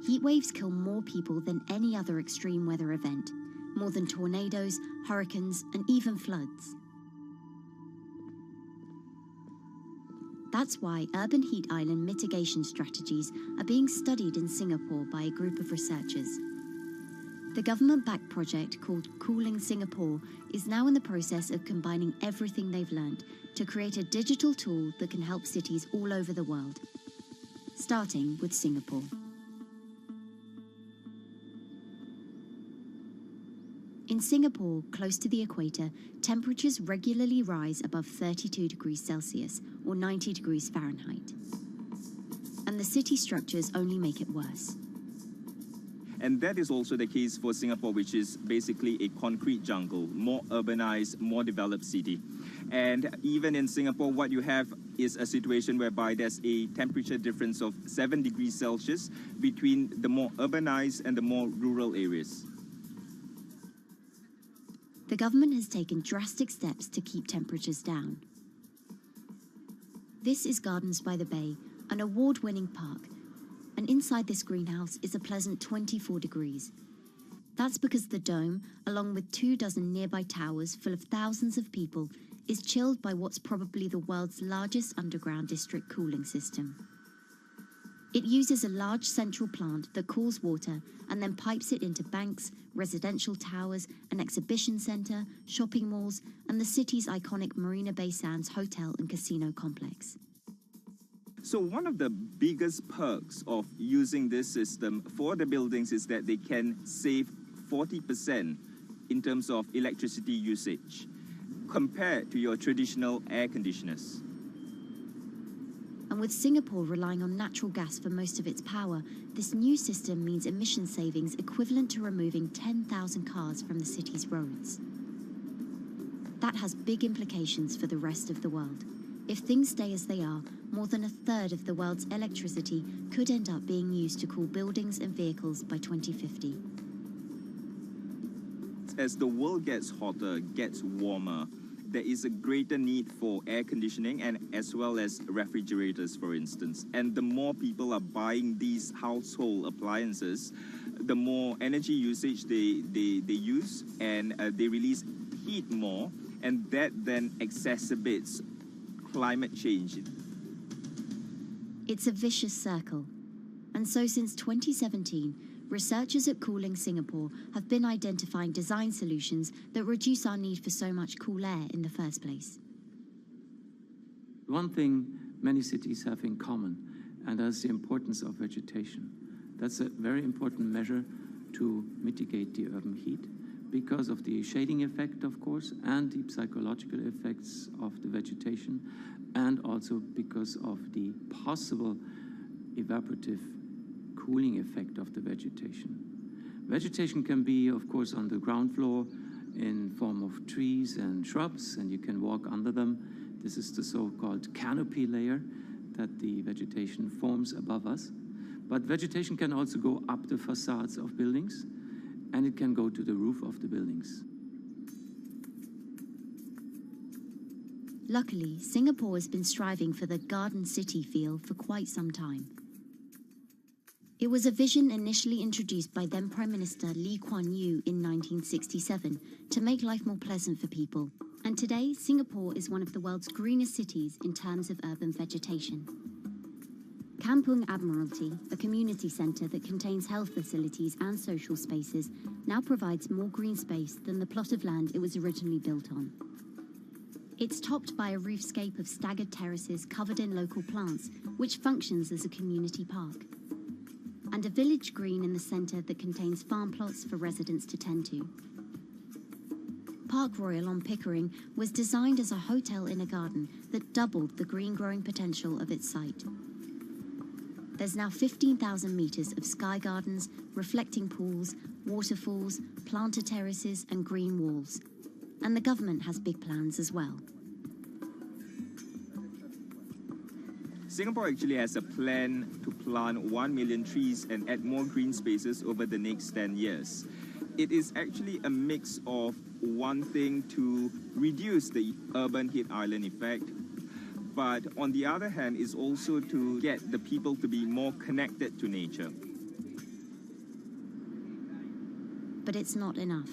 Heat waves kill more people than any other extreme weather event, more than tornadoes, hurricanes, and even floods. That's why urban heat island mitigation strategies are being studied in Singapore by a group of researchers. The government-backed project called Cooling Singapore is now in the process of combining everything they've learned to create a digital tool that can help cities all over the world, starting with Singapore. In Singapore, close to the equator, temperatures regularly rise above 32 degrees Celsius or 90 degrees Fahrenheit. And the city structures only make it worse. And that is also the case for Singapore, which is basically a concrete jungle, more urbanized, more developed city. And even in Singapore, what you have is a situation whereby there's a temperature difference of 7 degrees Celsius between the more urbanized and the more rural areas. The government has taken drastic steps to keep temperatures down. This is Gardens by the Bay, an award-winning park, and inside this greenhouse is a pleasant 24 degrees. That's because the dome, along with 24 nearby towers full of thousands of people, is chilled by what's probably the world's largest underground district cooling system. It uses a large central plant that cools water and then pipes it into banks, residential towers, an exhibition centre, shopping malls, and the city's iconic Marina Bay Sands hotel and casino complex. So one of the biggest perks of using this system for the buildings is that they can save 40% in terms of electricity usage compared to your traditional air conditioners. And with Singapore relying on natural gas for most of its power, this new system means emission savings equivalent to removing 10,000 cars from the city's roads. That has big implications for the rest of the world. If things stay as they are, more than a third of the world's electricity could end up being used to cool buildings and vehicles by 2050. As the world gets hotter, gets warmer, there is a greater need for air conditioning and as well as refrigerators, for instance. And the more people are buying these household appliances, the more energy usage they use, and they release heat more, and that then exacerbates climate change. It's a vicious circle. And so since 2017, researchers at Cooling Singapore have been identifying design solutions that reduce our need for so much cool air in the first place. One thing many cities have in common, and that's the importance of vegetation. That's a very important measure to mitigate the urban heat because of the shading effect, of course, and the psychological effects of the vegetation, and also because of the possible evaporative cooling effect of the vegetation. Vegetation can be, of course, on the ground floor in form of trees and shrubs, and you can walk under them. This is the so-called canopy layer that the vegetation forms above us. But vegetation can also go up the facades of buildings, and it can go to the roof of the buildings. Luckily, Singapore has been striving for the garden city feel for quite some time. It was a vision initially introduced by then Prime Minister Lee Kuan Yew in 1967 to make life more pleasant for people. And today, Singapore is one of the world's greenest cities in terms of urban vegetation. Kampung Admiralty, a community centre that contains health facilities and social spaces, now provides more green space than the plot of land it was originally built on. It's topped by a roofscape of staggered terraces covered in local plants, which functions as a community park, and a village green in the centre that contains farm plots for residents to tend to. Park Royal on Pickering was designed as a hotel in a garden that doubled the green-growing potential of its site. There's now 15,000 metres of sky gardens, reflecting pools, waterfalls, planted terraces and green walls. And the government has big plans as well. Singapore actually has a plan to plant 1 million trees and add more green spaces over the next 10 years. It is actually a mix of wanting to reduce the urban heat island effect, but on the other hand is also to get the people to be more connected to nature. But it's not enough.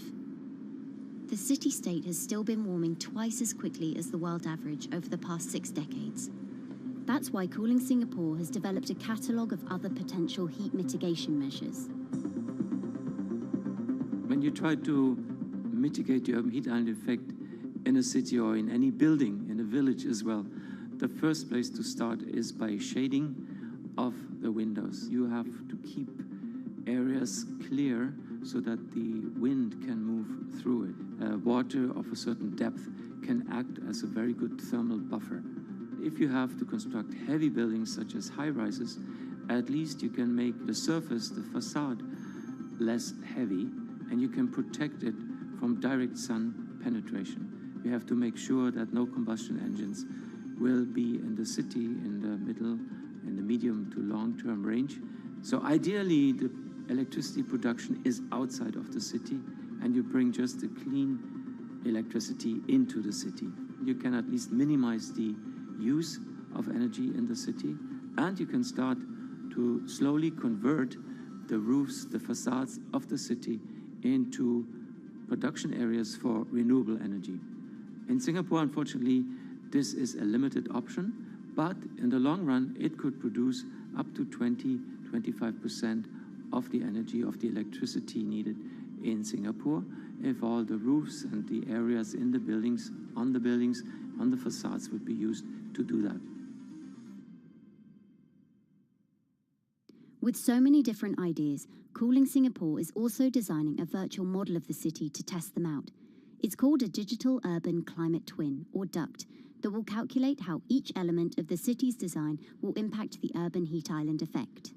The city-state has still been warming twice as quickly as the world average over the past 6 decades. That's why Cooling Singapore has developed a catalogue of other potential heat mitigation measures. When you try to mitigate the urban heat island effect in a city or in any building, in a village as well, the first place to start is by shading of the windows. You have to keep areas clear so that the wind can move through it. Water of a certain depth can act as a very good thermal buffer. If you have to construct heavy buildings such as high-rises, at least you can make the surface, the facade, less heavy, and you can protect it from direct sun penetration. We have to make sure that no combustion engines will be in the city in the middle, in the medium to long-term range. So ideally, the electricity production is outside of the city, and you bring just the clean electricity into the city. You can at least minimize the use of energy in the city, and you can start to slowly convert the roofs, the facades of the city into production areas for renewable energy. In Singapore, unfortunately, this is a limited option, but in the long run, it could produce up to 20-25% of the energy, of the electricity needed in Singapore if all the roofs and the areas in the buildings, on the facades would be used to do that. With so many different ideas, Cooling Singapore is also designing a virtual model of the city to test them out. It's called a Digital Urban Climate Twin, or DUCT, that will calculate how each element of the city's design will impact the urban heat island effect.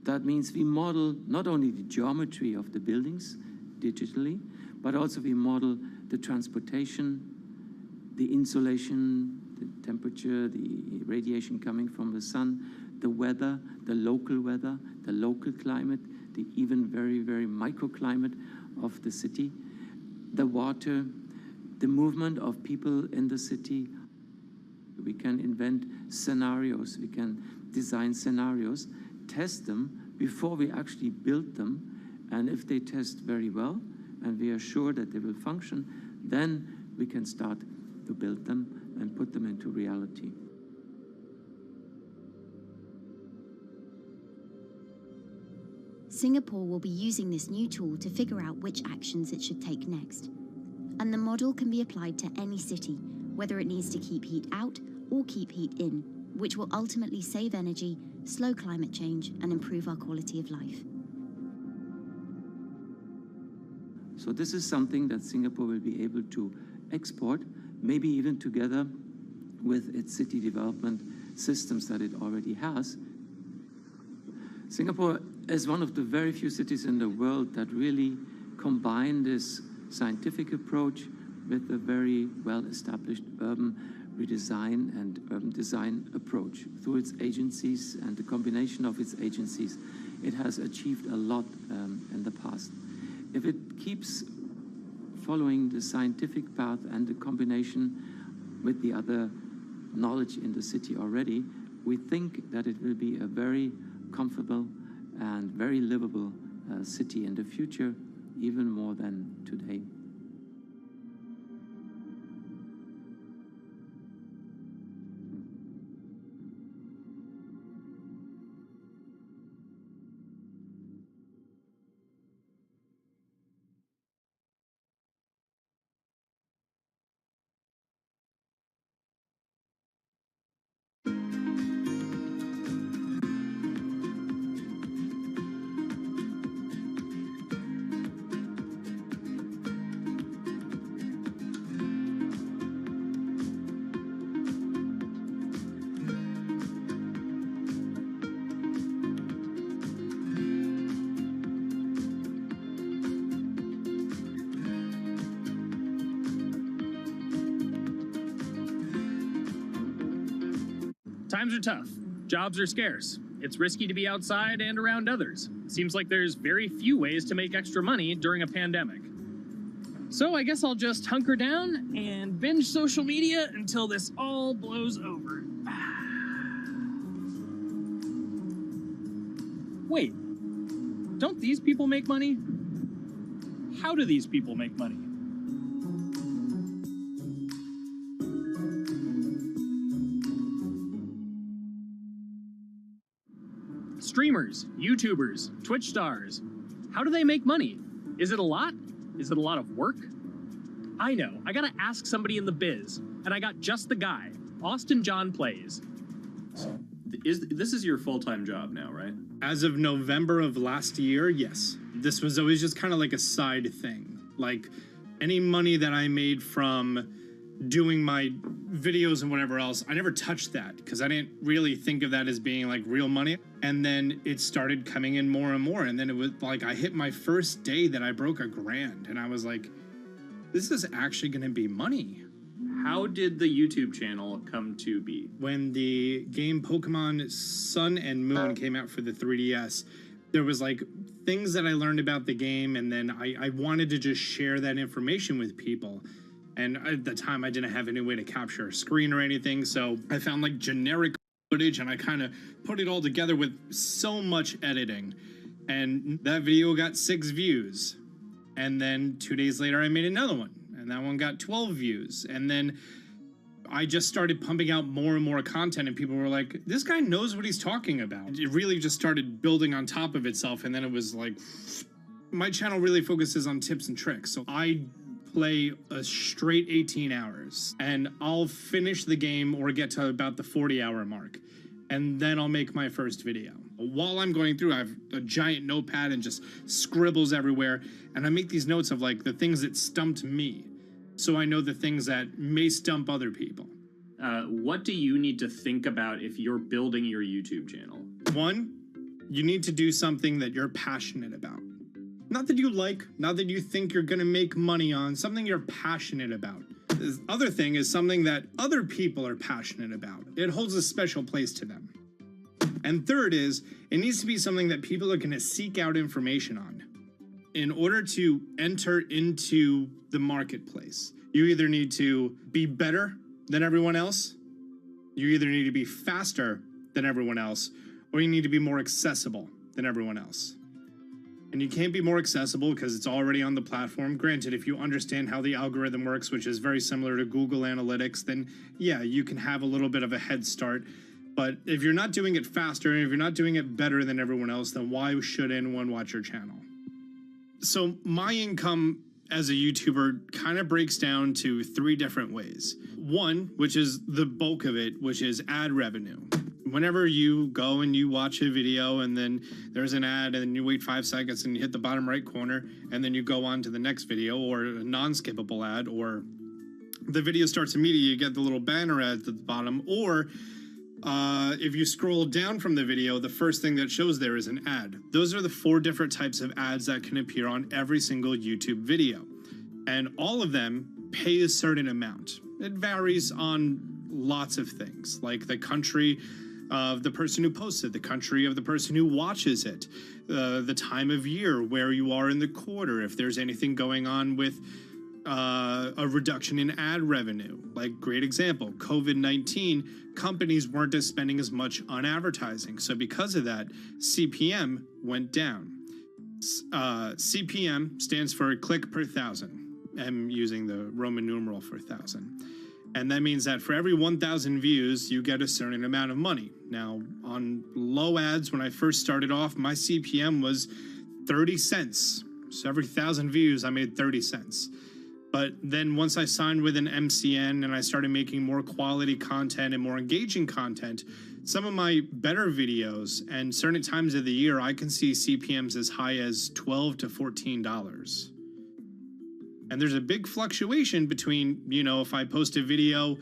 That means we model not only the geometry of the buildings digitally, but also we model the transportation, the insulation, the temperature, the radiation coming from the sun, the weather, the local climate, the even very, very microclimate of the city, the water, the movement of people in the city. We can invent scenarios, we can design scenarios, test them before we actually build them, and if they test very well, and we are sure that they will function, then we can start to build them and put them into reality. Singapore will be using this new tool to figure out which actions it should take next. And the model can be applied to any city, whether it needs to keep heat out or keep heat in, which will ultimately save energy, slow climate change, and improve our quality of life. So this is something that Singapore will be able to export, maybe even together with its city development systems that it already has. Singapore is one of the very few cities in the world that really combine this scientific approach with a very well-established urban redesign and urban design approach. Through its agencies and the combination of its agencies, it has achieved a lot in the past. If it keeps following the scientific path and the combination with the other knowledge in the city already, we think that it will be a very comfortable and very livable city in the future, even more than today. Times are tough. Jobs are scarce. It's risky to be outside and around others. Seems like there's very few ways to make extra money during a pandemic. So I guess I'll just hunker down and binge social media until this all blows over. Wait, don't these people make money? How do these people make money? Streamers, YouTubers, Twitch stars. How do they make money? Is it a lot? Is it a lot of work? I know, I gotta ask somebody in the biz, and I got just the guy. Austin John Plays. This is your full-time job now, right? As of November of last year, yes. This was always just kind of like a side thing. Like, any money that I made from doing my videos and whatever else, I never touched that because I didn't really think of that as being like real money. And then it started coming in more and more. And then it was like I hit my first day that I broke $1,000 and I was like, this is actually going to be money. How did the YouTube channel come to be? When the game Pokemon Sun and Moon came out for the 3DS, there was like things that I learned about the game, and then I wanted to just share that information with people. And at the time, I didn't have any way to capture a screen or anything, so I found like generic footage and I kind of put it all together with so much editing. And that video got 6 views. And then 2 days later, I made another one, and that one got 12 views. And then I just started pumping out more and more content, and people were like, this guy knows what he's talking about. It really just started building on top of itself, and then it was like, my channel really focuses on tips and tricks. So I play a straight 18 hours, and I'll finish the game or get to about the 40-hour mark, and then I'll make my first video. While I'm going through, I have a giant notepad and just scribbles everywhere, and I make these notes of like the things that stumped me, so I know the things that may stump other people. What do you need to think about if you're building your YouTube channel? 1, you need to do something that you're passionate about. Not that you like, not that you think you're gonna make money on, something you're passionate about. The other thing is something that other people are passionate about. It holds a special place to them. And third is, it needs to be something that people are gonna seek out information on. In order to enter into the marketplace, you either need to be better than everyone else, you either need to be faster than everyone else, or you need to be more accessible than everyone else. And you can't be more accessible because it's already on the platform. Granted, if you understand how the algorithm works, which is very similar to Google Analytics, then yeah, you can have a little bit of a head start. But if you're not doing it faster, and if you're not doing it better than everyone else, then why should anyone watch your channel? So my income as a YouTuber kind of breaks down to 3 different ways. 1, which is the bulk of it, which is ad revenue. Whenever you go and you watch a video and then there's an ad and then you wait 5 seconds and you hit the bottom right corner and then you go on to the next video, or a non-skippable ad, or the video starts immediately, you get the little banner ad at the bottom, or if you scroll down from the video, the first thing that shows there is an ad. Those are the 4 different types of ads that can appear on every single YouTube video. And all of them pay a certain amount. It varies on lots of things, like the country of the person who posts it, the country of the person who watches it, the time of year, where you are in the quarter, if there's anything going on with a reduction in ad revenue. Like, great example, COVID-19, companies weren't spending as much on advertising. So because of that, CPM went down. CPM stands for click per thousand. I'm using the Roman numeral for 1,000. And that means that for every 1,000 views, you get a certain amount of money. Now, on low ads, when I first started off, my CPM was 30 cents. So every 1,000 views, I made 30 cents. But then once I signed with an MCN and I started making more quality content and more engaging content, some of my better videos and certain times of the year, I can see CPMs as high as $12 to $14. And there's a big fluctuation between, you know, if I post a video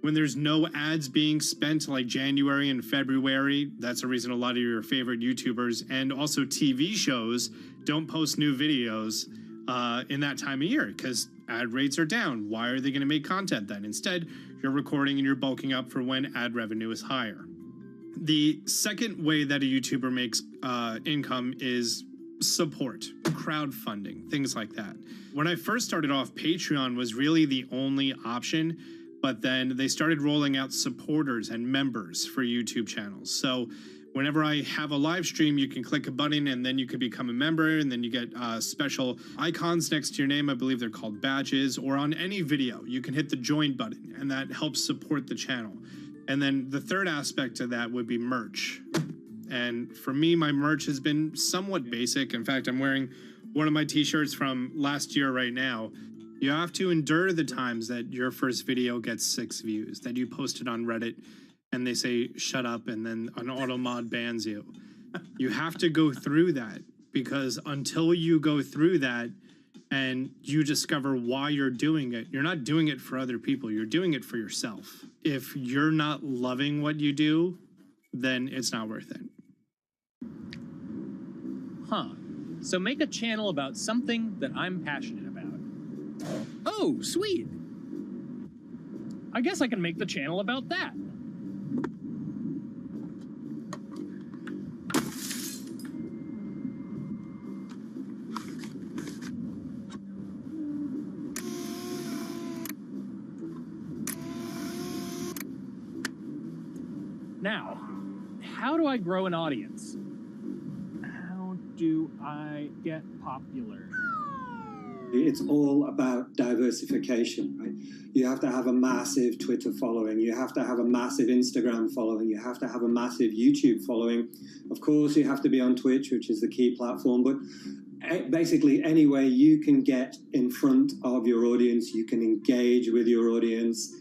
when there's no ads being spent, like January and February, that's a reason a lot of your favorite YouTubers and also TV shows don't post new videos in that time of year because ad rates are down. Why are they going to make content then? Instead, you're recording and you're bulking up for when ad revenue is higher. The second way that a YouTuber makes income is support, crowdfunding, things like that. When I first started off, Patreon was really the only option, but then they started rolling out supporters and members for YouTube channels. So whenever I have a live stream, you can click a button and then you can become a member, and then you get special icons next to your name. I believe they're called badges. Or on any video, you can hit the join button, and that helps support the channel. And then the third aspect of that would be merch. And for me, my merch has been somewhat basic. In fact, I'm wearing one of my t-shirts from last year right now. You have to endure the times that your first video gets 6 views, that you posted on Reddit and they say, shut up, and then an auto mod bans you. You have to go through that, because until you go through that and you discover why you're doing it, you're not doing it for other people, you're doing it for yourself. If you're not loving what you do, then it's not worth it. Huh. So make a channel about something that I'm passionate about. Oh, sweet. I guess I can make the channel about that. Now, how do I grow an audience? How do I get popular? It's all about diversification, right? You have to have a massive Twitter following. You have to have a massive Instagram following. You have to have a massive YouTube following. Of course, you have to be on Twitch, which is the key platform. But basically, any way you can get in front of your audience, you can engage with your audience,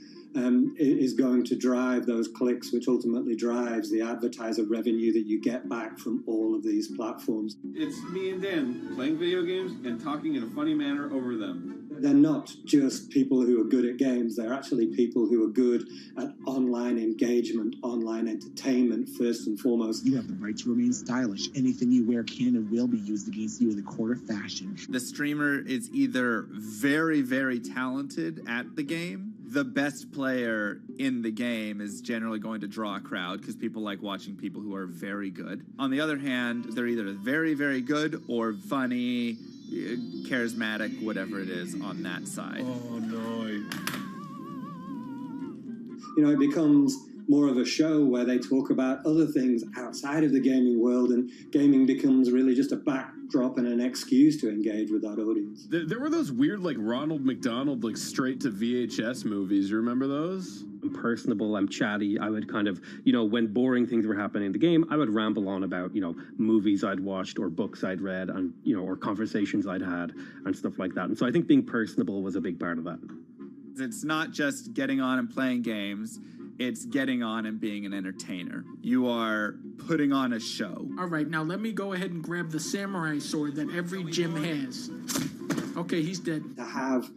is going to drive those clicks, which ultimately drives the advertiser revenue that you get back from all of these platforms. It's me and Dan playing video games and talking in a funny manner over them. They're not just people who are good at games, they're actually people who are good at online engagement, online entertainment, first and foremost. You have the right to remain stylish. Anything you wear can and will be used against you in the court of fashion. The streamer is either very, very talented at the game. The best player in the game is generally going to draw a crowd because people like watching people who are very good. On the other hand, they're either very, very good or funny, charismatic, whatever it is on that side. Oh, no. You know, it becomes more of a show where they talk about other things outside of the gaming world, and gaming becomes really just a backdrop and an excuse to engage with that audience. There were those weird, like, Ronald McDonald, like, straight to VHS movies. You remember those? I'm personable, I'm chatty. I would kind of, when boring things were happening in the game, I would ramble on about, movies I'd watched or books I'd read and, or conversations I'd had and stuff like that. And so I think being personable was a big part of that. It's not just getting on and playing games. It's getting on and being an entertainer. You are putting on a show. All right, now let me go ahead and grab the samurai sword that every gym has. Okay, he's dead. To have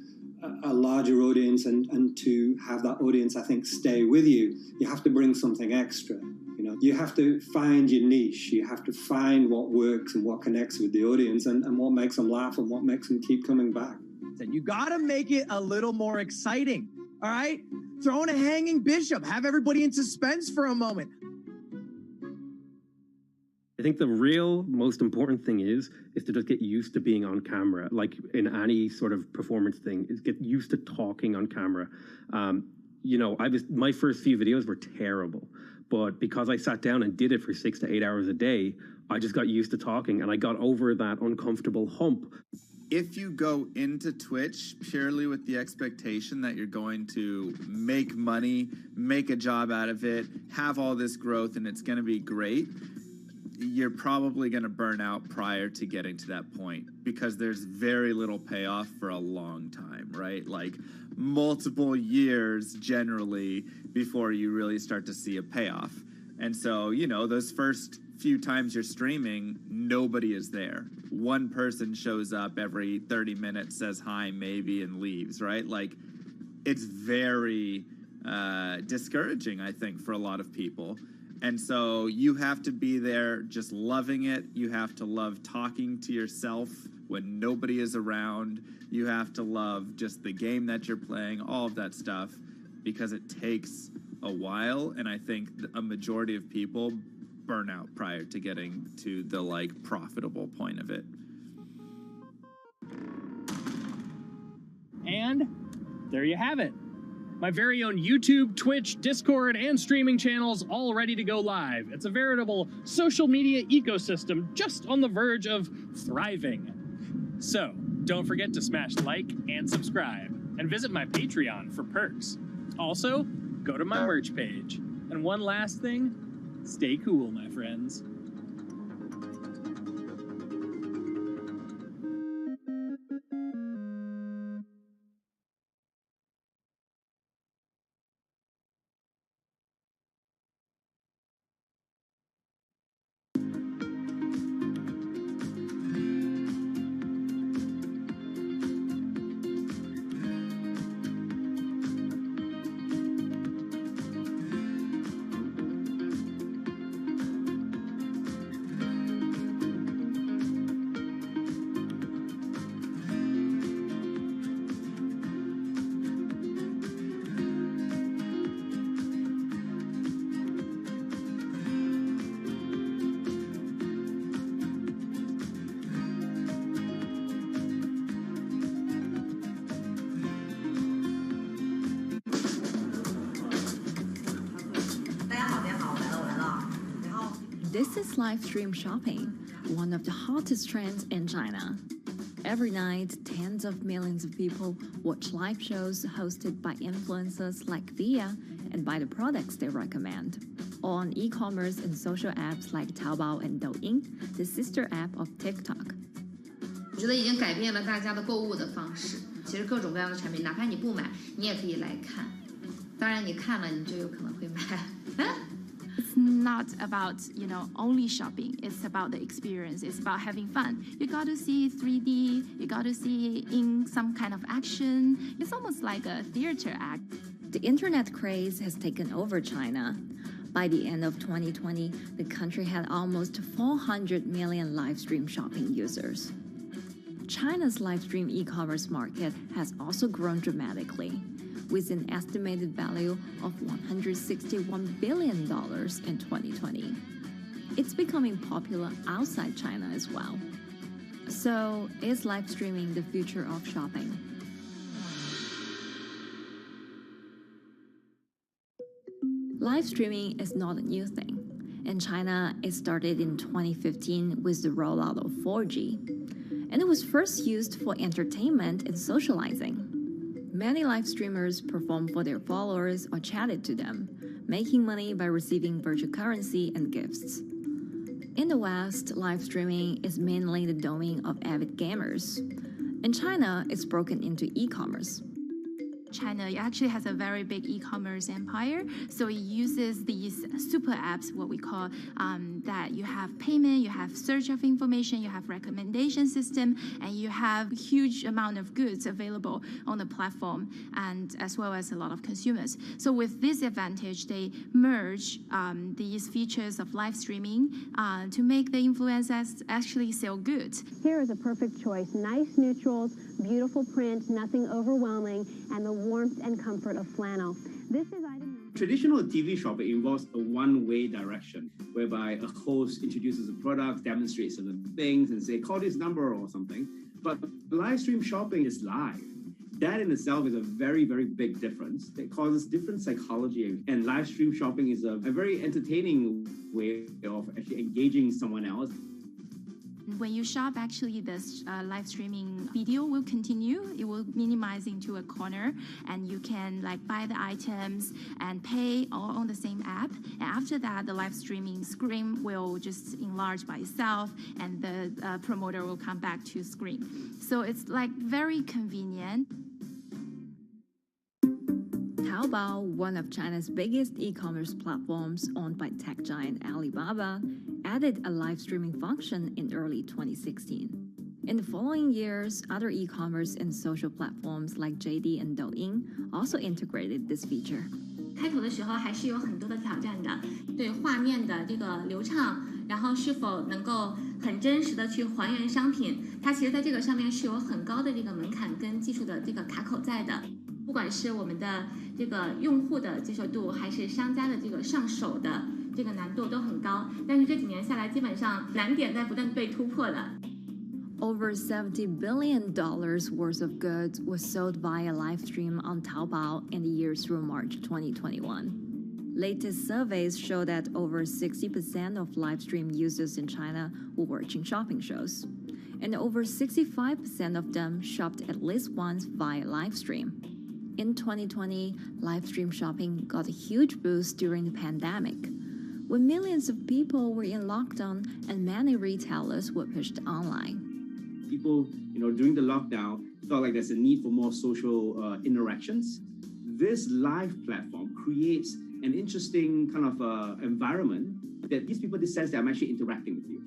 a larger audience and to have that audience, I think, stay with you, you have to bring something extra. You have to find your niche. You have to find what works and what connects with the audience and what makes them laugh and what makes them keep coming back. You gotta make it a little more exciting, all right? Throw in a hanging bishop. Have everybody in suspense for a moment. I think the real most important thing is to just get used to being on camera. Like in any sort of performance thing, is get used to talking on camera. My first few videos were terrible, but because I sat down and did it for 6 to 8 hours a day, I just got used to talking and I got over that uncomfortable hump. If you go into Twitch purely with the expectation that you're going to make money, make a job out of it, have all this growth, and it's going to be great, you're probably going to burn out prior to getting to that point because there's very little payoff for a long time, right? Like multiple years generally before you really start to see a payoff. And so, those first few times you're streaming, nobody is there. One person shows up every 30 minutes, says hi, maybe, and leaves, right? Like, it's very discouraging, I think, for a lot of people. And so you have to be there just loving it. You have to love talking to yourself when nobody is around. You have to love just the game that you're playing, all of that stuff, because it takes a while, and I think a majority of people burn out prior to getting to the like profitable point of it. And there you have it. My very own YouTube, Twitch, Discord, and streaming channels all ready to go live. It's a veritable social media ecosystem just on the verge of thriving. So, don't forget to smash like and subscribe, and visit my Patreon for perks. Also, go to my merch page. And one last thing, stay cool, my friends. This is live stream shopping, one of the hottest trends in China. Every night, tens of millions of people watch live shows hosted by influencers like Thea and buy the products they recommend. On e-commerce and social apps like Taobao and Douyin, the sister app of TikTok. 我觉得已经改变了大家的购物的方式。其实各种各样的产品，哪怕你不买，你也可以来看。当然，你看了，你就有可能会买。It's not about, only shopping. It's about the experience. It's about having fun. You got to see 3D. You got to see in some kind of action. It's almost like a theater act. The internet craze has taken over China. By the end of 2020, the country had almost 400 million live stream shopping users. China's live stream e-commerce market has also grown dramatically, with an estimated value of $161 billion in 2020. It's becoming popular outside China as well. So, is live streaming the future of shopping? Live streaming is not a new thing. In China, it started in 2015 with the rollout of 4G. And it was first used for entertainment and socializing. Many live streamers performed for their followers or chatted to them, making money by receiving virtual currency and gifts. In the West, live streaming is mainly the domain of avid gamers. In China, it's broken into e-commerce. China actually has a very big e-commerce empire, so it uses these super apps, what we call, that you have payment, you have search of information, you have recommendation system, and you have huge amount of goods available on the platform, and as well as a lot of consumers. So with this advantage, they merge these features of live streaming to make the influencers actually sell goods. Here is a perfect choice. Nice neutrals, beautiful print, nothing overwhelming, and the warmth and comfort of flannel. This is item. Traditional TV shopping involves a one-way direction, whereby a host introduces a product, demonstrates certain things, and say, call this number or something. But live stream shopping is live. That in itself is a very, very big difference. It causes different psychology. And live stream shopping is a very entertaining way of actually engaging someone else. When you shop, actually, this live streaming video will continue. It will minimize into a corner, and you can buy the items and pay all on the same app. And after that, the live streaming screen will just enlarge by itself, and the promoter will come back to screen. So it's very convenient. Taobao, one of China's biggest e-commerce platforms owned by tech giant Alibaba, added a live streaming function in early 2016. In the following years, other e-commerce and social platforms like JD and Douyin also integrated this feature. 开头的时候还是有很多的挑战的，对画面的这个流畅，然后是否能够很真实的去还原商品，它其实在这个上面是有很高的这个门槛跟技术的这个卡口在的。不管是我们的这个用户的接受度，还是商家的这个上手的这个难度都很高。但是这几年下来，基本上难点在不断被突破的。Over $70 billion worth of goods was sold via live stream on Taobao in the year through March 2021. Latest surveys show that over 60% of live stream users in China were watching shopping shows, and over 65% of them shopped at least once via live stream. In 2020, live stream shopping got a huge boost during the pandemic, when millions of people were in lockdown and many retailers were pushed online. People, during the lockdown, felt like there's a need for more social interactions. This live platform creates an interesting kind of environment that gives people the sense that I'm actually interacting with you.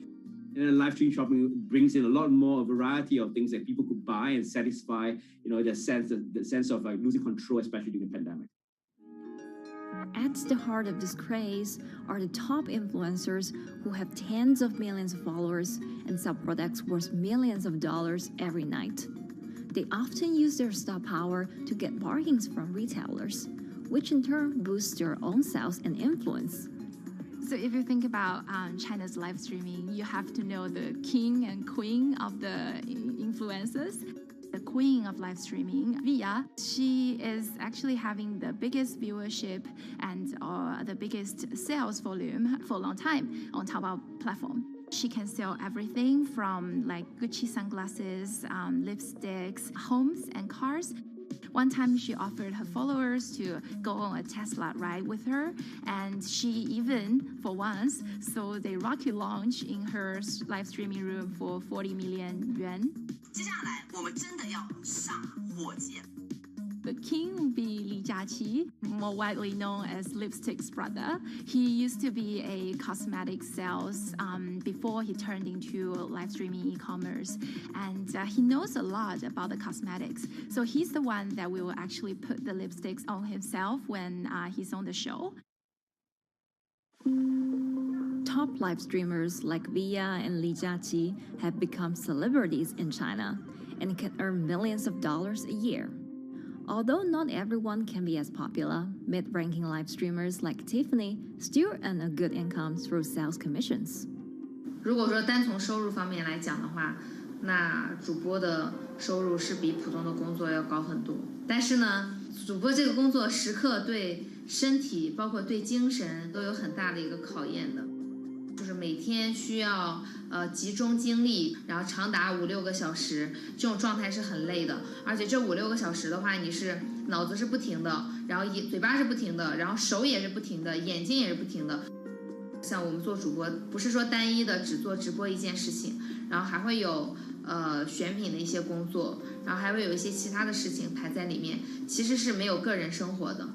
And then live stream shopping brings in a lot more variety of things that people could buy and satisfy, the sense of like losing control, especially during the pandemic. At the heart of this craze are the top influencers who have tens of millions of followers and sell products worth millions of dollars every night. They often use their star power to get bargains from retailers, which in turn boosts their own sales and influence. So if you think about China's live streaming, you have to know the king and queen of the influencers. The queen of live streaming, Via, she is actually having the biggest viewership and the biggest sales volume for a long time on Taobao platform. She can sell everything from like Gucci sunglasses, lipsticks, homes, and cars. One time she offered her followers to go on a Tesla ride with her, and she even, for once, sold a rocket launch in her live streaming room for 40 million yuan. The king will be Li Jiaqi, more widely known as Lipstick's brother. He used to be a cosmetic sales before he turned into live streaming e-commerce, and he knows a lot about the cosmetics. So he's the one that will actually put the lipsticks on himself when he's on the show. Top live streamers like Via and Li Jiaqi have become celebrities in China and can earn millions of dollars a year. Although not everyone can be as popular, mid-ranking live streamers like Tiffany still earn a good income through sales commissions. 如果说单从收入方面来讲的话，那主播的收入是比普通的工作要高很多。但是呢，主播这个工作时刻对身体，包括对精神都有很大的一个考验的。就是每天需要集中精力，然后长达5-6个小时，这种状态是很累的。而且这5-6个小时的话，你是脑子是不停的，然后嘴巴是不停的，然后手也是不停的，眼睛也是不停的。像我们做主播，不是说单一的只做直播一件事情，然后还会有选品的一些工作，然后还会有一些其他的事情排在里面，其实是没有个人生活的。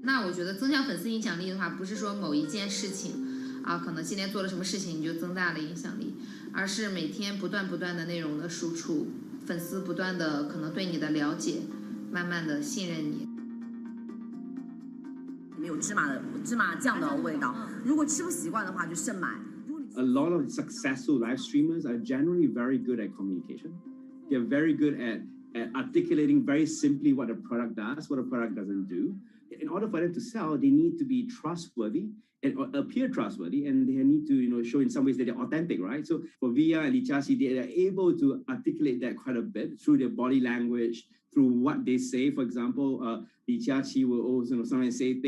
那我觉得增强粉丝影响力的话，不是说某一件事情。可能今天做了什么事情你就增大了影响力，而是每天不断的内容的输出，粉丝不断的可能对你的了解，慢慢的信任你。里面有芝麻酱的味道，如果吃不习惯的话就慎买。A lot of successful live streamers are generally very good at communication. They're very good at articulating very simply what a product does, what a product doesn't do. In order for them to sell, they need to be trustworthy and appear trustworthy, and they need to show in some ways that they're authentic, right? So for Via and Li Jiaqi, they are able to articulate that quite a bit through their body language, through what they say. For example, Li Jiaqi will also sometimes say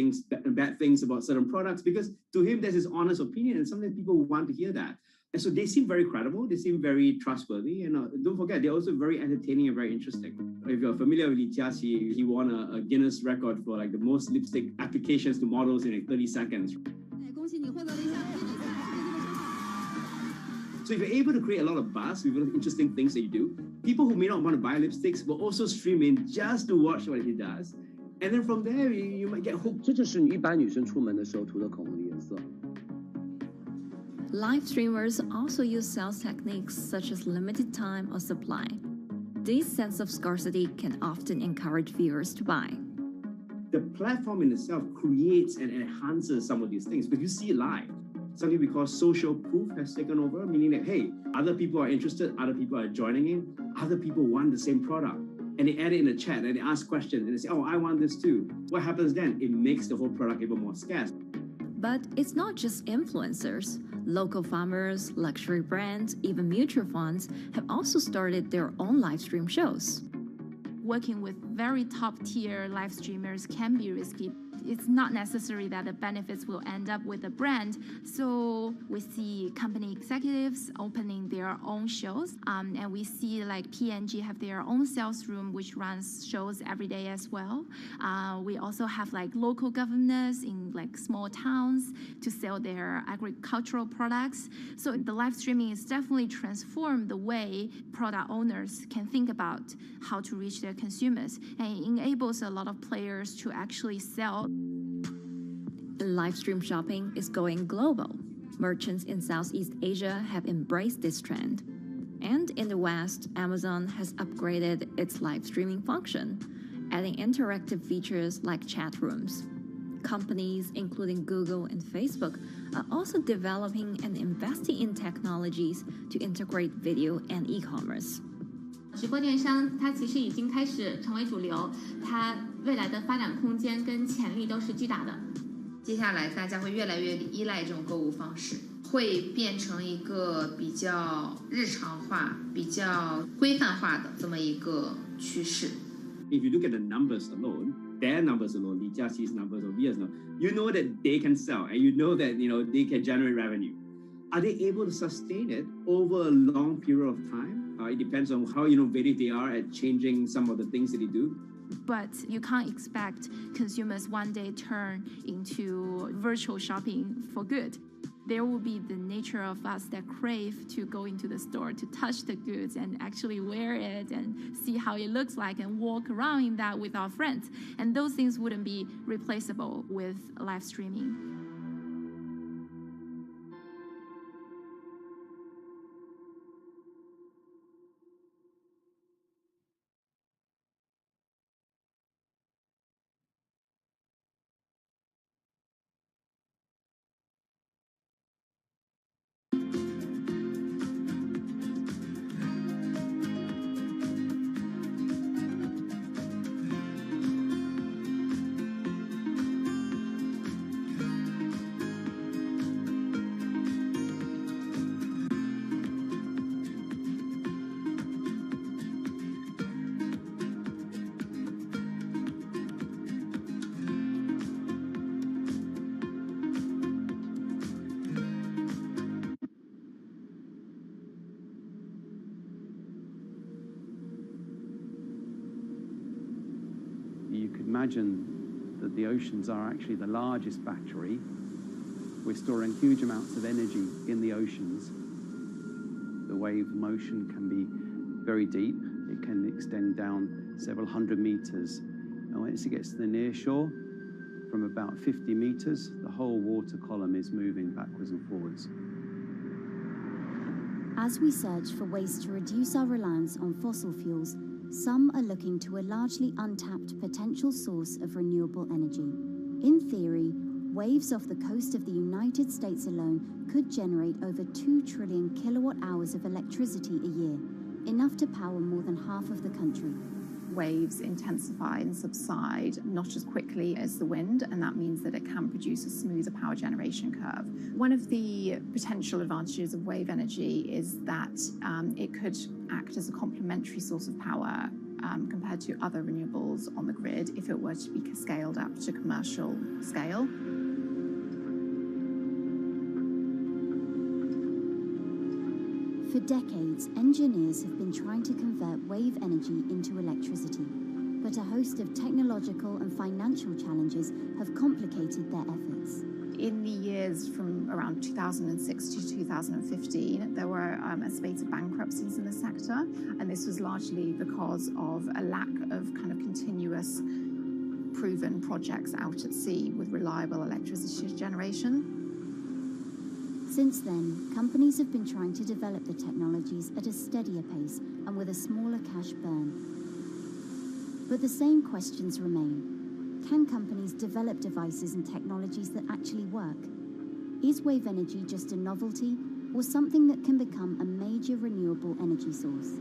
bad things about certain products because to him that's his honest opinion, and sometimes people want to hear that. And so they seem very credible, they seem very trustworthy, and don't forget, they're also very entertaining and very interesting. If you're familiar with Li Jiaqi, he won a Guinness record for like the most lipstick applications to models in like 30 seconds. So if you're able to create a lot of buzz with interesting things that you do, people who may not want to buy lipsticks will also stream in just to watch what he does. And then from there, you might get hooked. 这就是一般女生出门的时候涂的口红的颜色。Live streamers also use sales techniques such as limited time or supply. This sense of scarcity can often encourage viewers to buy. The platform in itself creates and enhances some of these things because you see it live. Something we call social proof has taken over, meaning that, hey, other people are interested, other people are joining in, other people want the same product. and they add it in the chat and they ask questions and they say, oh, I want this too. What happens then? It makes the whole product even more scarce. But it's not just influencers. Local farmers, luxury brands, even mutual funds have also started their own live stream shows. Working with very top-tier live streamers can be risky. It's not necessary that the benefits will end up with the brand. So we see company executives opening their own shows. And we see like P&G have their own sales room, which runs shows every day as well. We also have like local governors in like small towns to sell their agricultural products. So the live streaming is definitely transformed the way product owners can think about how to reach their consumers. And it enables a lot of players to actually sell. Live stream shopping is going global. Merchants in Southeast Asia have embraced this trend. And in the West, Amazon has upgraded its live streaming function, adding interactive features like chat rooms. Companies, including Google and Facebook, are also developing and investing in technologies to integrate video and e-commerce. 直播电商它其实已经开始成为主流，它未来的发展空间跟潜力都是巨大的。接下来大家会越来越依赖这种购物方式，会变成一个比较日常化、比较规范化的这么一个趋势。If you look at the numbers alone, their numbers alone, Li Jiaxi's numbers or Via's numbers, you know that they can sell and you know that they can generate revenue. Are they able to sustain it over a long period of time? It depends on how innovative they are at changing some of the things that they do. But you can't expect consumers one day turn into virtual shopping for good. There will be the nature of us that crave to go into the store, to touch the goods and actually wear it and see how it looks like and walk around in that with our friends. And those things wouldn't be replaceable with live streaming. You could imagine that the oceans are actually the largest battery. We're storing huge amounts of energy in the oceans. The wave motion can be very deep. It can extend down several hundred meters. And once it gets to the near shore, from about 50 meters, the whole water column is moving backwards and forwards. As we search for ways to reduce our reliance on fossil fuels, some are looking to a largely untapped potential source of renewable energy. In theory, waves off the coast of the United States alone could generate over 2 trillion kilowatt hours of electricity a year, enough to power more than half of the country. Waves intensify and subside not as quickly as the wind, and that means that it can produce a smoother power generation curve. One of the potential advantages of wave energy is that it could act as a complementary source of power compared to other renewables on the grid if it were to be scaled up to commercial scale. For decades, engineers have been trying to convert wave energy into electricity, but a host of technological and financial challenges have complicated their efforts. In the years from around 2006 to 2015, there were a spate of bankruptcies in the sector, and this was largely because of a lack of kind of continuous proven projects out at sea with reliable electricity generation. Since then, companies have been trying to develop the technologies at a steadier pace and with a smaller cash burn. But the same questions remain. Can companies develop devices and technologies that actually work? Is wave energy just a novelty or something that can become a major renewable energy source?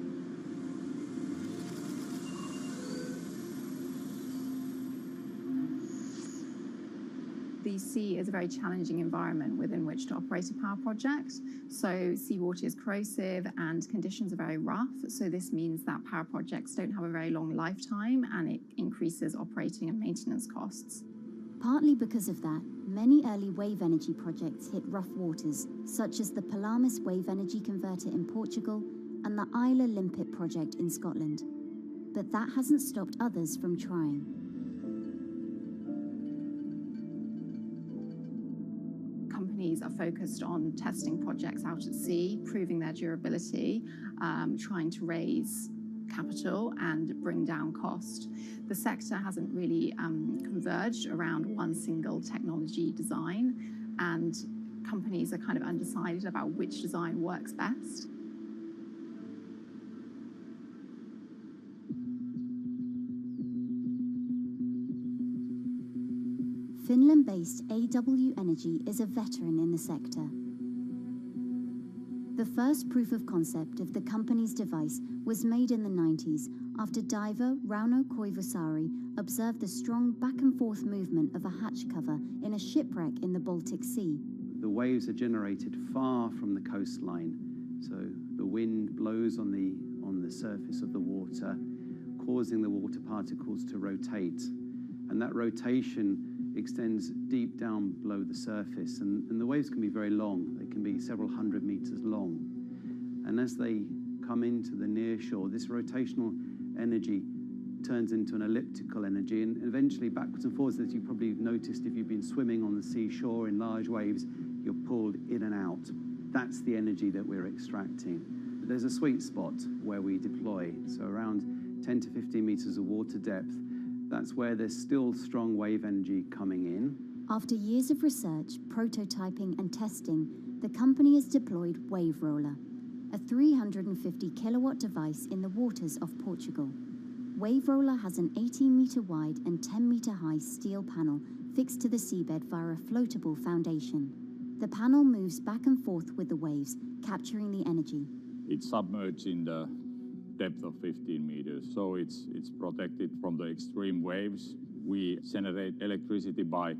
The sea is a very challenging environment within which to operate a power project. So seawater is corrosive and conditions are very rough. So this means that power projects don't have a very long lifetime, and it increases operating and maintenance costs. Partly because of that, many early wave energy projects hit rough waters, such as the Palamas Wave Energy Converter in Portugal and the Isla Limpet project in Scotland. But that hasn't stopped others from trying. Companies are focused on testing projects out at sea, proving their durability, trying to raise capital and bring down cost. The sector hasn't really converged around one single technology design, and companies are kind of undecided about which design works best. Finland-based AW Energy is a veteran in the sector. The first proof of concept of the company's device was made in the 90s after diver Rauno Koivusaari observed the strong back-and-forth movement of a hatch cover in a shipwreck in the Baltic Sea. The waves are generated far from the coastline, so the wind blows on the surface of the water, causing the water particles to rotate. And that rotation extends deep down below the surface, and the waves can be very long. They can be several hundred meters long. And as they come into the near shore, this rotational energy turns into an elliptical energy, and eventually backwards and forwards, as you probably have noticed if you've been swimming on the seashore in large waves, you're pulled in and out. That's the energy that we're extracting. There's a sweet spot where we deploy, so around 10 to 15 meters of water depth. That's where there's still strong wave energy coming in. After years of research, prototyping and testing, the company has deployed Wave Roller, a 350 kilowatt device in the waters of Portugal. Wave Roller has an 18-meter wide and 10-meter high steel panel fixed to the seabed via a floatable foundation. The panel moves back and forth with the waves, capturing the energy. It's submerged in the depth of 15 meters, so it's protected from the extreme waves. We generate electricity by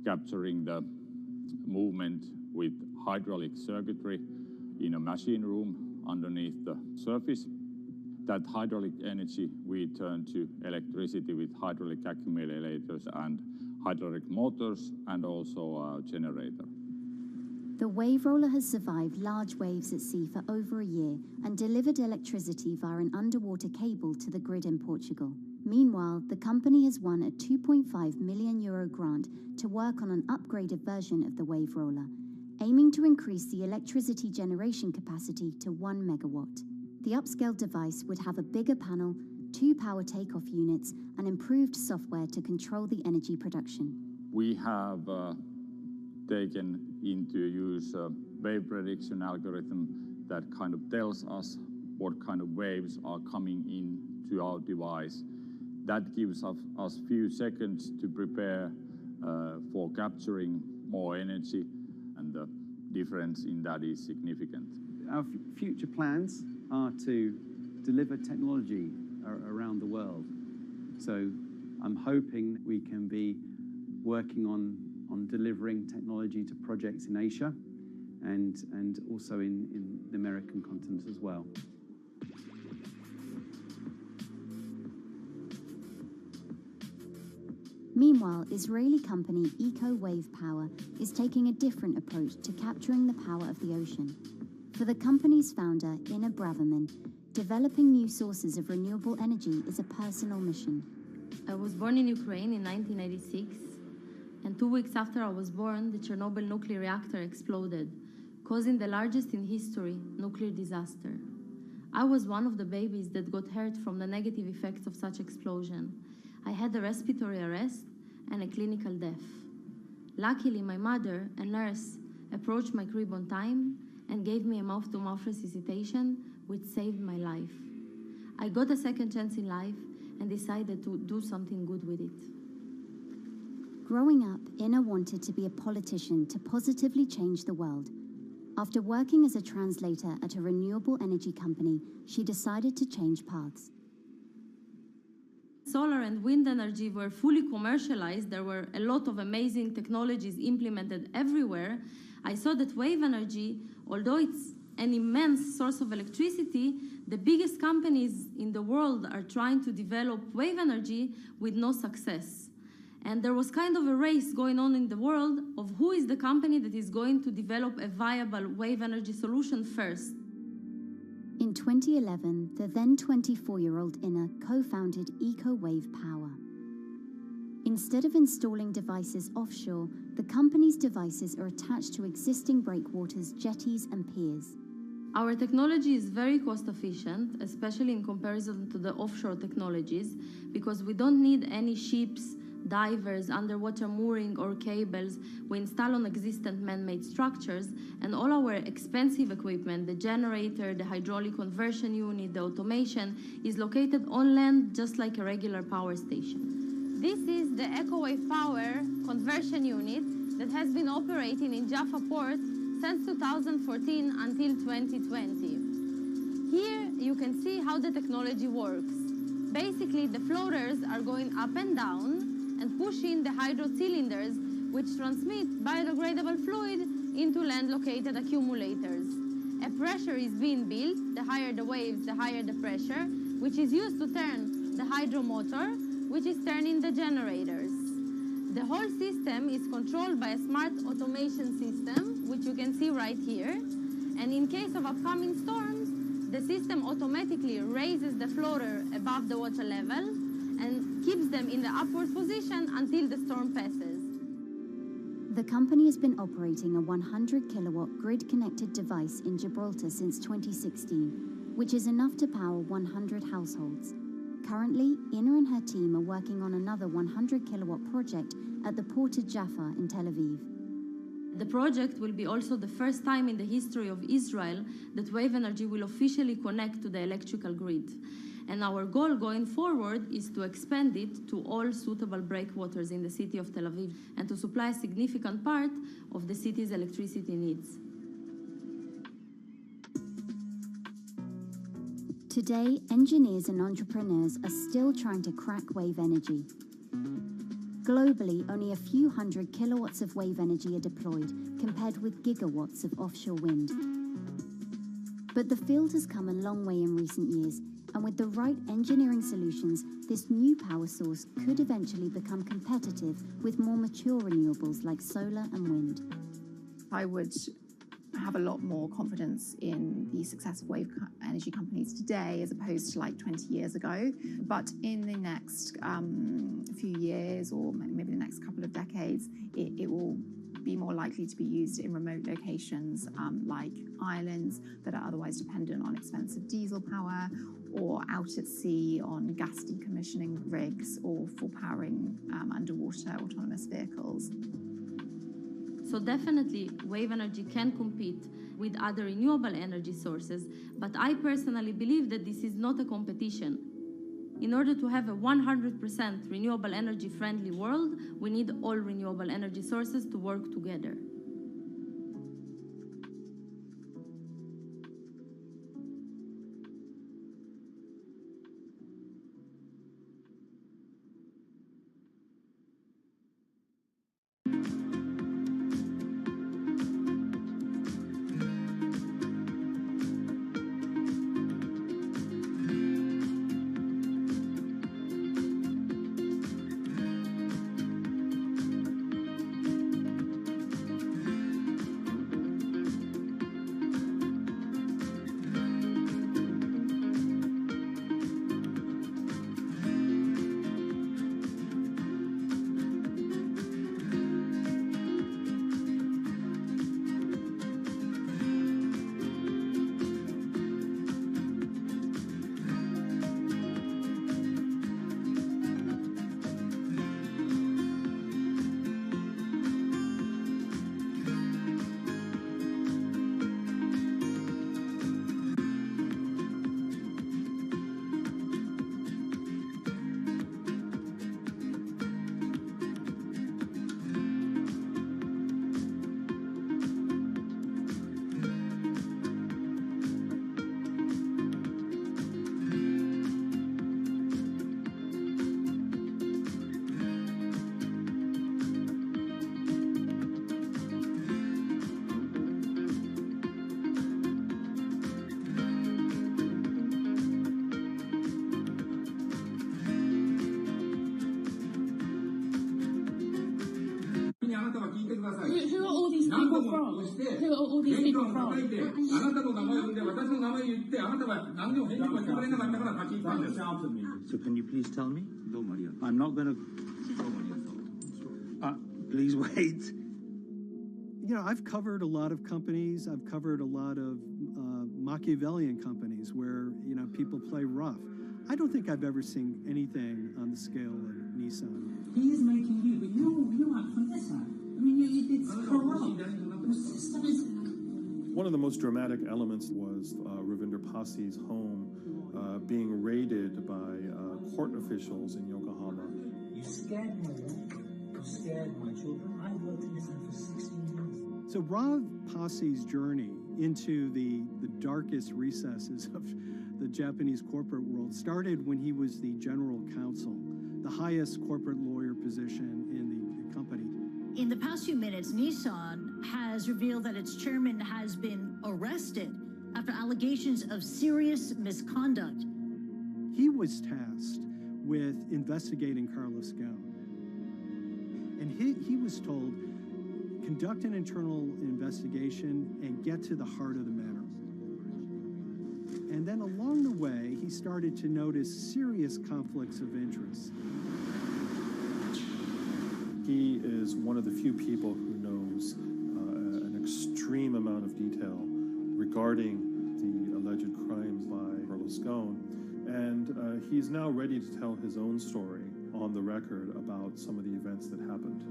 capturing the movement with hydraulic circuitry in a machine room underneath the surface. That hydraulic energy we turn to electricity with hydraulic accumulators and hydraulic motors, and also a generator. The Wave Roller has survived large waves at sea for over a year and delivered electricity via an underwater cable to the grid in Portugal. Meanwhile, the company has won a €2.5 million grant to work on an upgraded version of the Wave Roller, aiming to increase the electricity generation capacity to 1 megawatt. The upscaled device would have a bigger panel, 2 power takeoff units, and improved software to control the energy production. We have taken into use a wave prediction algorithm that kind of tells us what kind of waves are coming into our device. That gives us few seconds to prepare for capturing more energy, and the difference in that is significant. Our future plans are to deliver technology around the world. So I'm hoping we can be working on delivering technology to projects in Asia and also in the American continent as well. Meanwhile, Israeli company Eco Wave Power is taking a different approach to capturing the power of the ocean. For the company's founder, Ina Braverman, developing new sources of renewable energy is a personal mission. I was born in Ukraine in 1996, and 2 weeks after I was born, the Chernobyl nuclear reactor exploded, causing the largest in history nuclear disaster. I was one of the babies that got hurt from the negative effects of such explosion. I had a respiratory arrest and a clinical death. Luckily, my mother, a nurse, approached my crib on time and gave me a mouth-to-mouth resuscitation, which saved my life. I got a second chance in life and decided to do something good with it. Growing up, Ina wanted to be a politician to positively change the world. After working as a translator at a renewable energy company, she decided to change paths. Solar and wind energy were fully commercialized, there were a lot of amazing technologies implemented everywhere, I saw that wave energy, although it's an immense source of electricity, the biggest companies in the world are trying to develop wave energy with no success. And there was kind of a race going on in the world of who is the company that is going to develop a viable wave energy solution first. In 2011, the then 24-year-old Inna co-founded EcoWave Power. Instead of installing devices offshore, the company's devices are attached to existing breakwaters, jetties, and piers. Our technology is very cost efficient, especially in comparison to the offshore technologies, because we don't need any ships, divers, underwater mooring or cables. We install on existing man-made structures, and all our expensive equipment, the generator, the hydraulic conversion unit, the automation, is located on land just like a regular power station. This is the EcoWave Power conversion unit that has been operating in Jaffa Port since 2014 until 2020. Here you can see how the technology works. Basically, the floaters are going up and down and pushing the hydro cylinders, which transmit biodegradable fluid into land-located accumulators. A pressure is being built. The higher the waves, the higher the pressure, which is used to turn the hydro motor, which is turning the generators. The whole system is controlled by a smart automation system, which you can see right here. And in case of upcoming storms, the system automatically raises the floater above the water level and keeps them in the upward position until the storm passes. The company has been operating a 100-kilowatt grid-connected device in Gibraltar since 2016, which is enough to power 100 households. Currently, Inna and her team are working on another 100-kilowatt project at the port of Jaffa in Tel Aviv. The project will be also the first time in the history of Israel that wave energy will officially connect to the electrical grid. And our goal going forward is to expand it to all suitable breakwaters in the city of Tel Aviv and to supply a significant part of the city's electricity needs. Today, engineers and entrepreneurs are still trying to crack wave energy. Globally, only a few hundred kilowatts of wave energy are deployed, compared with gigawatts of offshore wind. But the field has come a long way in recent years, and with the right engineering solutions, this new power source could eventually become competitive with more mature renewables like solar and wind. I would have a lot more confidence in the success of wave energy companies today as opposed to like 20 years ago. But in the next few years, or maybe the next couple of decades, it will be more likely to be used in remote locations like islands that are otherwise dependent on expensive diesel power, or out at sea on gas decommissioning rigs, or for powering underwater autonomous vehicles. So definitely, wave energy can compete with other renewable energy sources, but I personally believe that this is not a competition. In order to have a 100% renewable energy friendly world, we need all renewable energy sources to work together. Who are all these people from? Who are all these people from? So can you please tell me? I'm not going to... please wait. You know, I've covered a lot of companies. I've covered a lot of Machiavellian companies where, you know, people play rough. I don't think I've ever seen anything on the scale of Nissan. He is making you, but you act from this side. I mean, it's corrupt. The system is... One of the most dramatic elements was Ravinder Passi's home being raided by court officials in Yokohama. You scared my wife. You scared my children. I worked in this for 16 years. So Rav Passi's journey into the darkest recesses of the Japanese corporate world started when he was the general counsel, the highest corporate lawyer position in the company. In the past few minutes, Nissan has revealed that its chairman has been arrested after allegations of serious misconduct. He was tasked with investigating Carlos Ghosn. And he was told, conduct an internal investigation and get to the heart of the matter. And then along the way, he started to notice serious conflicts of interest. He is one of the few people who knows an extreme amount of detail regarding the alleged crimes by Carlos Ghosn. And he's now ready to tell his own story on the record about some of the events that happened.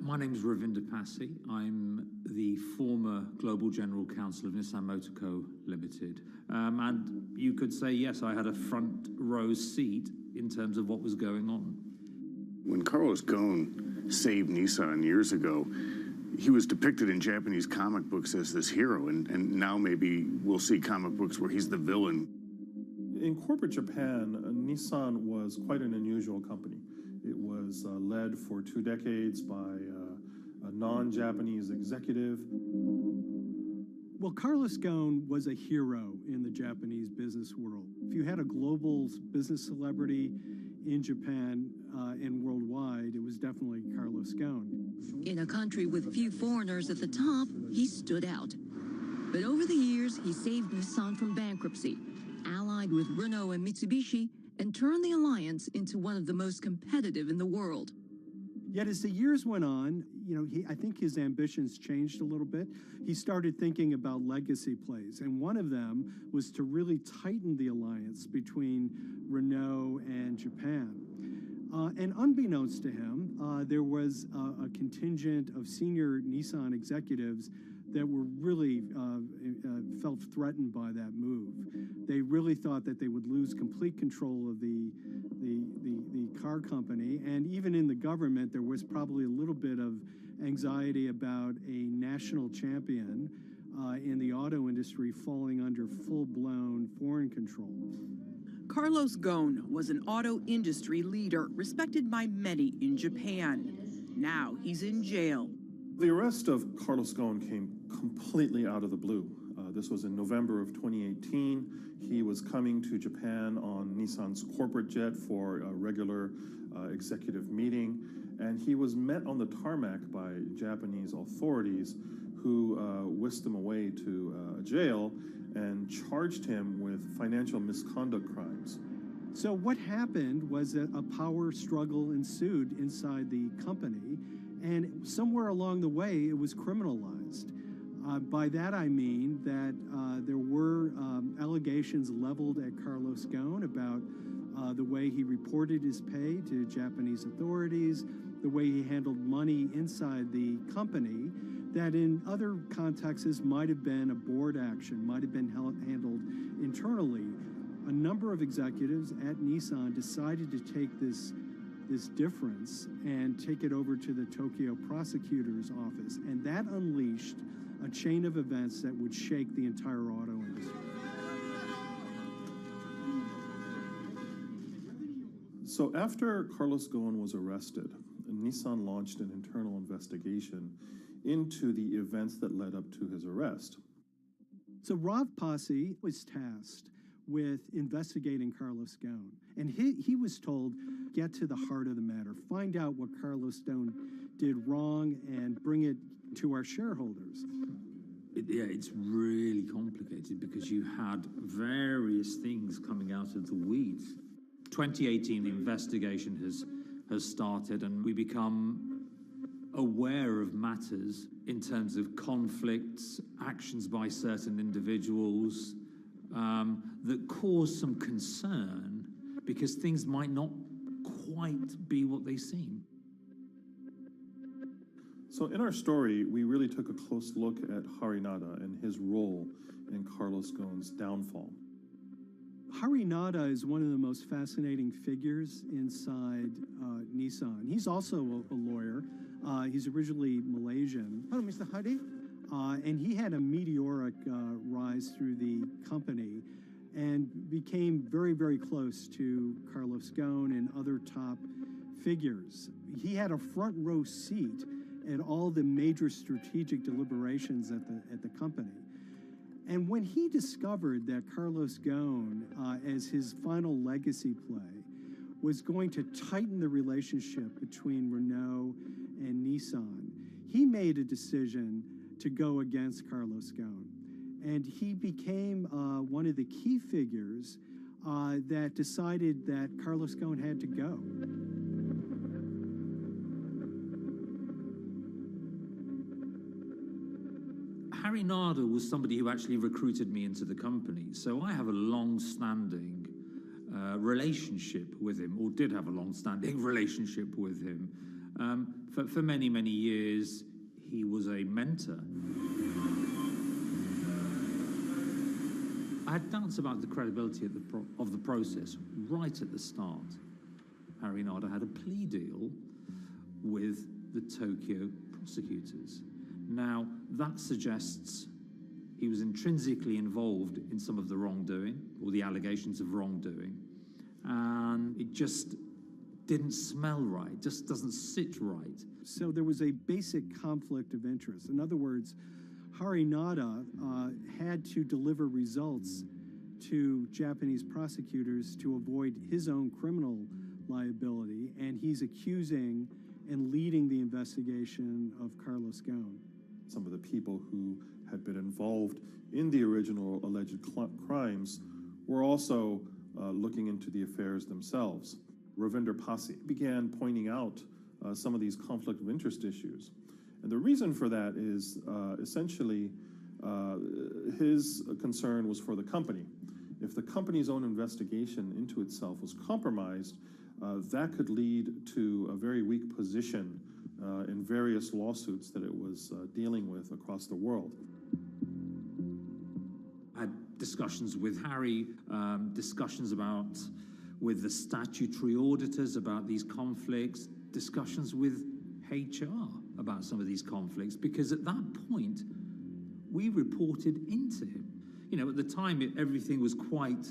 My name is Ravinder Passi. I'm the former Global General Counsel of Nissan Motor Co. Limited. And you could say, yes, I had a front row seat in terms of what was going on. When Carlos Ghosn saved Nissan years ago, he was depicted in Japanese comic books as this hero, and now maybe we'll see comic books where he's the villain. In corporate Japan, Nissan was quite an unusual company. It was led for 2 decades by a non-Japanese executive. Well, Carlos Ghosn was a hero in the Japanese business world. If you had a global business celebrity in Japan and worldwide, it was definitely Carlos Ghosn. In a country with few foreigners at the top, he stood out. But over the years, he saved Nissan from bankruptcy, allied with Renault and Mitsubishi, and turned the alliance into one of the most competitive in the world. Yet as the years went on, you know, I think his ambitions changed a little bit. He started thinking about legacy plays, and one of them was to really tighten the alliance between Renault and Japan. And unbeknownst to him, there was a contingent of senior Nissan executives that were really felt threatened by that move. They really thought that they would lose complete control of the car company, and even in the government, there was probably a little bit of anxiety about a national champion in the auto industry falling under full-blown foreign control. Carlos Ghosn was an auto industry leader, respected by many in Japan. Now he's in jail. The arrest of Carlos Ghosn came completely out of the blue. This was in November of 2018. He was coming to Japan on Nissan's corporate jet for a regular executive meeting, and he was met on the tarmac by Japanese authorities who whisked him away to a jail and charged him with financial misconduct crimes. So what happened was that a power struggle ensued inside the company, and somewhere along the way it was criminalized. By that I mean that there were allegations leveled at Carlos Ghosn about the way he reported his pay to Japanese authorities, the way he handled money inside the company, that in other contexts might have been a board action, might have been handled internally. A number of executives at Nissan decided to take this difference and take it over to the Tokyo prosecutor's office, and that unleashed a chain of events that would shake the entire auto industry. So after Carlos Ghosn was arrested, Nissan launched an internal investigation into the events that led up to his arrest. So Rav Pasi was tasked with investigating Carlos Ghosn, and he was told, get to the heart of the matter, find out what Carlos Ghosn did wrong and bring it to our shareholders. Yeah, it's really complicated because you had various things coming out of the weeds. 2018, the investigation has started, and we become aware of matters in terms of conflicts, actions by certain individuals that cause some concern because things might not quite be what they seem. So in our story, we really took a close look at Harinada and his role in Carlos Ghosn's downfall. Harinada is one of the most fascinating figures inside Nissan. He's also a lawyer. He's originally Malaysian. Hello, Mr. Hari. And he had a meteoric rise through the company and became very, very close to Carlos Ghosn and other top figures. He had a front row seat at all the major strategic deliberations at the company. And when he discovered that Carlos Ghosn, as his final legacy play, was going to tighten the relationship between Renault and Nissan, he made a decision to go against Carlos Ghosn. And he became one of the key figures that decided that Carlos Ghosn had to go. Harinada was somebody who actually recruited me into the company, so I have a long-standing relationship with him, or did have a long-standing relationship with him. For many, many years, he was a mentor. I had doubts about the credibility of the process right at the start. Harinada had a plea deal with the Tokyo prosecutors. Now, that suggests he was intrinsically involved in some of the wrongdoing, or the allegations of wrongdoing, and it just didn't smell right, just doesn't sit right. So there was a basic conflict of interest. In other words, Harinada had to deliver results to Japanese prosecutors to avoid his own criminal liability, and he's accusing and leading the investigation of Carlos Ghosn. Some of the people who had been involved in the original alleged crimes were also looking into the affairs themselves. Ravinder Pasi began pointing out some of these conflict of interest issues. And the reason for that is essentially his concern was for the company. If the company's own investigation into itself was compromised, that could lead to a very weak position in various lawsuits that it was dealing with across the world. I had discussions with Harry, discussions with the statutory auditors about these conflicts, discussions with HR about some of these conflicts, because at that point, we reported into him. You know, at the time, everything was quite,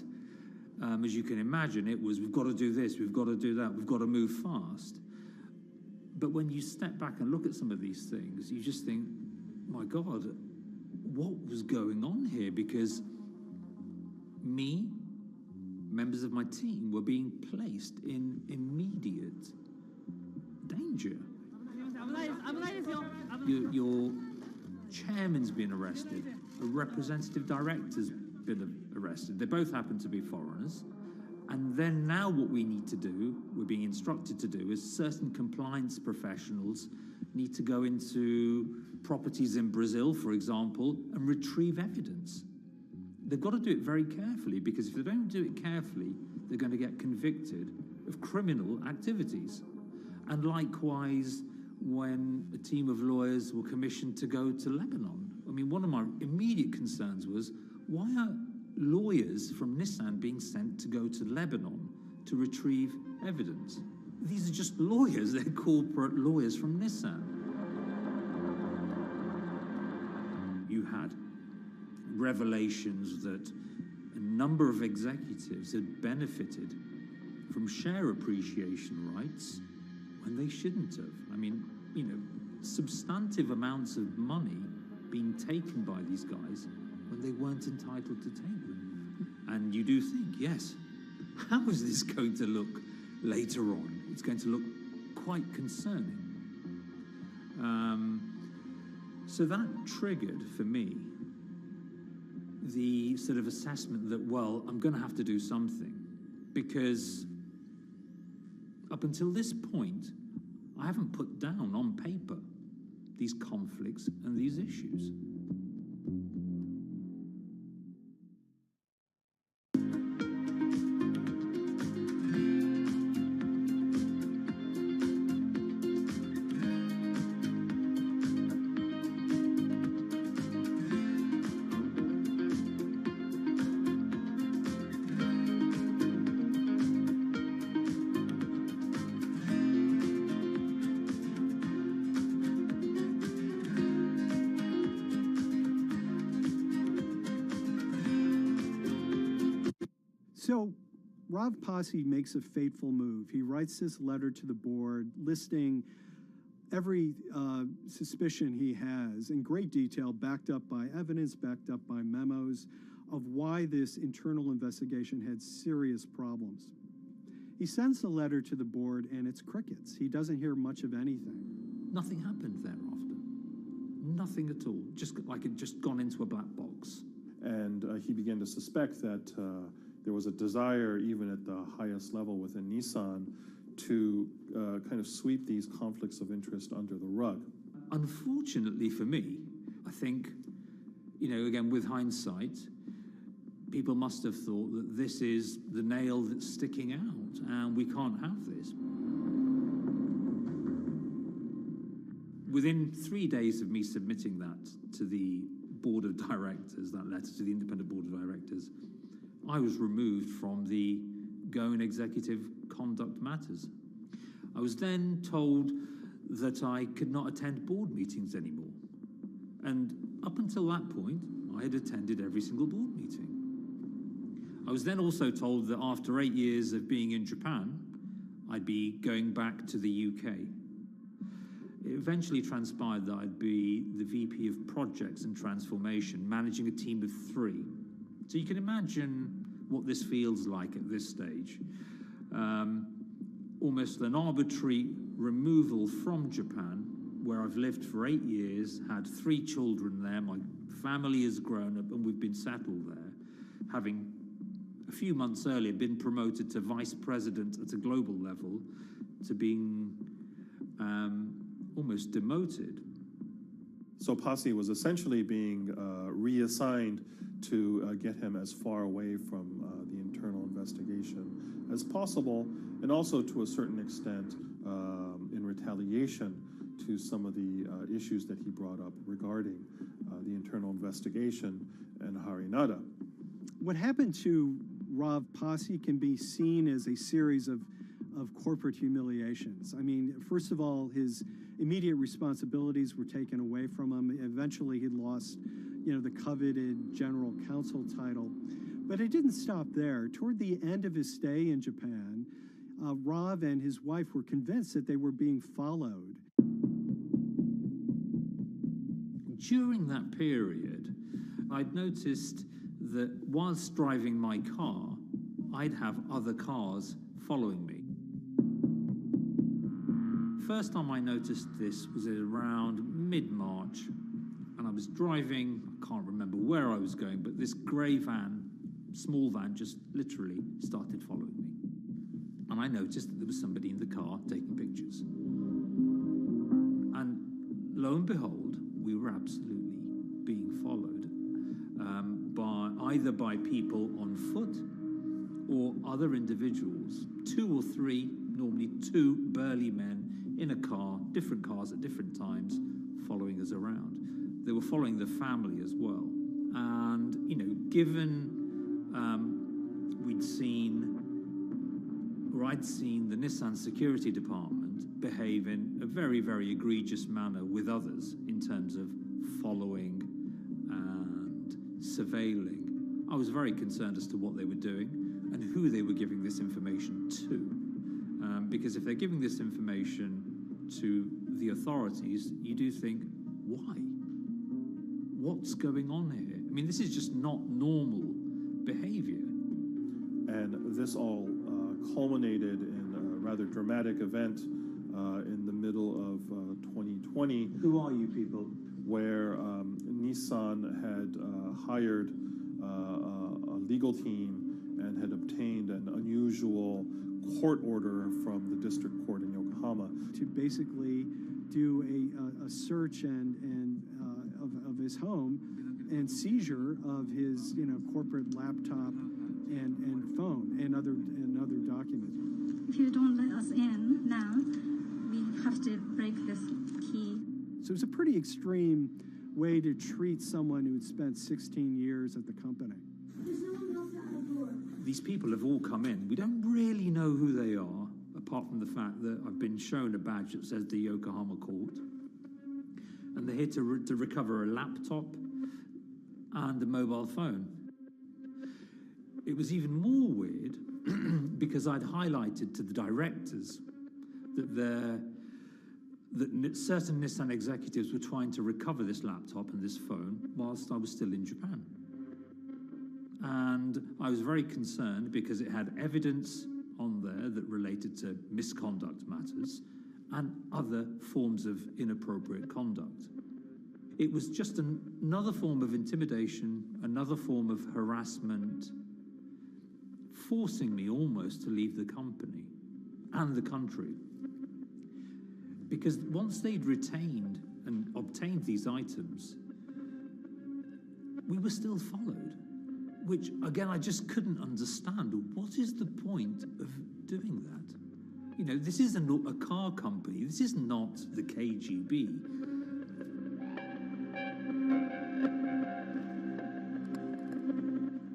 as you can imagine, it was, we've got to do this, we've got to do that, we've got to move fast. But when you step back and look at some of these things, you just think, my God, what was going on here? Because me, members of my team, were being placed in immediate danger. Your chairman's been arrested, a representative director's been arrested. They both happen to be foreigners. And then now what we need to do, we're being instructed to do, is certain compliance professionals need to go into properties in Brazil, for example, and retrieve evidence. They've got to do it very carefully, because if they don't do it carefully, they're going to get convicted of criminal activities. And likewise, when a team of lawyers were commissioned to go to Lebanon, I mean, one of my immediate concerns was, why are lawyers from Nissan being sent to go to Lebanon to retrieve evidence? These are just lawyers, they're corporate lawyers from Nissan. You had revelations that a number of executives had benefited from share appreciation rights when they shouldn't have. I mean, you know, substantive amounts of money being taken by these guys when they weren't entitled to take them. And you do think, yes, how is this going to look later on? It's going to look quite concerning. So that triggered for me the sort of assessment that, well, I'm going to have to do something, because up until this point, I haven't put down on paper these conflicts and these issues. So Rav Pasi makes a fateful move. He writes this letter to the board listing every suspicion he has in great detail, backed up by evidence, backed up by memos, of why this internal investigation had serious problems. He sends the letter to the board and it's crickets. He doesn't hear much of anything. Nothing happened thereafter. Nothing at all. Just like it just gone into a black box. And he began to suspect that there was a desire, even at the highest level within Nissan, to kind of sweep these conflicts of interest under the rug. Unfortunately for me, I think, again, with hindsight, people must have thought that this is the nail that's sticking out, and we can't have this. Within 3 days of me submitting that to the board of directors, that letter to the independent board of directors, I was removed from the Goan Executive Conduct Matters. I was then told that I could not attend board meetings anymore. And up until that point, I had attended every single board meeting. I was then also told that after 8 years of being in Japan, I'd be going back to the UK. It eventually transpired that I'd be the VP of Projects and Transformation, managing a team of 3. So you can imagine what this feels like at this stage. Almost an arbitrary removal from Japan, where I've lived for 8 years, had 3 children there, my family has grown up, and we've been settled there, having a few months earlier been promoted to vice president at a global level, to being almost demoted. So Pasi was essentially being reassigned to get him as far away from the internal investigation as possible, and also to a certain extent in retaliation to some of the issues that he brought up regarding the internal investigation and Harinada. What happened to Rav Pasi can be seen as a series of corporate humiliations. I mean, first of all, his immediate responsibilities were taken away from him. Eventually, he lost, the coveted general counsel title. But it didn't stop there. Toward the end of his stay in Japan, Rav and his wife were convinced that they were being followed. During that period, I'd noticed that whilst driving my car, I'd have other cars following me. First time I noticed this was around mid-March, and I was driving, I can't remember where I was going, but this grey van, small van, just literally started following me. And I noticed that there was somebody in the car taking pictures. And lo and behold, we were absolutely being followed either by people on foot or other individuals, 2 or 3, normally 2 burly men in a car, different cars at different times, following us around. They were following the family as well. And, given I'd seen the Nissan security department behave in a very, very egregious manner with others in terms of following and surveilling, I was very concerned as to what they were doing and who they were giving this information to. Because if they're giving this information to the authorities, you do think, why? What's going on here? I mean, this is just not normal behavior. And this all culminated in a rather dramatic event in the middle of 2020. Who are you people? Where Nissan had hired a legal team and had obtained an unusual court order from the district court in Yokohama to basically do a search of his home and seizure of his corporate laptop and phone and other documents. If you don't let us in now, we have to break this key. So it's a pretty extreme way to treat someone who'd spent 16 years at the company. These people have all come in. We don't really know who they are, apart from the fact that I've been shown a badge that says the Yokohama court. And they're here to recover a laptop and a mobile phone. It was even more weird because I'd highlighted to the directors that certain Nissan executives were trying to recover this laptop and this phone whilst I was still in Japan. And I was very concerned because it had evidence on there that related to misconduct matters and other forms of inappropriate conduct. It was just another form of intimidation, another form of harassment, forcing me almost to leave the company and the country. Because once they'd retained and obtained these items, we were still followed, which, again, I just couldn't understand. What is the point of doing that? This is a car company. This is not the KGB.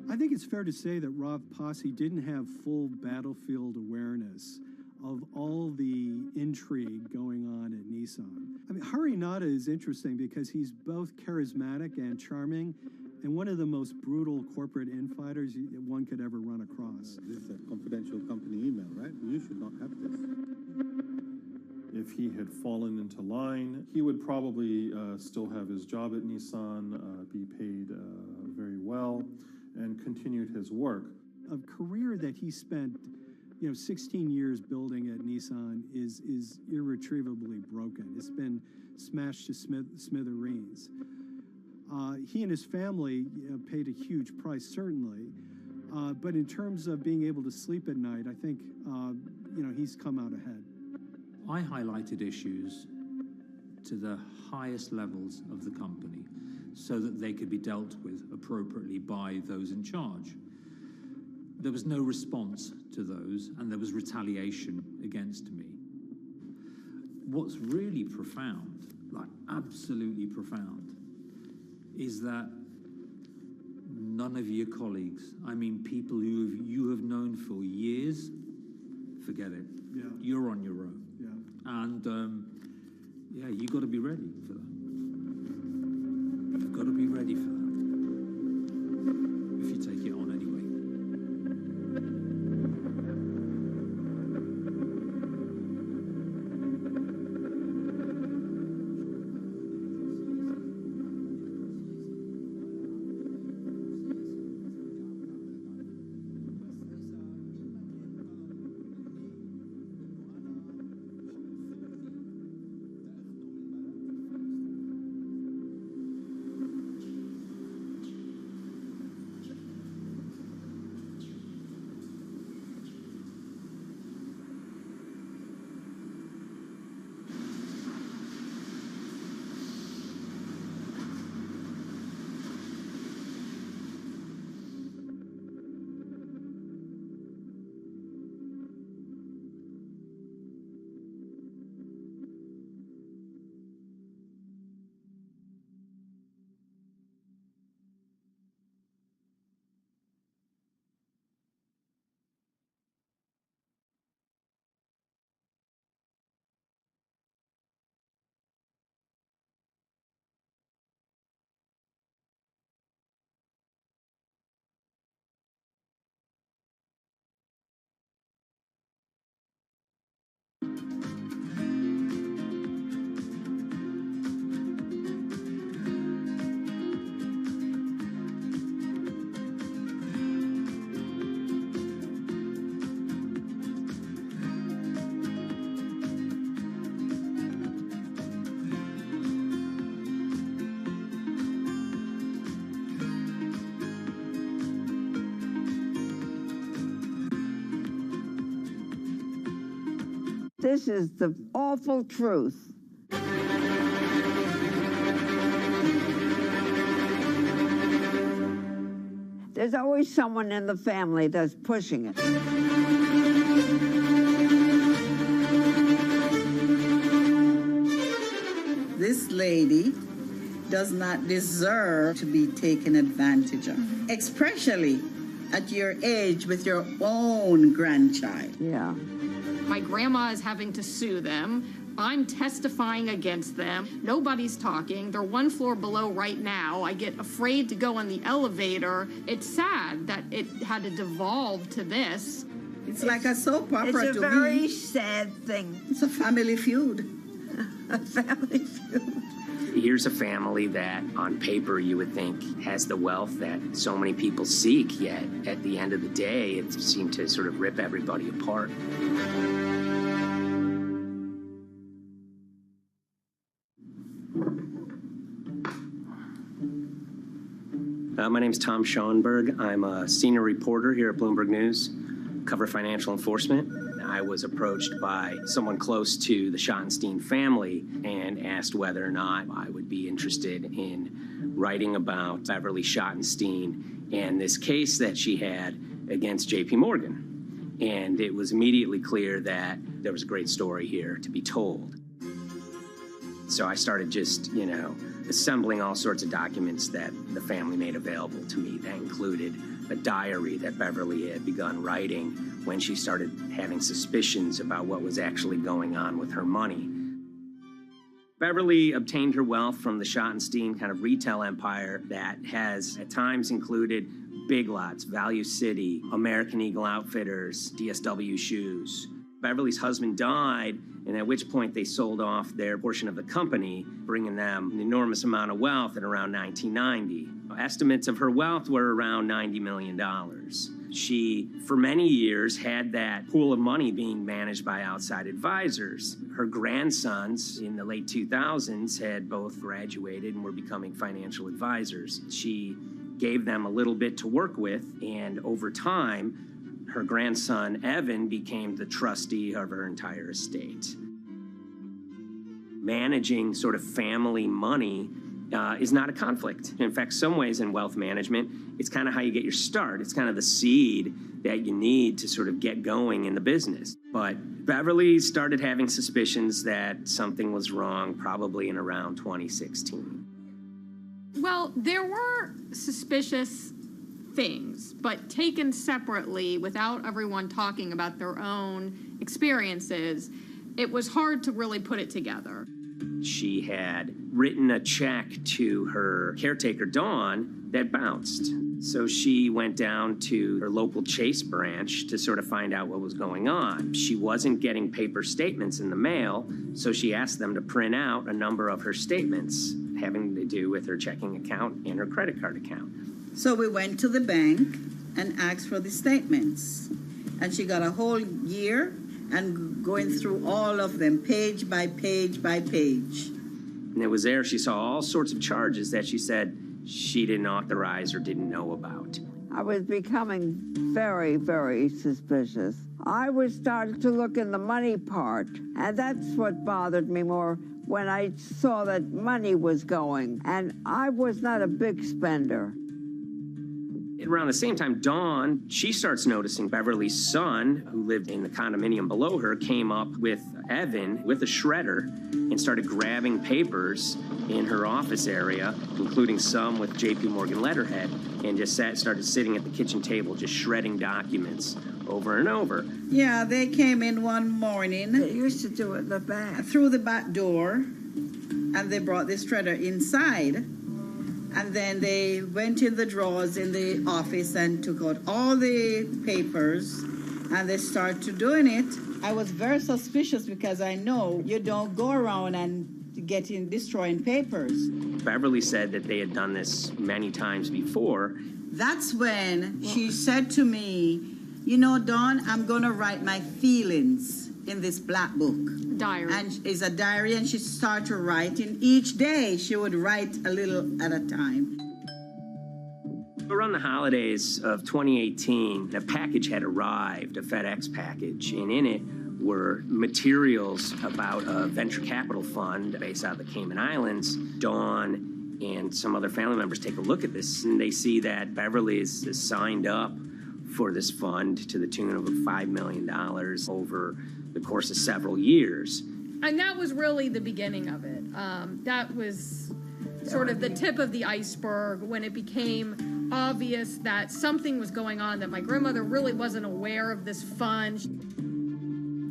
I think it's fair to say that Rob Posse didn't have full battlefield awareness of all the intrigue going on at Nissan. I mean, Harinata is interesting because he's both charismatic and charming, and one of the most brutal corporate infighters one could ever run across. This is a confidential company email, right? You should not have this. If he had fallen into line, he would probably still have his job at Nissan, be paid very well, and continued his work. A career that he spent 16 years building at Nissan is irretrievably broken. It's been smashed to smithereens. He and his family paid a huge price, certainly. But in terms of being able to sleep at night, I think, he's come out ahead. I highlighted issues to the highest levels of the company so that they could be dealt with appropriately by those in charge. There was no response to those, and there was retaliation against me. What's really profound, like absolutely profound, is that none of your colleagues, I mean people who you have known for years, forget it. Yeah. You're on your own. Yeah. And you got to be ready for that. You've got to be ready for that. If you take it on anyway. This is the awful truth. There's always someone in the family that's pushing it. This lady does not deserve to be taken advantage of, especially at your age with your own grandchild. Yeah. My grandma is having to sue them. I'm testifying against them. Nobody's talking. They're one floor below right now. I get afraid to go on the elevator. It's sad that it had to devolve to this. It's like a soap opera to me. It's a very sad thing. It's a family feud. A family feud. Here's a family that, on paper, you would think has the wealth that so many people seek, yet at the end of the day, it seemed to sort of rip everybody apart. My name's Tom Schoenberg. I'm a senior reporter here at Bloomberg News, cover financial enforcement. I was approached by someone close to the Schottenstein family and asked whether or not I would be interested in writing about Beverly Schottenstein and this case that she had against J.P. Morgan. And it was immediately clear that there was a great story here to be told. So I started just, assembling all sorts of documents that the family made available to me. That included a diary that Beverly had begun writing when she started having suspicions about what was actually going on with her money. Beverly obtained her wealth from the Schottenstein kind of retail empire that has at times included Big Lots, Value City, American Eagle Outfitters, DSW Shoes. Beverly's husband died, and at which point they sold off their portion of the company, bringing them an enormous amount of wealth at around 1990. Estimates of her wealth were around $90 million. She, for many years, had that pool of money being managed by outside advisors. Her grandsons in the late 2000s had both graduated and were becoming financial advisors. She gave them a little bit to work with, and over time, her grandson, Evan, became the trustee of her entire estate. Managing sort of family money is not a conflict. In fact, some ways in wealth management, it's kind of how you get your start. It's kind of the seed that you need to sort of get going in the business. But Beverly started having suspicions that something was wrong probably in around 2016. Well, there were suspicious things, but taken separately without everyone talking about their own experiences, it was hard to really put it together. She had written a check to her caretaker, Dawn, that bounced. So she went down to her local Chase branch to sort of find out what was going on. She wasn't getting paper statements in the mail, so she asked them to print out a number of her statements having to do with her checking account and her credit card account. So we went to the bank and asked for the statements. And she got a whole year and going through all of them, page by page by page. And it was there she saw all sorts of charges that she said she didn't authorize or didn't know about. I was becoming very, very suspicious. I was starting to look in the money part, and that's what bothered me more when I saw that money was going. And I was not a big spender. Around the same time, Dawn, she starts noticing Beverly's son, who lived in the condominium below her, came up with Evan with a shredder and started grabbing papers in her office area, including some with J.P. Morgan letterhead, and just started sitting at the kitchen table, just shredding documents over and over. Yeah, they came in one morning. They used to do it in the back. Through the back door, and they brought the shredder inside. And then they went in the drawers in the office and took out all the papers, and they started doing it. I was very suspicious because I know you don't go around and destroying papers. Beverly said that they had done this many times before. That's when she said to me, Dawn, I'm going to write my feelings in this black book. Diary. And it's a diary, and she started writing. Each day, she would write a little at a time. Around the holidays of 2018, a package had arrived, a FedEx package, and in it were materials about a venture capital fund based out of the Cayman Islands. Dawn and some other family members take a look at this, and they see that Beverly is signed up for this fund to the tune of $5 million over the course of several years. And that was really the beginning of it. That was sort of the tip of the iceberg when it became obvious that something was going on, that my grandmother really wasn't aware of this fund.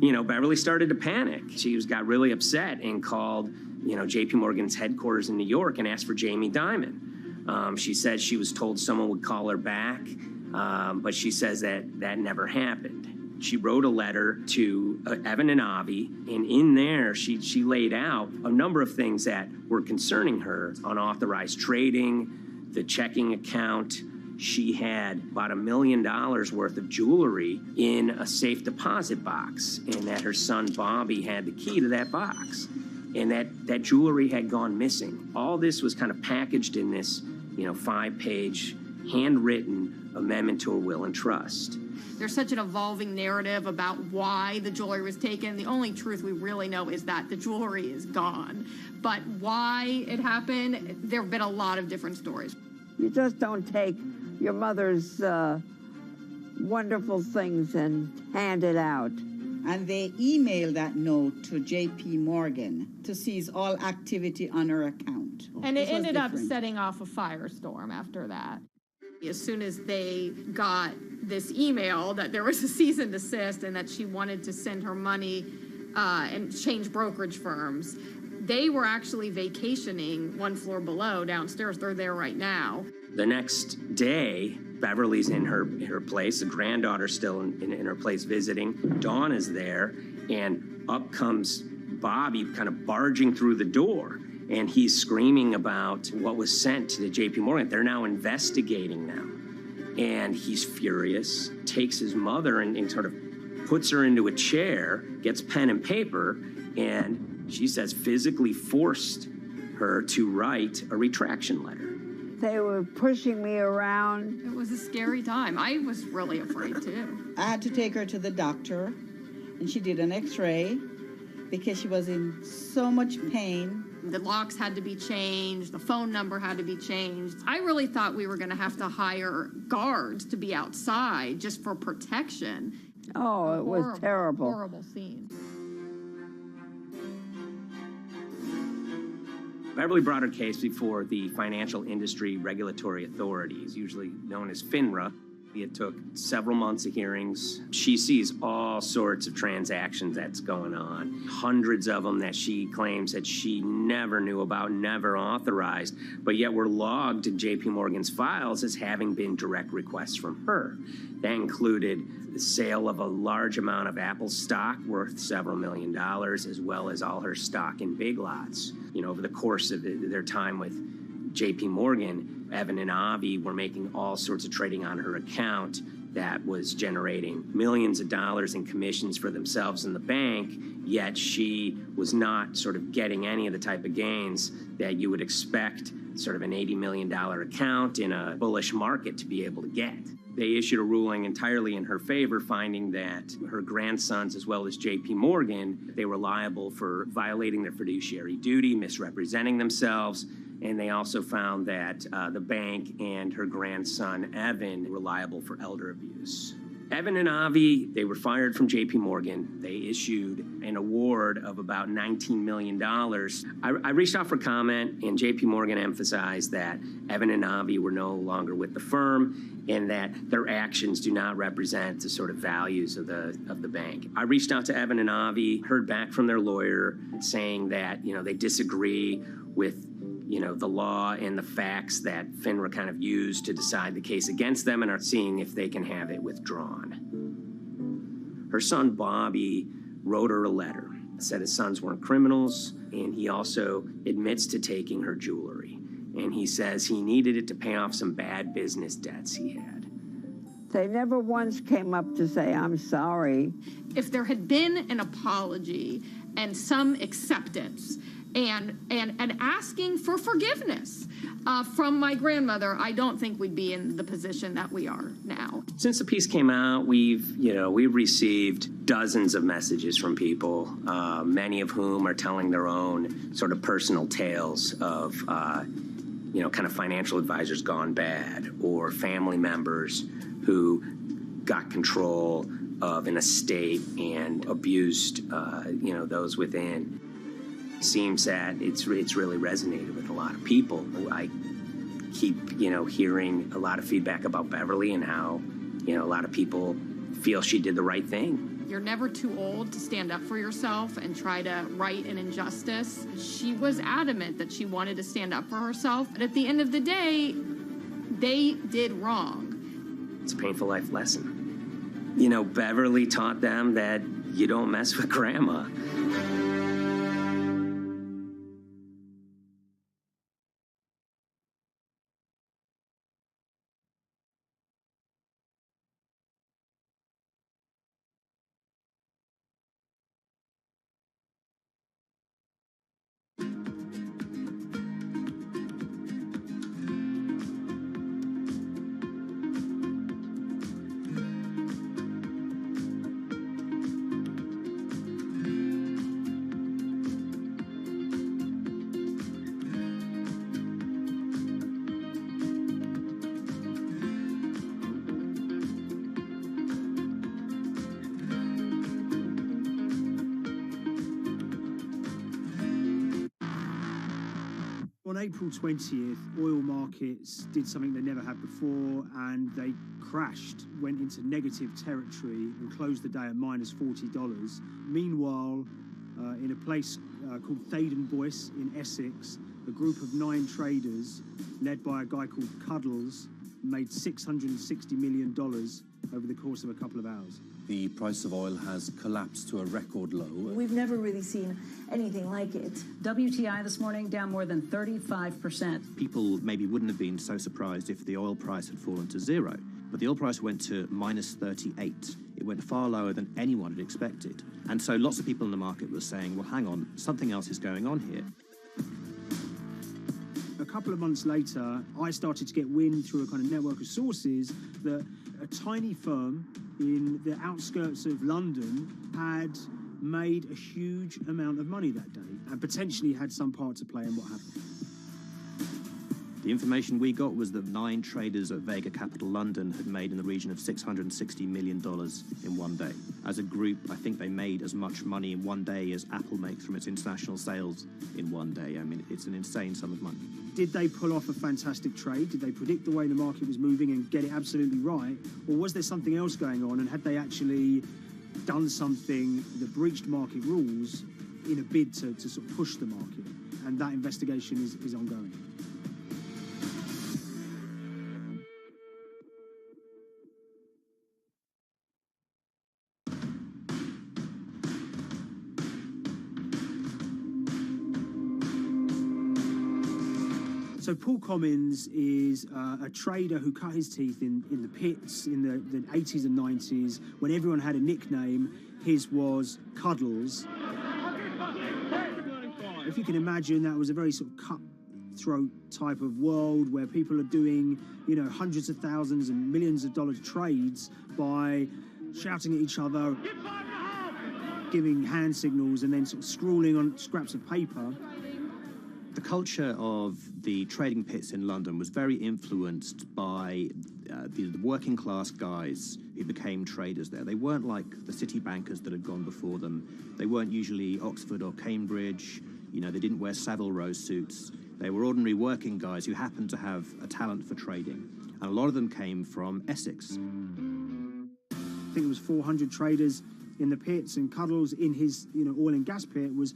You know, Beverly started to panic. She got really upset and called, JP Morgan's headquarters in New York and asked for Jamie Dimon. She said she was told someone would call her back, but she says that never happened. She wrote a letter to Evan and Avi, and in there she laid out a number of things that were concerning her: unauthorized trading, the checking account. She had about $1 million worth of jewelry in a safe deposit box, and that her son Bobby had the key to that box, and that jewelry had gone missing. All this was kind of packaged in this, 5-page handwritten amendment to a will and trust. There's such an evolving narrative about why the jewelry was taken. The only truth we really know is that the jewelry is gone. But why it happened, there have been a lot of different stories. You just don't take your mother's wonderful things and hand it out. And they emailed that note to JP Morgan to seize all activity on her account. And it ended up setting off a firestorm after that. As soon as they got this email that there was a cease and desist and that she wanted to send her money and change brokerage firms, they were actually vacationing one floor below downstairs. They're there right now. The next day, Beverly's in her place. The granddaughter's still in her place visiting. Dawn is there, and up comes Bobby kind of barging through the door. And he's screaming about what was sent to the JP Morgan. They're now investigating now. And he's furious, takes his mother and sort of puts her into a chair, gets pen and paper, and she says physically forced her to write a retraction letter. They were pushing me around. It was a scary time. I was really afraid too. I had to take her to the doctor, and she did an x-ray because she was in so much pain. The locks had to be changed. The phone number had to be changed. I really thought we were going to have to hire guards to be outside just for protection. Oh, it was terrible. Horrible scene. Beverly brought her case before the Financial Industry Regulatory Authorities, usually known as FINRA. It took several months of hearings. She sees all sorts of transactions that's going on, hundreds of them that she claims that she never knew about, never authorized, but yet were logged in JP Morgan's files as having been direct requests from her. That included the sale of a large amount of Apple stock worth several $1 million, as well as all her stock in Big Lots. Over the course of their time with JP Morgan, Evan and Avi were making all sorts of trading on her account that was generating millions of dollars in commissions for themselves and the bank, yet she was not sort of getting any of the type of gains that you would expect sort of an $80 million account in a bullish market to be able to get. They issued a ruling entirely in her favor, finding that her grandsons, as well as JP Morgan, they were liable for violating their fiduciary duty, misrepresenting themselves, and they also found that the bank and her grandson, Evan, were liable for elder abuse. Evan and Avi, they were fired from JP Morgan. They issued an award of about $19 million. I reached out for comment, and JP Morgan emphasized that Evan and Avi were no longer with the firm and that their actions do not represent the sort of values of the bank. I reached out to Evan and Avi, heard back from their lawyer saying that, they disagree with the law and the facts that FINRA kind of used to decide the case against them and are seeing if they can have it withdrawn. Her son, Bobby, wrote her a letter, said his sons weren't criminals, and he also admits to taking her jewelry. And he says he needed it to pay off some bad business debts he had. They never once came up to say, I'm sorry. If there had been an apology and some acceptance, and asking for forgiveness from my grandmother, I don't think we'd be in the position that we are now. Since the piece came out, we've received dozens of messages from people, many of whom are telling their own sort of personal tales of, kind of financial advisors gone bad, or family members who got control of an estate and abused, those within. Seems that it's really resonated with a lot of people. I keep, hearing a lot of feedback about Beverly and how, a lot of people feel she did the right thing. You're never too old to stand up for yourself and try to right an injustice. She was adamant that she wanted to stand up for herself, but at the end of the day, they did wrong. It's a painful life lesson. Beverly taught them that you don't mess with grandma. On April 20th, oil markets did something they never had before, and they crashed, went into negative territory and closed the day at minus $40. Meanwhile, in a place called Thaden Boyce in Essex, a group of 9 traders, led by a guy called Cuddles, made $660 million over the course of a couple of hours. The price of oil has collapsed to a record low. We've never really seen anything like it. WTI this morning down more than 35%. People maybe wouldn't have been so surprised if the oil price had fallen to zero, but the oil price went to minus 38. It went far lower than anyone had expected. And so lots of people in the market were saying, well, hang on, something else is going on here. A couple of months later, I started to get wind through a kind of network of sources that a tiny firm in the outskirts of London had made a huge amount of money that day and potentially had some part to play in what happened. The information we got was that 9 traders at Vega Capital London had made in the region of $660 million in one day. As a group, I think they made as much money in one day as Apple makes from its international sales in one day. I mean, it's an insane sum of money. Did they pull off a fantastic trade? Did they predict the way the market was moving and get it absolutely right? Or was there something else going on, and had they actually done something that breached market rules in a bid to sort of push the market? And that investigation is ongoing. So Paul Commins is a trader who cut his teeth in the pits in the 80s and 90s. When everyone had a nickname, his was Cuddles. If you can imagine, that was a very sort of cutthroat type of world where people are doing, hundreds of thousands and millions of dollar trades by shouting at each other, giving hand signals, and then sort of scrawling on scraps of paper. The culture of the trading pits in London was very influenced by the working class guys who became traders there. They weren't like the city bankers that had gone before them. They weren't usually Oxford or Cambridge. They didn't wear Savile Row suits. They were ordinary working guys who happened to have a talent for trading. And a lot of them came from Essex. I think it was 400 traders in the pits, and Cuddles in his oil and gas pit was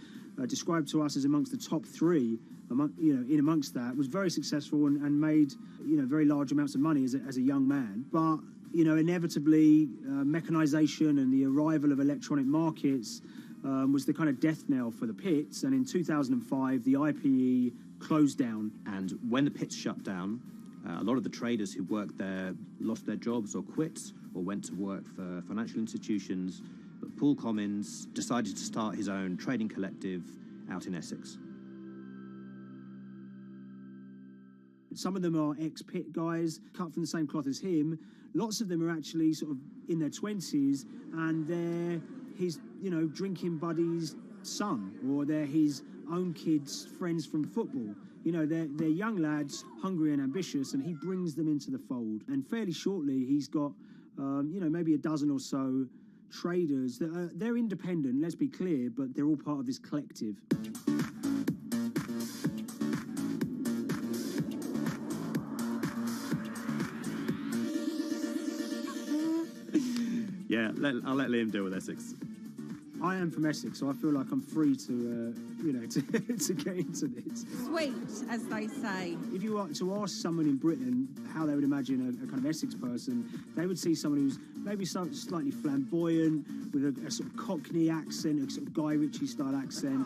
described to us as amongst the top 3 amongst that, was very successful and made very large amounts of money as a young man. But inevitably mechanization and the arrival of electronic markets was the kind of death knell for the pits, and in 2005 the IPE closed down. And when the pits shut down, a lot of the traders who worked there lost their jobs or quit or went to work for financial institutions. But Paul Commins decided to start his own trading collective out in Essex. Some of them are ex-pit guys, cut from the same cloth as him. Lots of them are actually sort of in their 20s, and they're his, drinking buddy's son, or they're his own kids' friends from football. They're young lads, hungry and ambitious, and he brings them into the fold. And fairly shortly, he's got, maybe a dozen or so traders that they're independent, let's be clear, but they're all part of this collective. Yeah, I'll let Liam deal with Essex. I am from Essex, so I feel like I'm free to, to get into this. Sweet, as they say. If you were to ask someone in Britain how they would imagine a kind of Essex person, they would see someone who's maybe slightly flamboyant, with a sort of Cockney accent, a sort of Guy Ritchie-style accent.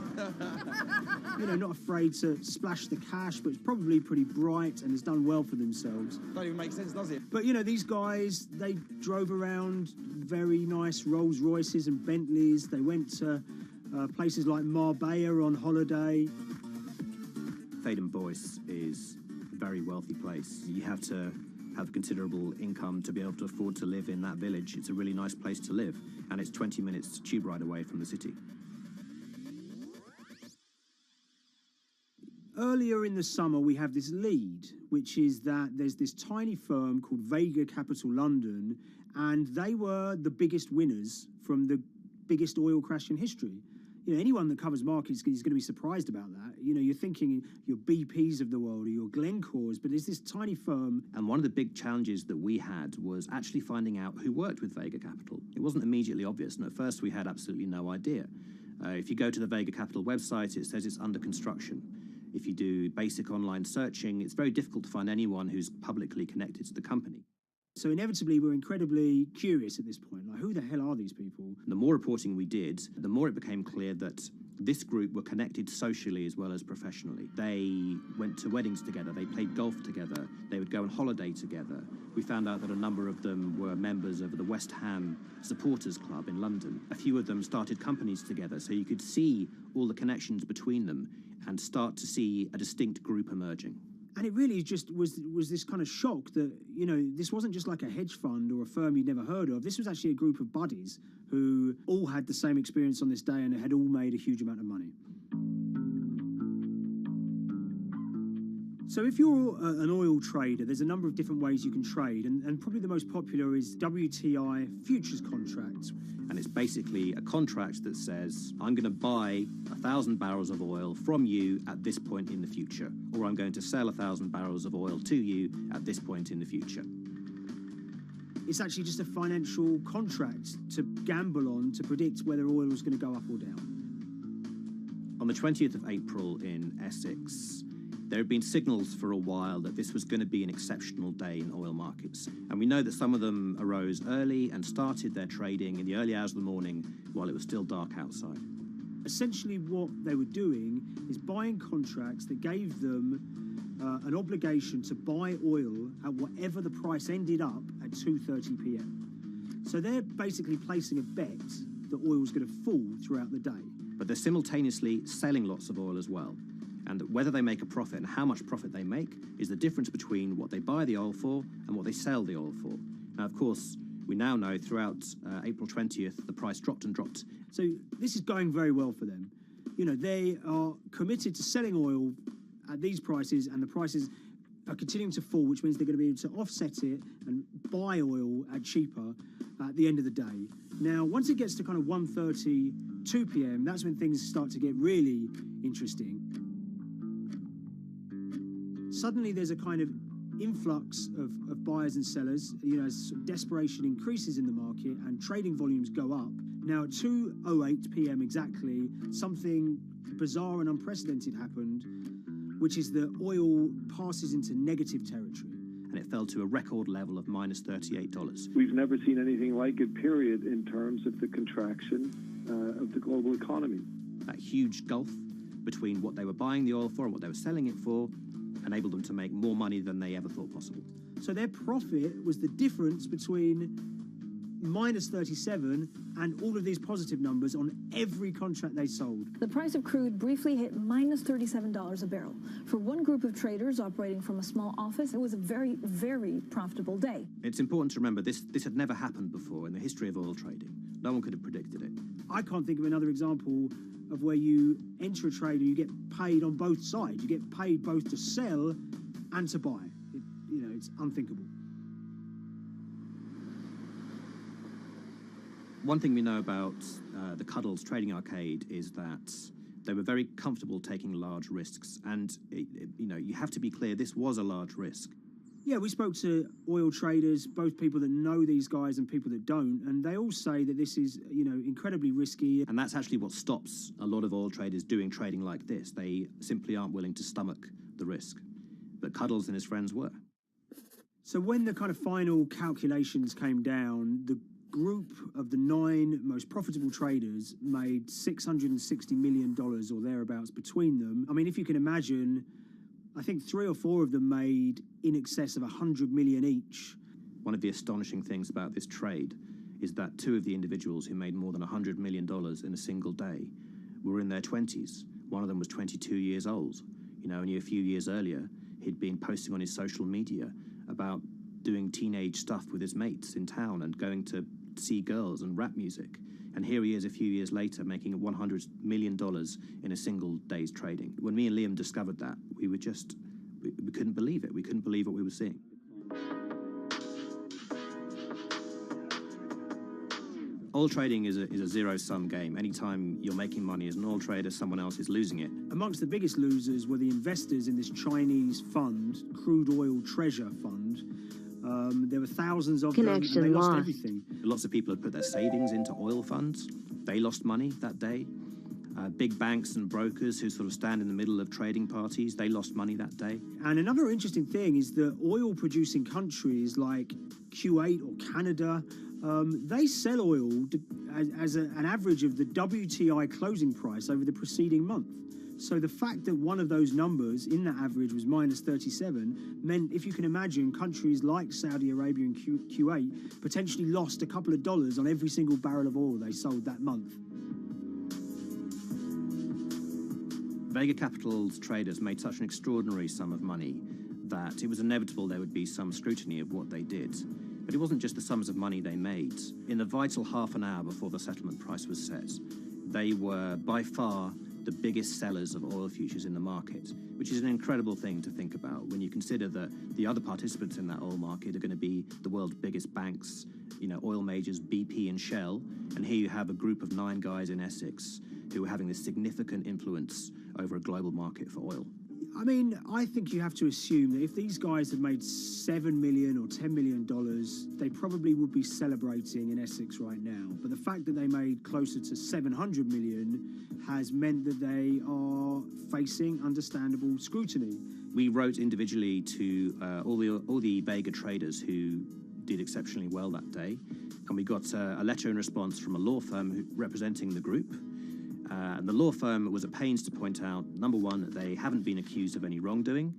Not afraid to splash the cash, but it's probably pretty bright and has done well for themselves. Don't even make sense, does it? But, these guys, they drove around very nice Rolls Royces and Bentleys. They went to places like Marbella on holiday. Thaden Boyce is a very wealthy place. You have to have considerable income to be able to afford to live in that village. It's a really nice place to live, and it's 20 minutes tube ride away from the city. Earlier in the summer, we have this lead, which is that there's this tiny firm called Vega Capital London, and they were the biggest winners from the biggest oil crash in history. Anyone that covers markets is going to be surprised about that. You're thinking your BPs of the world or your Glencores, but it's this tiny firm. And one of the big challenges that we had was actually finding out who worked with Vega Capital. It wasn't immediately obvious, and at first we had absolutely no idea. If you go to the Vega Capital website, it says it's under construction. If you do basic online searching, it's very difficult to find anyone who's publicly connected to the company. So inevitably, we're incredibly curious at this point. Like, who the hell are these people? The more reporting we did, the more it became clear that this group were connected socially as well as professionally. They went to weddings together, they played golf together, they would go on holiday together. We found out that a number of them were members of the West Ham Supporters Club in London. A few of them started companies together, so you could see all the connections between them and start to see a distinct group emerging. And it really just was this kind of shock that, this wasn't just like a hedge fund or a firm you'd never heard of. This was actually a group of buddies who all had the same experience on this day and had all made a huge amount of money. So if you're an oil trader, there's a number of different ways you can trade, and probably the most popular is WTI futures contracts. And it's basically a contract that says, I'm going to buy 1,000 barrels of oil from you at this point in the future, or I'm going to sell 1,000 barrels of oil to you at this point in the future. It's actually just a financial contract to gamble on to predict whether oil is going to go up or down. On the 20th of April in Essex, there had been signals for a while that this was going to be an exceptional day in oil markets. And we know that some of them arose early and started their trading in the early hours of the morning while it was still dark outside. Essentially what they were doing is buying contracts that gave them an obligation to buy oil at whatever the price ended up at 2:30 p.m. So they're basically placing a bet that oil was going to fall throughout the day. But they're simultaneously selling lots of oil as well. And whether they make a profit and how much profit they make is the difference between what they buy the oil for and what they sell the oil for. Now, of course, we now know throughout April 20th, the price dropped and dropped. So this is going very well for them. They are committed to selling oil at these prices, and the prices are continuing to fall, which means they're going to be able to offset it and buy oil at cheaper at the end of the day. Now, once it gets to kind of 1:30, 2 p.m., that's when things start to get really interesting. Suddenly there's a kind of influx of buyers and sellers, as desperation increases in the market and trading volumes go up. Now at 2:08 p.m. exactly, something bizarre and unprecedented happened, which is that oil passes into negative territory. And it fell to a record level of minus $38. We've never seen anything like it, period, in terms of the contraction of the global economy. That huge gulf between what they were buying the oil for and what they were selling it for enabled them to make more money than they ever thought possible. So their profit was the difference between minus 37, and all of these positive numbers on every contract they sold. The price of crude briefly hit minus $37 a barrel. For one group of traders operating from a small office, it was a very, very profitable day. It's important to remember this had never happened before in the history of oil trading. No one could have predicted it. I can't think of another example of where you enter a trade and you get paid on both sides. You get paid both to sell and to buy. It's unthinkable. One thing we know about the Cuddles Trading Arcade is that they were very comfortable taking large risks. And, you have to be clear, this was a large risk. Yeah, we spoke to oil traders, both people that know these guys and people that don't, and they all say that this is, incredibly risky. And that's actually what stops a lot of oil traders doing trading like this. They simply aren't willing to stomach the risk. But Cuddles and his friends were. So when the kind of final calculations came down, the group of the 9 most profitable traders made $660 million or thereabouts between them. I mean, if you can imagine, I think 3 or 4 of them made in excess of 100 million each. One of the astonishing things about this trade is that 2 of the individuals who made more than $100 million in a single day were in their 20s. One of them was 22 years old. Only a few years earlier, he'd been posting on his social media about doing teenage stuff with his mates in town and going to see girls and rap music. And here he is a few years later making $100 million in a single day's trading. When me and Liam discovered that, we couldn't believe it. We couldn't believe what we were seeing. Oil trading is a zero-sum game. Anytime you're making money as an oil trader, someone else is losing it. Amongst the biggest losers were the investors in this Chinese fund, Crude Oil Treasure Fund. There were thousands of them, and they lost everything. Lots of people had put their savings into oil funds. They lost money that day. Big banks and brokers who sort of stand in the middle of trading parties, they lost money that day. And another interesting thing is that oil-producing countries like Kuwait or Canada, they sell oil as an average of the WTI closing price over the preceding month. So the fact that one of those numbers in that average was minus 37 meant, if you can imagine, countries like Saudi Arabia and Kuwait potentially lost a couple of dollars on every single barrel of oil they sold that month. Vega Capital's traders made such an extraordinary sum of money that it was inevitable there would be some scrutiny of what they did. But it wasn't just the sums of money they made. In the vital half an hour before the settlement price was set, they were by far the biggest sellers of oil futures in the market, which is an incredible thing to think about when you consider that the other participants in that oil market are going to be the world's biggest banks, oil majors, BP and Shell, and here you have a group of 9 guys in Essex who are having this significant influence over a global market for oil. I mean, I think you have to assume that if these guys had made $7 million or $10 million, they probably would be celebrating in Essex right now. But the fact that they made closer to $700 million has meant that they are facing understandable scrutiny. We wrote individually to all the Vega traders who did exceptionally well that day, and we got a letter in response from a law firm representing the group. And the law firm was at pains to point out, number one, that they haven't been accused of any wrongdoing,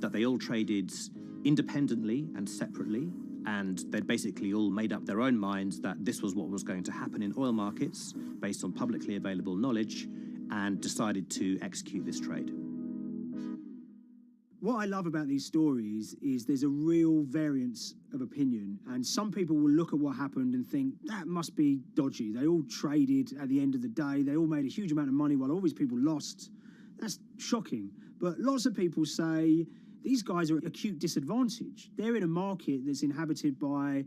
that they all traded independently and separately, and they'd basically all made up their own minds that this was what was going to happen in oil markets based on publicly available knowledge, and decided to execute this trade. What I love about these stories is there's a real variance of opinion, and some people will look at what happened and think that must be dodgy. They all traded at the end of the day. They all made a huge amount of money while all these people lost. That's shocking. But lots of people say these guys are at acute disadvantage. They're in a market that's inhabited by,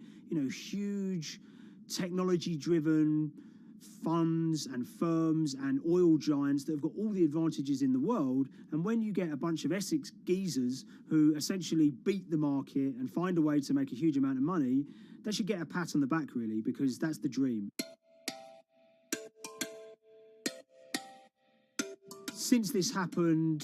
huge technology-driven funds and firms and oil giants that have got all the advantages in the world, and when you get a bunch of Essex geezers who essentially beat the market and find a way to make a huge amount of money, they should get a pat on the back, really, because that's the dream. Since this happened,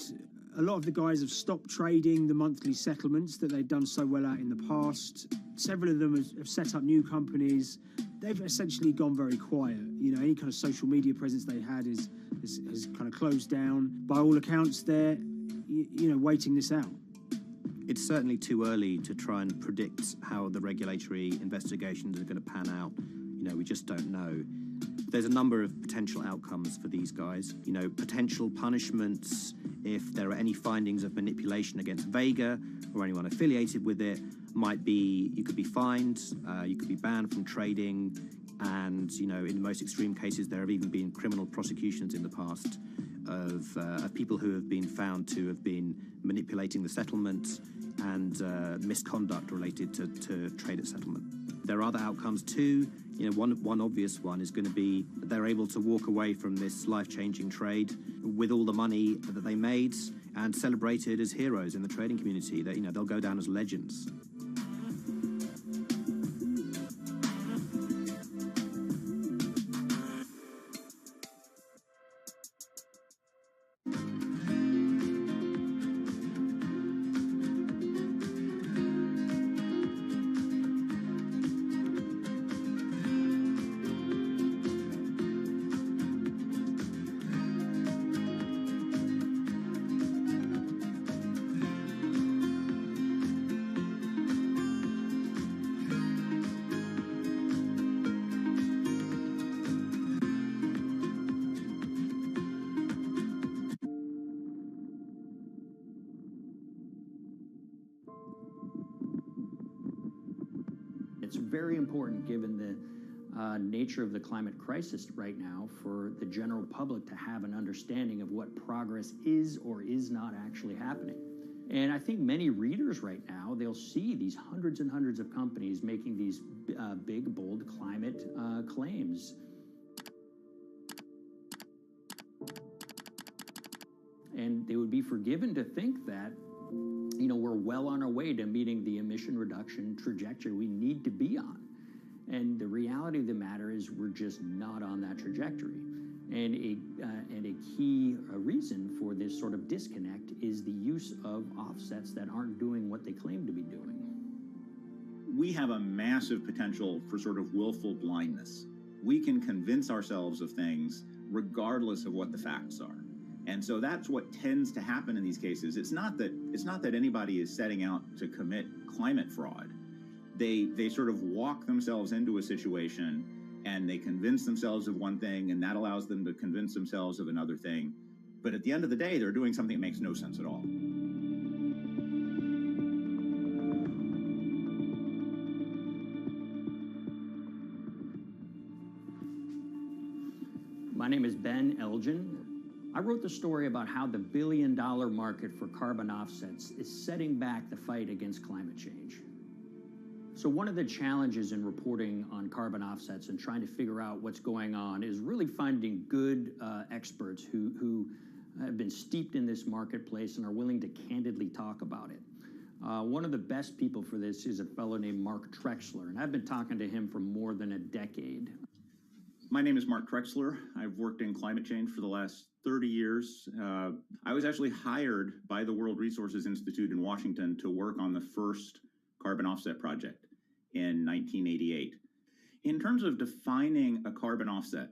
a lot of the guys have stopped trading the monthly settlements that they'd done so well at in the past. Several of them have set up new companies. They've essentially gone very quiet. Any kind of social media presence they had has kind of closed down. By all accounts, they're, waiting this out. It's certainly too early to try and predict how the regulatory investigations are going to pan out. We just don't know. There's a number of potential outcomes for these guys. Potential punishments if there are any findings of manipulation against Vega or anyone affiliated with it might be you could be fined, you could be banned from trading, and in the most extreme cases there have even been criminal prosecutions in the past of people who have been found to have been manipulating the settlement and misconduct related to trade at settlement. There are other outcomes too. One obvious one is going to be that they're able to walk away from this life-changing trade with all the money that they made and celebrated as heroes in the trading community. That they'll go down as legends. It's very important, given the nature of the climate crisis right now, for the general public to have an understanding of what progress is or is not actually happening. And I think many readers right now, they'll see these hundreds and hundreds of companies making these big, bold climate claims. And they would be forgiven to think that we're well on our way to meeting the emission reduction trajectory we need to be on. And the reality of the matter is we're just not on that trajectory. And a key reason for this sort of disconnect is the use of offsets that aren't doing what they claim to be doing. We have a massive potential for sort of willful blindness. We can convince ourselves of things regardless of what the facts are. And so that's what tends to happen in these cases. It's not that anybody is setting out to commit climate fraud. They sort of walk themselves into a situation and they convince themselves of one thing, and that allows them to convince themselves of another thing. But at the end of the day, they're doing something that makes no sense at all. My name is Ben Elgin. I wrote the story about how the billion-dollar market for carbon offsets is setting back the fight against climate change. So one of the challenges in reporting on carbon offsets and trying to figure out what's going on is really finding good experts who have been steeped in this marketplace and are willing to candidly talk about it. One of the best people for this is a fellow named Mark Trexler, and I've been talking to him for more than a decade. My name is Mark Trexler. I've worked in climate change for the last 30 years. I was actually hired by the World Resources Institute in Washington to work on the first carbon offset project in 1988. In terms of defining a carbon offset,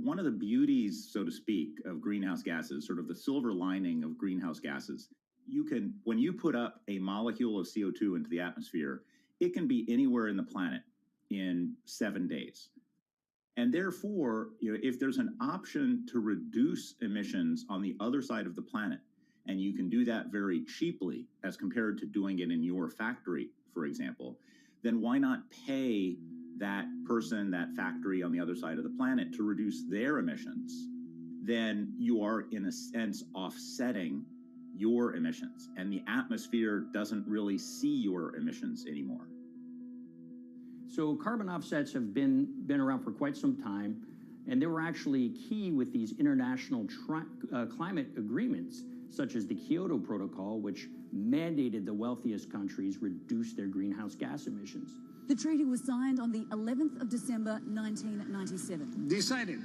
one of the beauties, so to speak, of greenhouse gases, sort of the silver lining of greenhouse gases, when you put up a molecule of CO2 into the atmosphere, it can be anywhere in the planet in 7 days. And therefore, if there's an option to reduce emissions on the other side of the planet, and you can do that very cheaply as compared to doing it in your factory, for example, then why not pay that person, that factory on the other side of the planet to reduce their emissions? Then you are, in a sense, offsetting your emissions, and the atmosphere doesn't really see your emissions anymore. So carbon offsets have been around for quite some time, and they were actually key with these international climate agreements, such as the Kyoto Protocol, which mandated the wealthiest countries reduce their greenhouse gas emissions. The treaty was signed on the 11th of December, 1997. Decided.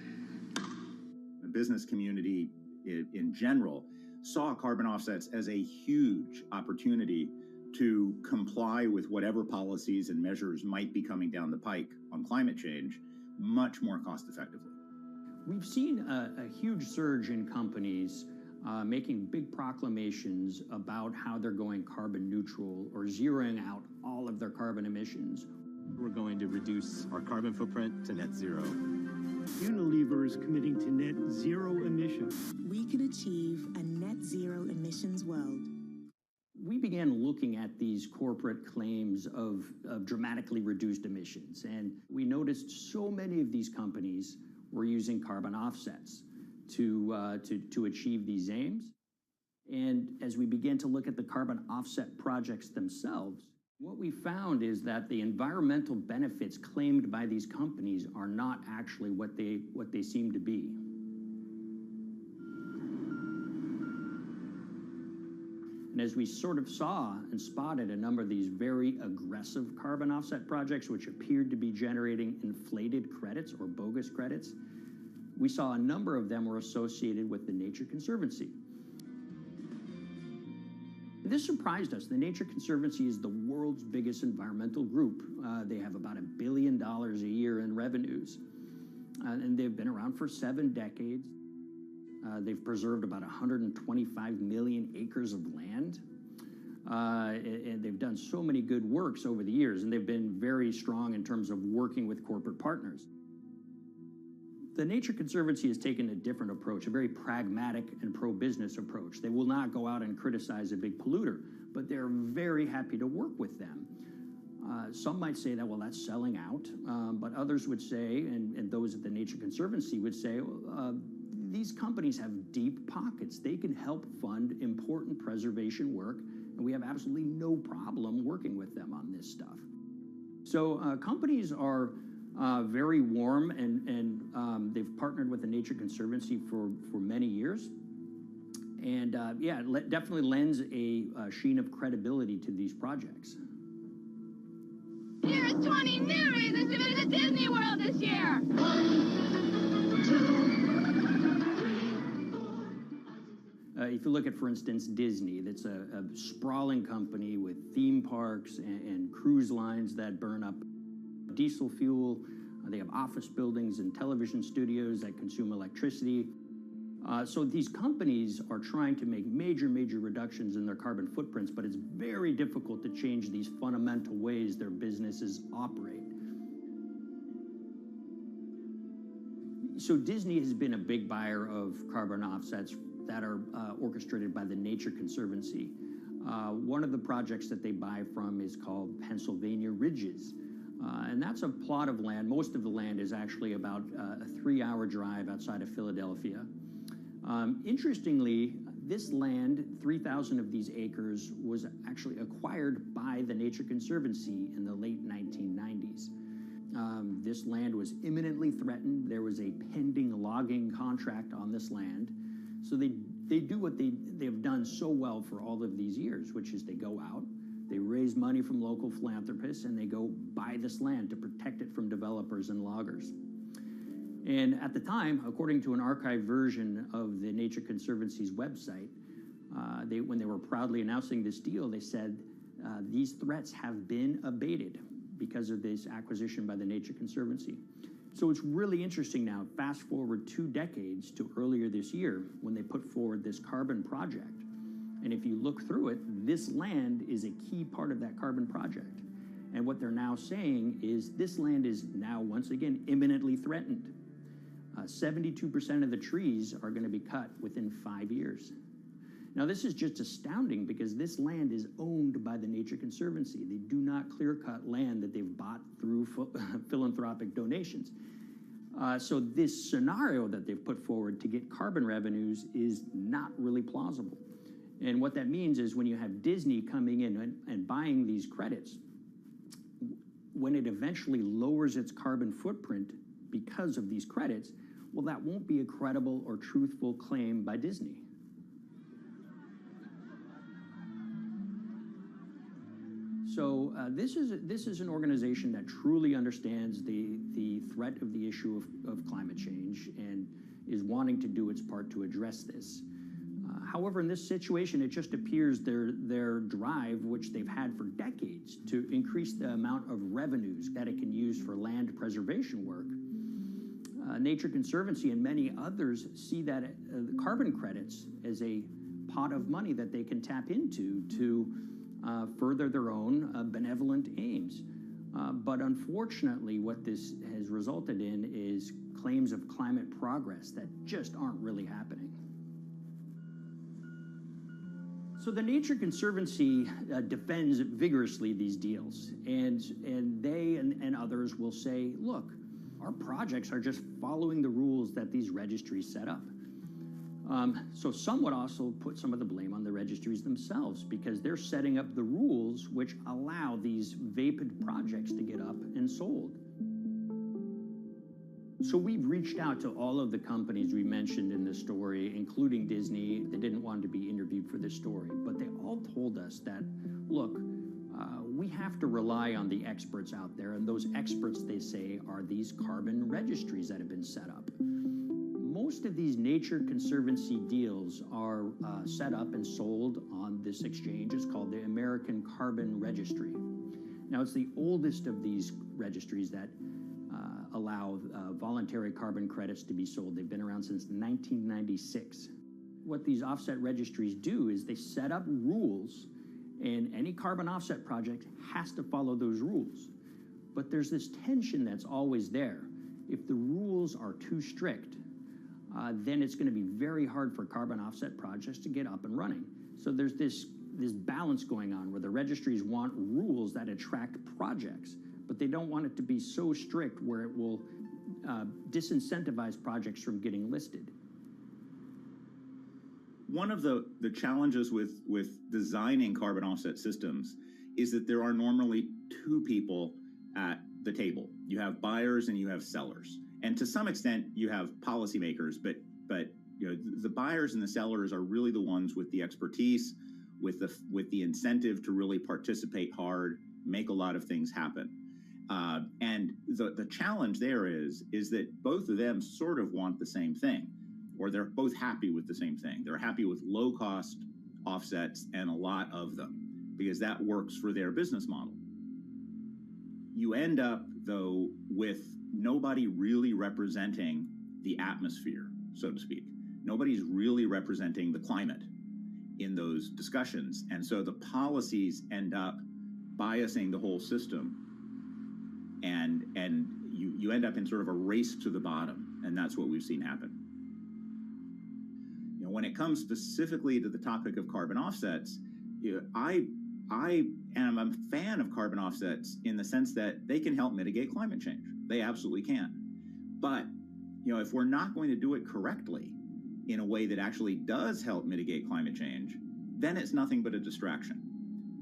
The business community in general saw carbon offsets as a huge opportunity to comply with whatever policies and measures might be coming down the pike on climate change much more cost effectively. We've seen a huge surge in companies making big proclamations about how they're going carbon neutral or zeroing out all of their carbon emissions. We're going to reduce our carbon footprint to net zero. Unilever is committing to net zero emissions. We can achieve a net zero emissions world. We began looking at these corporate claims of dramatically reduced emissions, and we noticed so many of these companies were using carbon offsets to achieve these aims. And as we began to look at the carbon offset projects themselves, what we found is that the environmental benefits claimed by these companies are not actually what they seem to be. And as we sort of saw and spotted a number of these very aggressive carbon offset projects, which appeared to be generating inflated credits or bogus credits, we saw a number of them were associated with the Nature Conservancy. This surprised us. The Nature Conservancy is the world's biggest environmental group. They have about $1 billion a year in revenues, and they've been around for 7 decades. They've preserved about 125 million acres of land, and they've done so many good works over the years, and they've been very strong in terms of working with corporate partners. The Nature Conservancy has taken a different approach, a very pragmatic and pro-business approach. They will not go out and criticize a big polluter, but they're very happy to work with them. Some might say that, well, that's selling out, but others would say, and those at the Nature Conservancy would say, these companies have deep pockets. They can help fund important preservation work, and we have absolutely no problem working with them on this stuff. So companies are very warm, and they've partnered with the Nature Conservancy for many years. And yeah, it definitely lends a sheen of credibility to these projects. Here's 20 new reasons to visit Disney World this year. If you look at, for instance, Disney, that's a sprawling company with theme parks and cruise lines that burn up diesel fuel. They have office buildings and television studios that consume electricity. So these companies are trying to make major reductions in their carbon footprints, but it's very difficult to change these fundamental ways their businesses operate. So Disney has been a big buyer of carbon offsets that are orchestrated by the Nature Conservancy. One of the projects that they buy from is called Pennsylvania Ridges. And that's a plot of land. Most of the land is actually about a 3-hour drive outside of Philadelphia. Interestingly, this land, 3,000 of these acres, was actually acquired by the Nature Conservancy in the late 1990s. This land was imminently threatened. There was a pending logging contract on this land. So they do what they've done so well for all of these years, which is they go out, they raise money from local philanthropists, and they go buy this land to protect it from developers and loggers. And at the time, according to an archived version of the Nature Conservancy's website, when they were proudly announcing this deal, they said, these threats have been abated because of this acquisition by the Nature Conservancy. So it's really interesting now, fast forward 2 decades to earlier this year when they put forward this carbon project. And if you look through it, this land is a key part of that carbon project. And what they're now saying is this land is now once again imminently threatened. 72% of the trees are going to be cut within 5 years. Now this is just astounding because this land is owned by the Nature Conservancy. They do not clear-cut land that they've bought through philanthropic donations. So this scenario that they've put forward to get carbon revenues is not really plausible. And what that means is when you have Disney coming in and buying these credits, when it eventually lowers its carbon footprint because of these credits, well, that won't be a credible or truthful claim by Disney. So this is an organization that truly understands the threat of the issue of climate change and is wanting to do its part to address this. However, in this situation, it just appears their drive, which they've had for decades, to increase the amount of revenues that it can use for land preservation work, Nature Conservancy and many others see that the carbon credits as a pot of money that they can tap into to further their own benevolent aims. But unfortunately, what this has resulted in is claims of climate progress that just aren't really happening. So the Nature Conservancy defends vigorously these deals, and they and others will say, look, our projects are just following the rules that these registries set up. So some would also put some of the blame on the registries themselves because they're setting up the rules which allow these vapid projects to get up and sold. So we've reached out to all of the companies we mentioned in the story, including Disney. They didn't want to be interviewed for this story, but they all told us that, look, we have to rely on the experts out there, and those experts, they say, are these carbon registries that have been set up. Most of these Nature Conservancy deals are set up and sold on this exchange. It's called the American Carbon Registry. Now, it's the oldest of these registries that allow voluntary carbon credits to be sold. They've been around since 1996. What these offset registries do is they set up rules, and any carbon offset project has to follow those rules. But there's this tension that's always there. If the rules are too strict, then it's going to be very hard for carbon offset projects to get up and running. So there's this balance going on where the registries want rules that attract projects, but they don't want it to be so strict where it will disincentivize projects from getting listed. One of the challenges with designing carbon offset systems is that there are normally two people at the table. You have buyers and you have sellers. And to some extent, you have policymakers, but you know, the buyers and the sellers are really the ones with the expertise, with the incentive to really participate hard, make a lot of things happen. And the challenge there is that both of them sort of want the same thing, or they're both happy with the same thing. They're happy with low-cost offsets and a lot of them, because that works for their business model. You end up, though, with nobody really representing the atmosphere, so to speak. Nobody's really representing the climate in those discussions. And so the policies end up biasing the whole system. And you end up in sort of a race to the bottom. And that's what we've seen happen. You know, when it comes specifically to the topic of carbon offsets, you know, I am a fan of carbon offsets in the sense that they can help mitigate climate change. They absolutely can. But, you know, if we're not going to do it correctly in a way that actually does help mitigate climate change, then it's nothing but a distraction.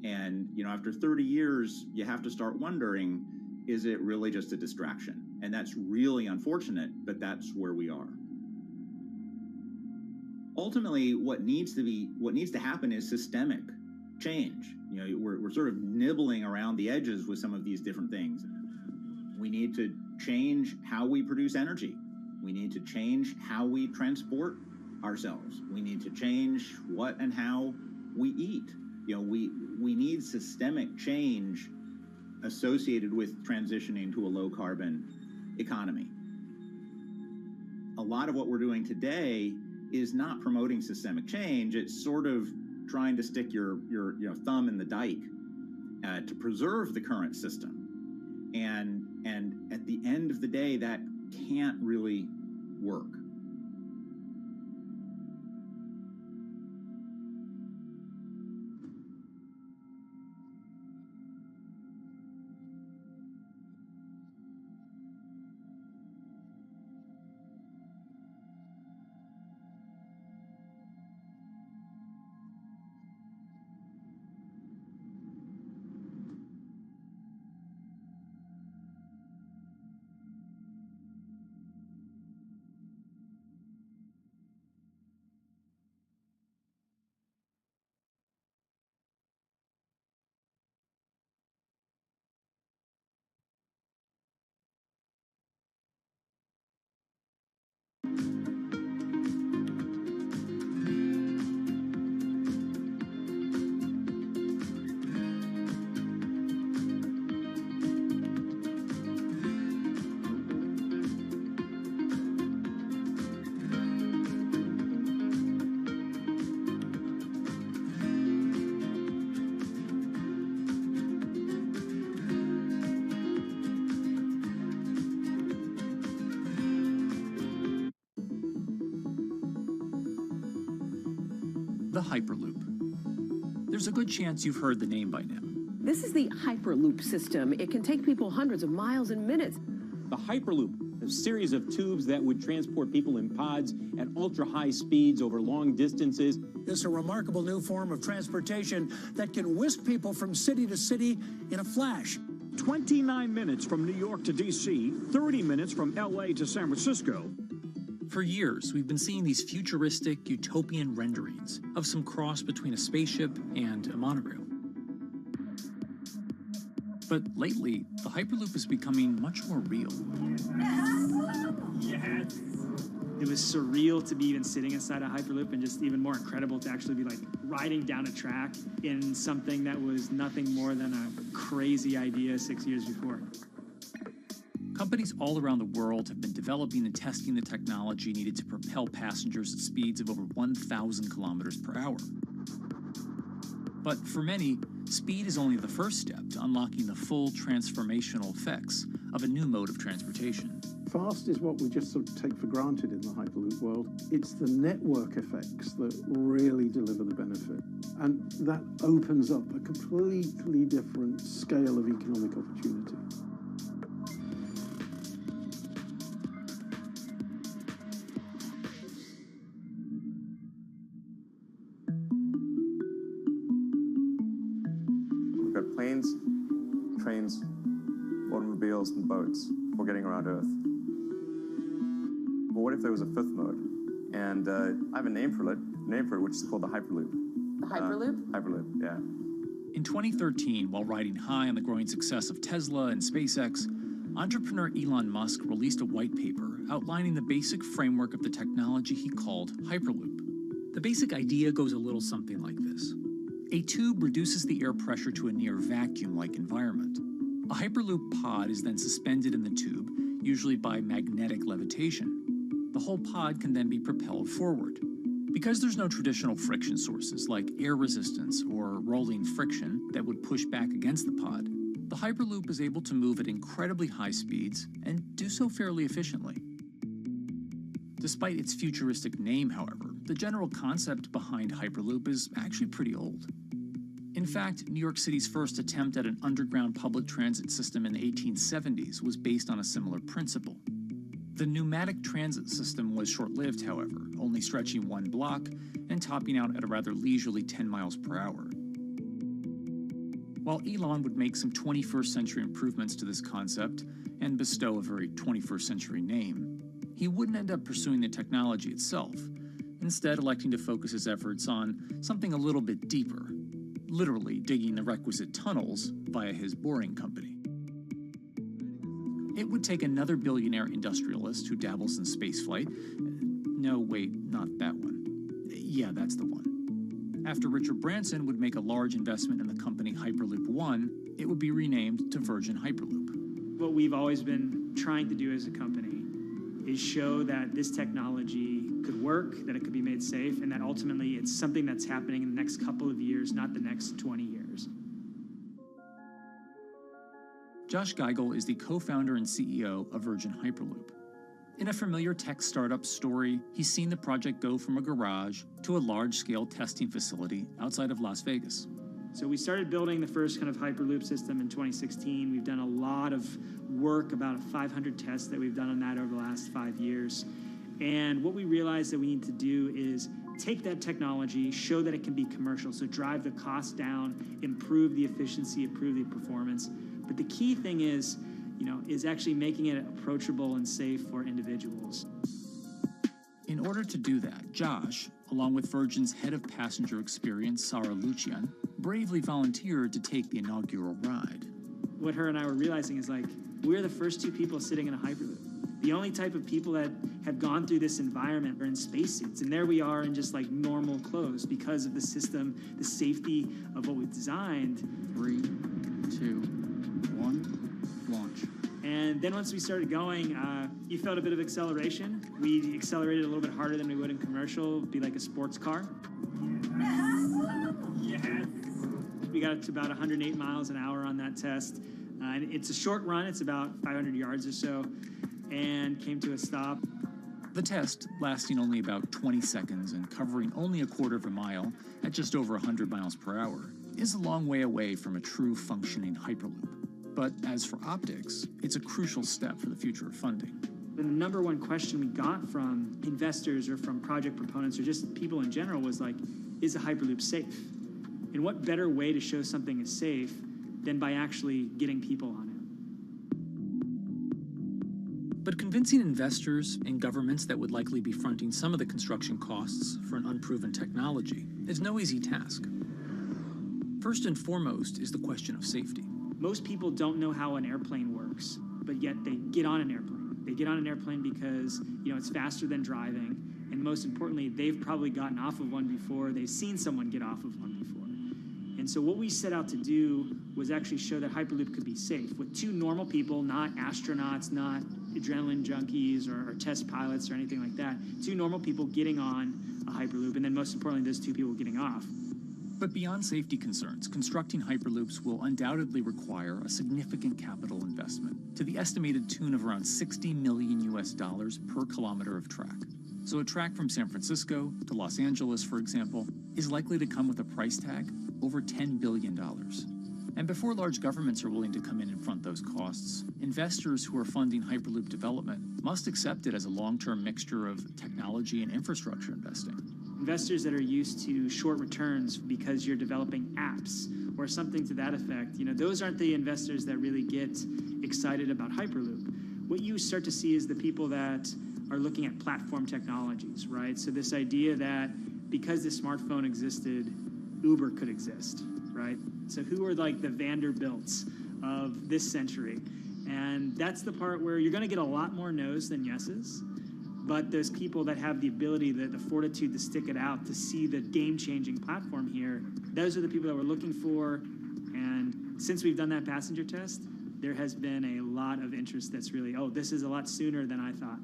And, you know, after 30 years, you have to start wondering, is it really just a distraction? And that's really unfortunate, but that's where we are. Ultimately, what needs to happen is systemic change. You know, we're sort of nibbling around the edges with some of these different things. We need to change how we produce energy. We need to change how we transport ourselves. We need to change what and how we eat. You know, we need systemic change associated with transitioning to a low carbon economy. A lot of what we're doing today is not promoting systemic change. It's sort of trying to stick your thumb in the dike to preserve the current system. And at the end of the day, that can't really work. the Hyperloop. There's a good chance you've heard the name by now. This is the Hyperloop system. It can take people hundreds of miles in minutes. The Hyperloop, a series of tubes that would transport people in pods at ultra-high speeds over long distances. It's a remarkable new form of transportation that can whisk people from city to city in a flash. 29 minutes from New York to D.C., 30 minutes from L.A. to San Francisco. For years, we've been seeing these futuristic, utopian renderings of some cross between a spaceship and a monorail. But lately, the Hyperloop is becoming much more real. Yes! It was surreal to be even sitting inside a Hyperloop, and just even more incredible to actually be like riding down a track in something that was nothing more than a crazy idea 6 years before. Companies all around the world have been developing and testing the technology needed to propel passengers at speeds of over 1,000 kilometers per hour. But for many, speed is only the first step to unlocking the full transformational effects of a new mode of transportation. Fast is what we just sort of take for granted in the Hyperloop world. It's the network effects that really deliver the benefit. And that opens up a completely different scale of economic opportunity. We've got planes, trains, automobiles, and boats for getting around Earth. But what if there was a fifth mode? And I have a name for it, which is called the Hyperloop. The Hyperloop? Hyperloop, yeah. In 2013, while riding high on the growing success of Tesla and SpaceX, entrepreneur Elon Musk released a white paper outlining the basic framework of the technology he called Hyperloop. The basic idea goes a little something like this. A tube reduces the air pressure to a near vacuum-like environment. A Hyperloop pod is then suspended in the tube, usually by magnetic levitation. The whole pod can then be propelled forward. Because there's no traditional friction sources like air resistance or rolling friction that would push back against the pod, the Hyperloop is able to move at incredibly high speeds and do so fairly efficiently. Despite its futuristic name, however, the general concept behind Hyperloop is actually pretty old. In fact, New York City's first attempt at an underground public transit system in the 1870s was based on a similar principle. The pneumatic transit system was short-lived, however, only stretching one block and topping out at a rather leisurely 10 miles per hour. While Elon would make some 21st century improvements to this concept and bestow a very 21st century name, he wouldn't end up pursuing the technology itself, instead electing to focus his efforts on something a little bit deeper, literally digging the requisite tunnels via his boring company. It would take another billionaire industrialist who dabbles in spaceflight. No, wait, not that one. Yeah, that's the one. After Richard Branson would make a large investment in the company Hyperloop One, it would be renamed to Virgin Hyperloop. What we've always been trying to do as a company is show that this technology could work, that it could be made safe, and that ultimately it's something that's happening in the next couple of years, not the next 20 years. Josh Geigel is the co-founder and CEO of Virgin Hyperloop. In a familiar tech startup story, he's seen the project go from a garage to a large-scale testing facility outside of Las Vegas. So we started building the first kind of Hyperloop system in 2016. We've done a lot of work, about 500 tests that we've done on that over the last 5 years. And what we realized that we need to do is take that technology, show that it can be commercial, so drive the cost down, improve the efficiency, improve the performance. But the key thing is actually making it approachable and safe for individuals. In order to do that, Josh, along with Virgin's head of passenger experience, Sarah Lucian, bravely volunteered to take the inaugural ride. What her and I were realizing is we're the first two people sitting in a Hyperloop. The only type of people that have gone through this environment are in spacesuits, and there we are in just normal clothes because of the system, the safety of what we've designed. 3, 2, 1, launch. And then once we started going, you felt a bit of acceleration. We accelerated a little bit harder than we would in commercial, be like a sports car. Yes. We got up to about 108 miles an hour on that test. And it's a short run, it's about 500 yards or so, and came to a stop. The test, lasting only about 20 seconds and covering only a quarter of a mile at just over 100 miles per hour, is a long way away from a true functioning Hyperloop. But as for optics, it's a crucial step for the future of funding. The number one question we got from investors or from project proponents or just people in general was like, is a Hyperloop safe? And what better way to show something is safe than by actually getting people on it? But convincing investors and governments that would likely be fronting some of the construction costs for an unproven technology is no easy task. First and foremost is the question of safety. Most people don't know how an airplane works, but yet they get on an airplane. They get on an airplane because, it's faster than driving, and most importantly, they've probably gotten off of one before, they've seen someone get off of one before. And so what we set out to do was actually show that Hyperloop could be safe with two normal people, not astronauts, not adrenaline junkies or test pilots or anything like that. Two normal people getting on a Hyperloop, and then most importantly, those two people getting off. But beyond safety concerns, constructing Hyperloops will undoubtedly require a significant capital investment to the estimated tune of around $60 million per kilometer of track. So a track from San Francisco to Los Angeles, for example, is likely to come with a price tag over $10 billion. And before large governments are willing to come in and front those costs, investors who are funding Hyperloop development must accept it as a long-term mixture of technology and infrastructure investing. Investors that are used to short returns because you're developing apps or something to that effect, those aren't the investors that really get excited about Hyperloop. What you start to see is the people that are looking at platform technologies, right? So this idea that because the smartphone existed, Uber could exist, right? So who are like the Vanderbilts of this century? And that's the part where you're going to get a lot more no's than yeses. But those people that have the ability, the fortitude to stick it out, to see the game-changing platform here, those are the people that we're looking for. And since we've done that passenger test, there has been a lot of interest that's really, this is a lot sooner than I thought.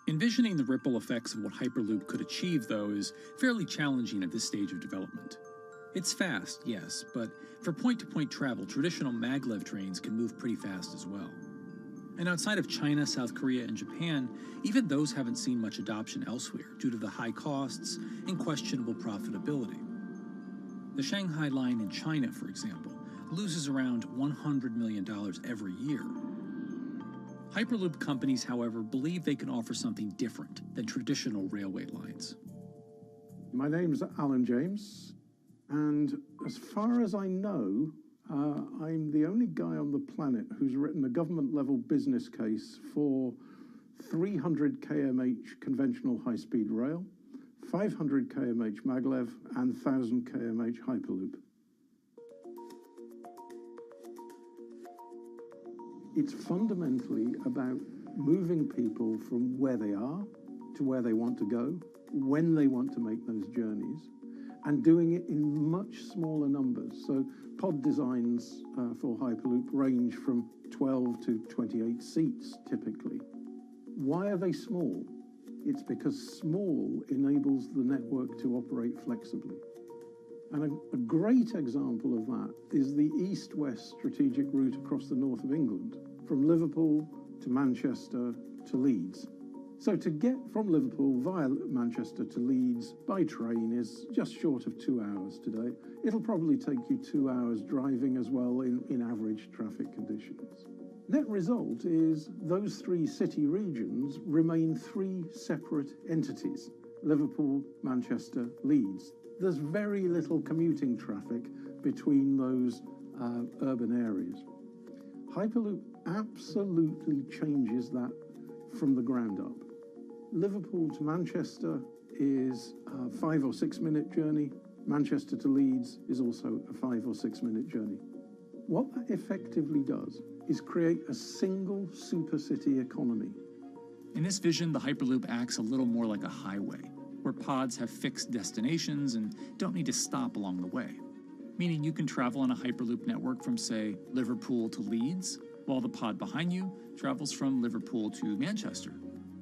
Envisioning the ripple effects of what Hyperloop could achieve, though, is fairly challenging at this stage of development. It's fast, yes, but for point-to-point travel, traditional maglev trains can move pretty fast as well. And outside of China, South Korea, and Japan, even those haven't seen much adoption elsewhere due to the high costs and questionable profitability. The Shanghai line in China, for example, loses around $100 million every year. Hyperloop companies, however, believe they can offer something different than traditional railway lines. My name's Alan James, and as far as I know, I'm the only guy on the planet who's written a government-level business case for 300 kmh conventional high-speed rail, 500 kmh maglev, and 1,000 kmh Hyperloop. It's fundamentally about moving people from where they are to where they want to go, when they want to make those journeys, and doing it in much smaller numbers. So pod designs for Hyperloop range from 12 to 28 seats, typically. Why are they small? It's because small enables the network to operate flexibly. And a great example of that is the east-west strategic route across the north of England, from Liverpool to Manchester to Leeds. So to get from Liverpool via Manchester to Leeds by train is just short of 2 hours today. It'll probably take you 2 hours driving as well in average traffic conditions. Net result is those three city regions remain three separate entities: Liverpool, Manchester, Leeds. There's very little commuting traffic between those urban areas. Hyperloop absolutely changes that from the ground up. Liverpool to Manchester is a 5 or 6 minute journey. Manchester to Leeds is also a 5 or 6 minute journey. What that effectively does is create a single supercity economy. In this vision, the Hyperloop acts a little more like a highway, where pods have fixed destinations and don't need to stop along the way. Meaning you can travel on a Hyperloop network from, say, Liverpool to Leeds, while the pod behind you travels from Liverpool to Manchester.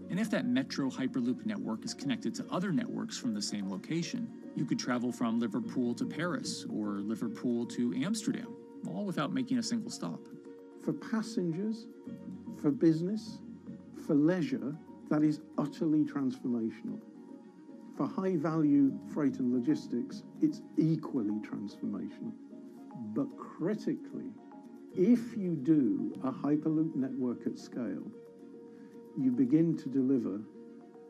And if that metro Hyperloop network is connected to other networks from the same location, you could travel from Liverpool to Paris or Liverpool to Amsterdam, all without making a single stop. For passengers, for business, for leisure, that is utterly transformational. For high-value freight and logistics, it's equally transformational. But critically, if you do a Hyperloop network at scale, you begin to deliver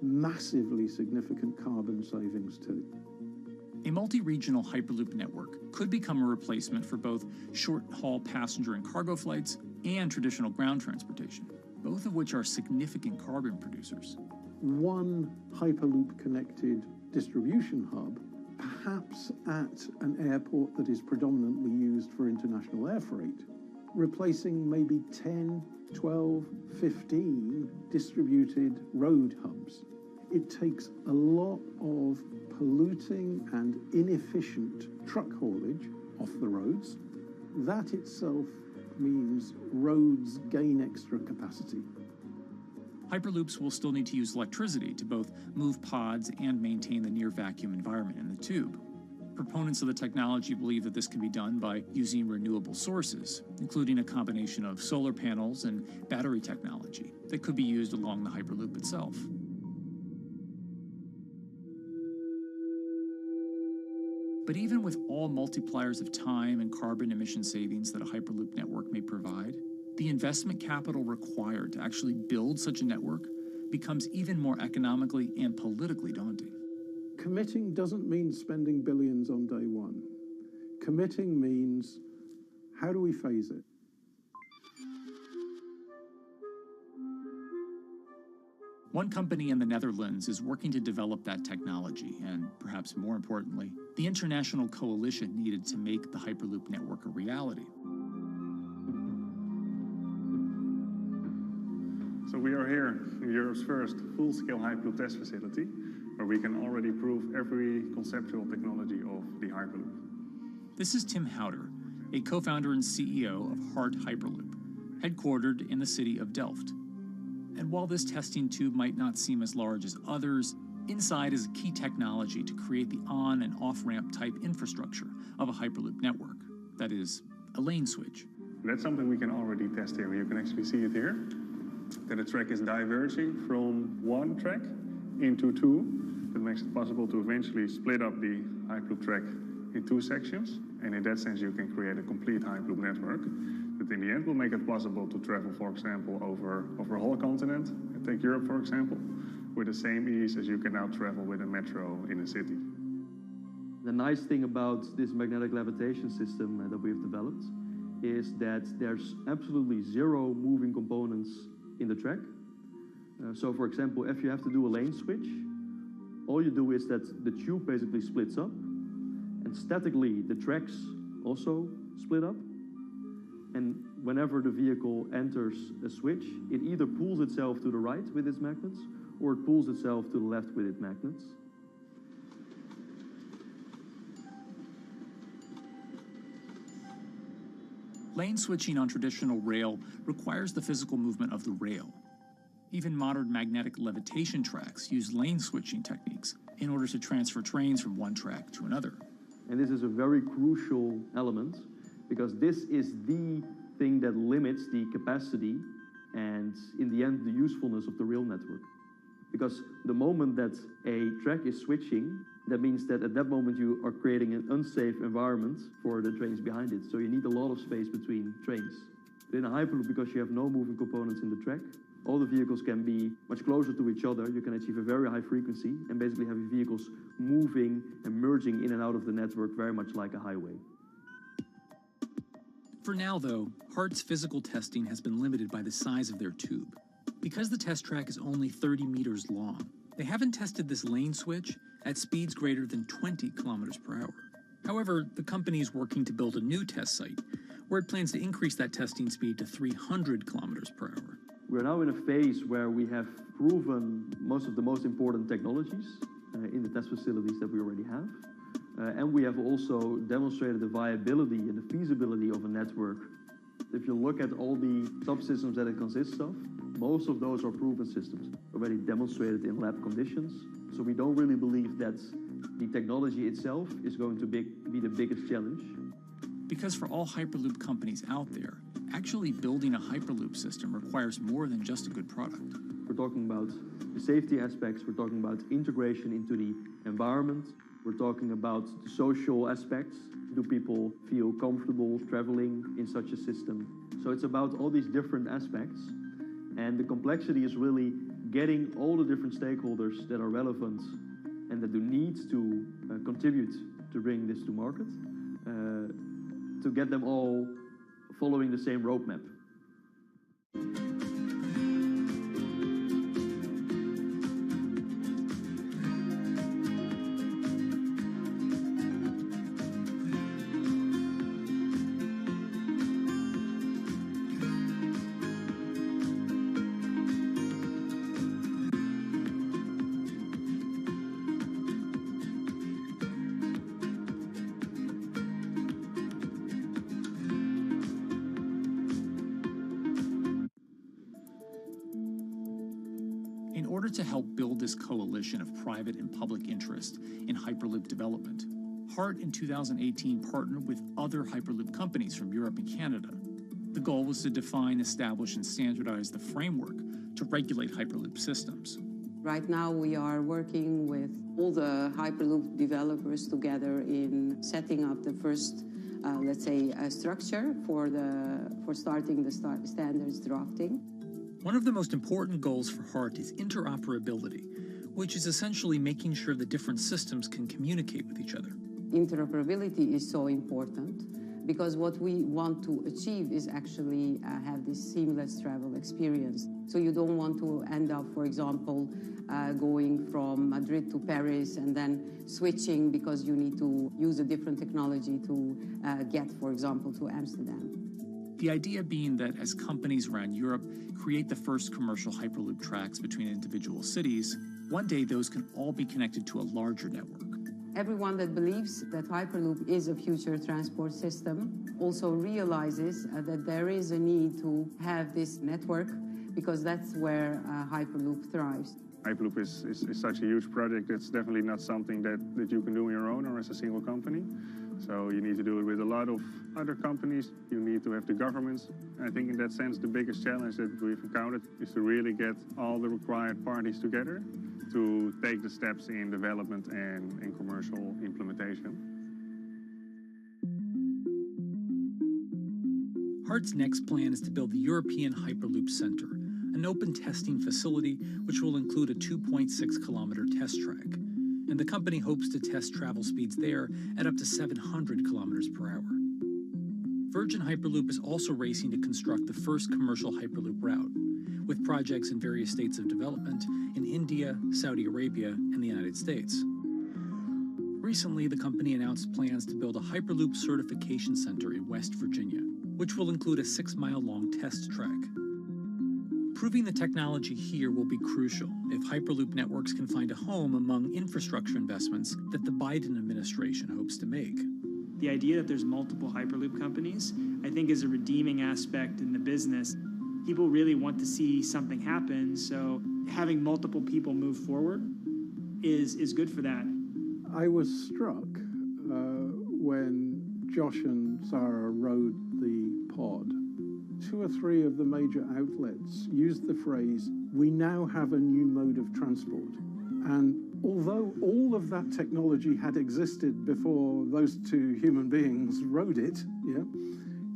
massively significant carbon savings too. A multi-regional Hyperloop network could become a replacement for both short-haul passenger and cargo flights and traditional ground transportation, both of which are significant carbon producers. One Hyperloop-connected distribution hub, perhaps at an airport that is predominantly used for international air freight, replacing maybe 10, 12, 15 distributed road hubs. It takes a lot of polluting and inefficient truck haulage off the roads. That itself means roads gain extra capacity. Hyperloops will still need to use electricity to both move pods and maintain the near vacuum environment in the tube. Proponents of the technology believe that this can be done by using renewable sources, including a combination of solar panels and battery technology that could be used along the Hyperloop itself. But even with all multipliers of time and carbon emission savings that a Hyperloop network may provide, the investment capital required to actually build such a network becomes even more economically and politically daunting. Committing doesn't mean spending billions on day one. Committing means, how do we phase it? One company in the Netherlands is working to develop that technology, and perhaps more importantly, the international coalition needed to make the Hyperloop network a reality. So we are here in Europe's first full-scale Hyperloop test facility, where we can already prove every conceptual technology of the Hyperloop. This is Tim Houter, a co-founder and CEO of Hart Hyperloop, headquartered in the city of Delft. And while this testing tube might not seem as large as others, inside is a key technology to create the on- and off-ramp type infrastructure of a Hyperloop network. That is, a lane switch. That's something we can already test here. You can actually see it here, that the track is diverging from one track into two. That makes it possible to eventually split up the Hyperloop track in two sections. And in that sense, you can create a complete Hyperloop network. That in the end will make it possible to travel, for example, over a whole continent. Take Europe, for example, with the same ease as you can now travel with a metro in a city. The nice thing about this magnetic levitation system that we've developed is that there's absolutely zero moving components in the track. So for example, if you have to do a lane switch, all you do is that the tube basically splits up, and statically the tracks also split up. And whenever the vehicle enters a switch, it either pulls itself to the right with its magnets, or it pulls itself to the left with its magnets. Lane switching on traditional rail requires the physical movement of the rail. Even modern magnetic levitation tracks use lane switching techniques in order to transfer trains from one track to another. And this is a very crucial element, because this is the thing that limits the capacity and, in the end, the usefulness of the rail network. Because the moment that a track is switching, that means that at that moment you are creating an unsafe environment for the trains behind it. So you need a lot of space between trains. But in a Hyperloop, because you have no moving components in the track, all the vehicles can be much closer to each other. You can achieve a very high frequency and basically have your vehicles moving and merging in and out of the network very much like a highway. For now, though, Hart's physical testing has been limited by the size of their tube. Because the test track is only 30 meters long, they haven't tested this lane switch at speeds greater than 20 kilometers per hour. However, the company is working to build a new test site where it plans to increase that testing speed to 300 kilometers per hour. We're now in a phase where we have proven most of the most important technologies in the test facilities that we already have. And we have also demonstrated the viability and the feasibility of a network. If you look at all the subsystems that it consists of, most of those are proven systems, already demonstrated in lab conditions. So we don't really believe that the technology itself is going to be the biggest challenge. Because for all Hyperloop companies out there, actually building a Hyperloop system requires more than just a good product. We're talking about the safety aspects, we're talking about integration into the environment, we're talking about the social aspects. Do people feel comfortable traveling in such a system? So it's about all these different aspects, and the complexity is really getting all the different stakeholders that are relevant and that do need to contribute to bring this to market, to get them all following the same roadmap. In order to help build this coalition of private and public interest in Hyperloop development, HART in 2018 partnered with other Hyperloop companies from Europe and Canada. The goal was to define, establish, and standardize the framework to regulate Hyperloop systems. Right now we are working with all the Hyperloop developers together in setting up the first, let's say, structure for starting the standards drafting. One of the most important goals for HART is interoperability, which is essentially making sure the different systems can communicate with each other. Interoperability is so important because what we want to achieve is actually have this seamless travel experience. So you don't want to end up, for example, going from Madrid to Paris and then switching because you need to use a different technology to get, for example, to Amsterdam. The idea being that as companies around Europe create the first commercial Hyperloop tracks between individual cities, one day those can all be connected to a larger network. Everyone that believes that Hyperloop is a future transport system also realizes that there is a need to have this network because that's where Hyperloop thrives. Hyperloop is such a huge project. It's definitely not something that you can do on your own or as a single company. So you need to do it with a lot of other companies. You need to have the governments. I think in that sense, the biggest challenge that we've encountered is to really get all the required parties together to take the steps in development and in commercial implementation. HART's next plan is to build the European Hyperloop Center, an open testing facility which will include a 2.6-kilometer test track. And the company hopes to test travel speeds there at up to 700 kilometers per hour. Virgin Hyperloop is also racing to construct the first commercial Hyperloop route, with projects in various states of development in India, Saudi Arabia, and the United States. Recently, the company announced plans to build a Hyperloop certification center in West Virginia, which will include a 6-mile-long test track. Proving the technology here will be crucial if Hyperloop networks can find a home among infrastructure investments that the Biden administration hopes to make. The idea that there's multiple Hyperloop companies, I think, is a redeeming aspect in the business. People really want to see something happen, so having multiple people move forward is good for that. I was struck when Josh and Sarah rode the pod. 2 or 3 of the major outlets used the phrase, "We now have a new mode of transport." And although all of that technology had existed before those 2 human beings rode it,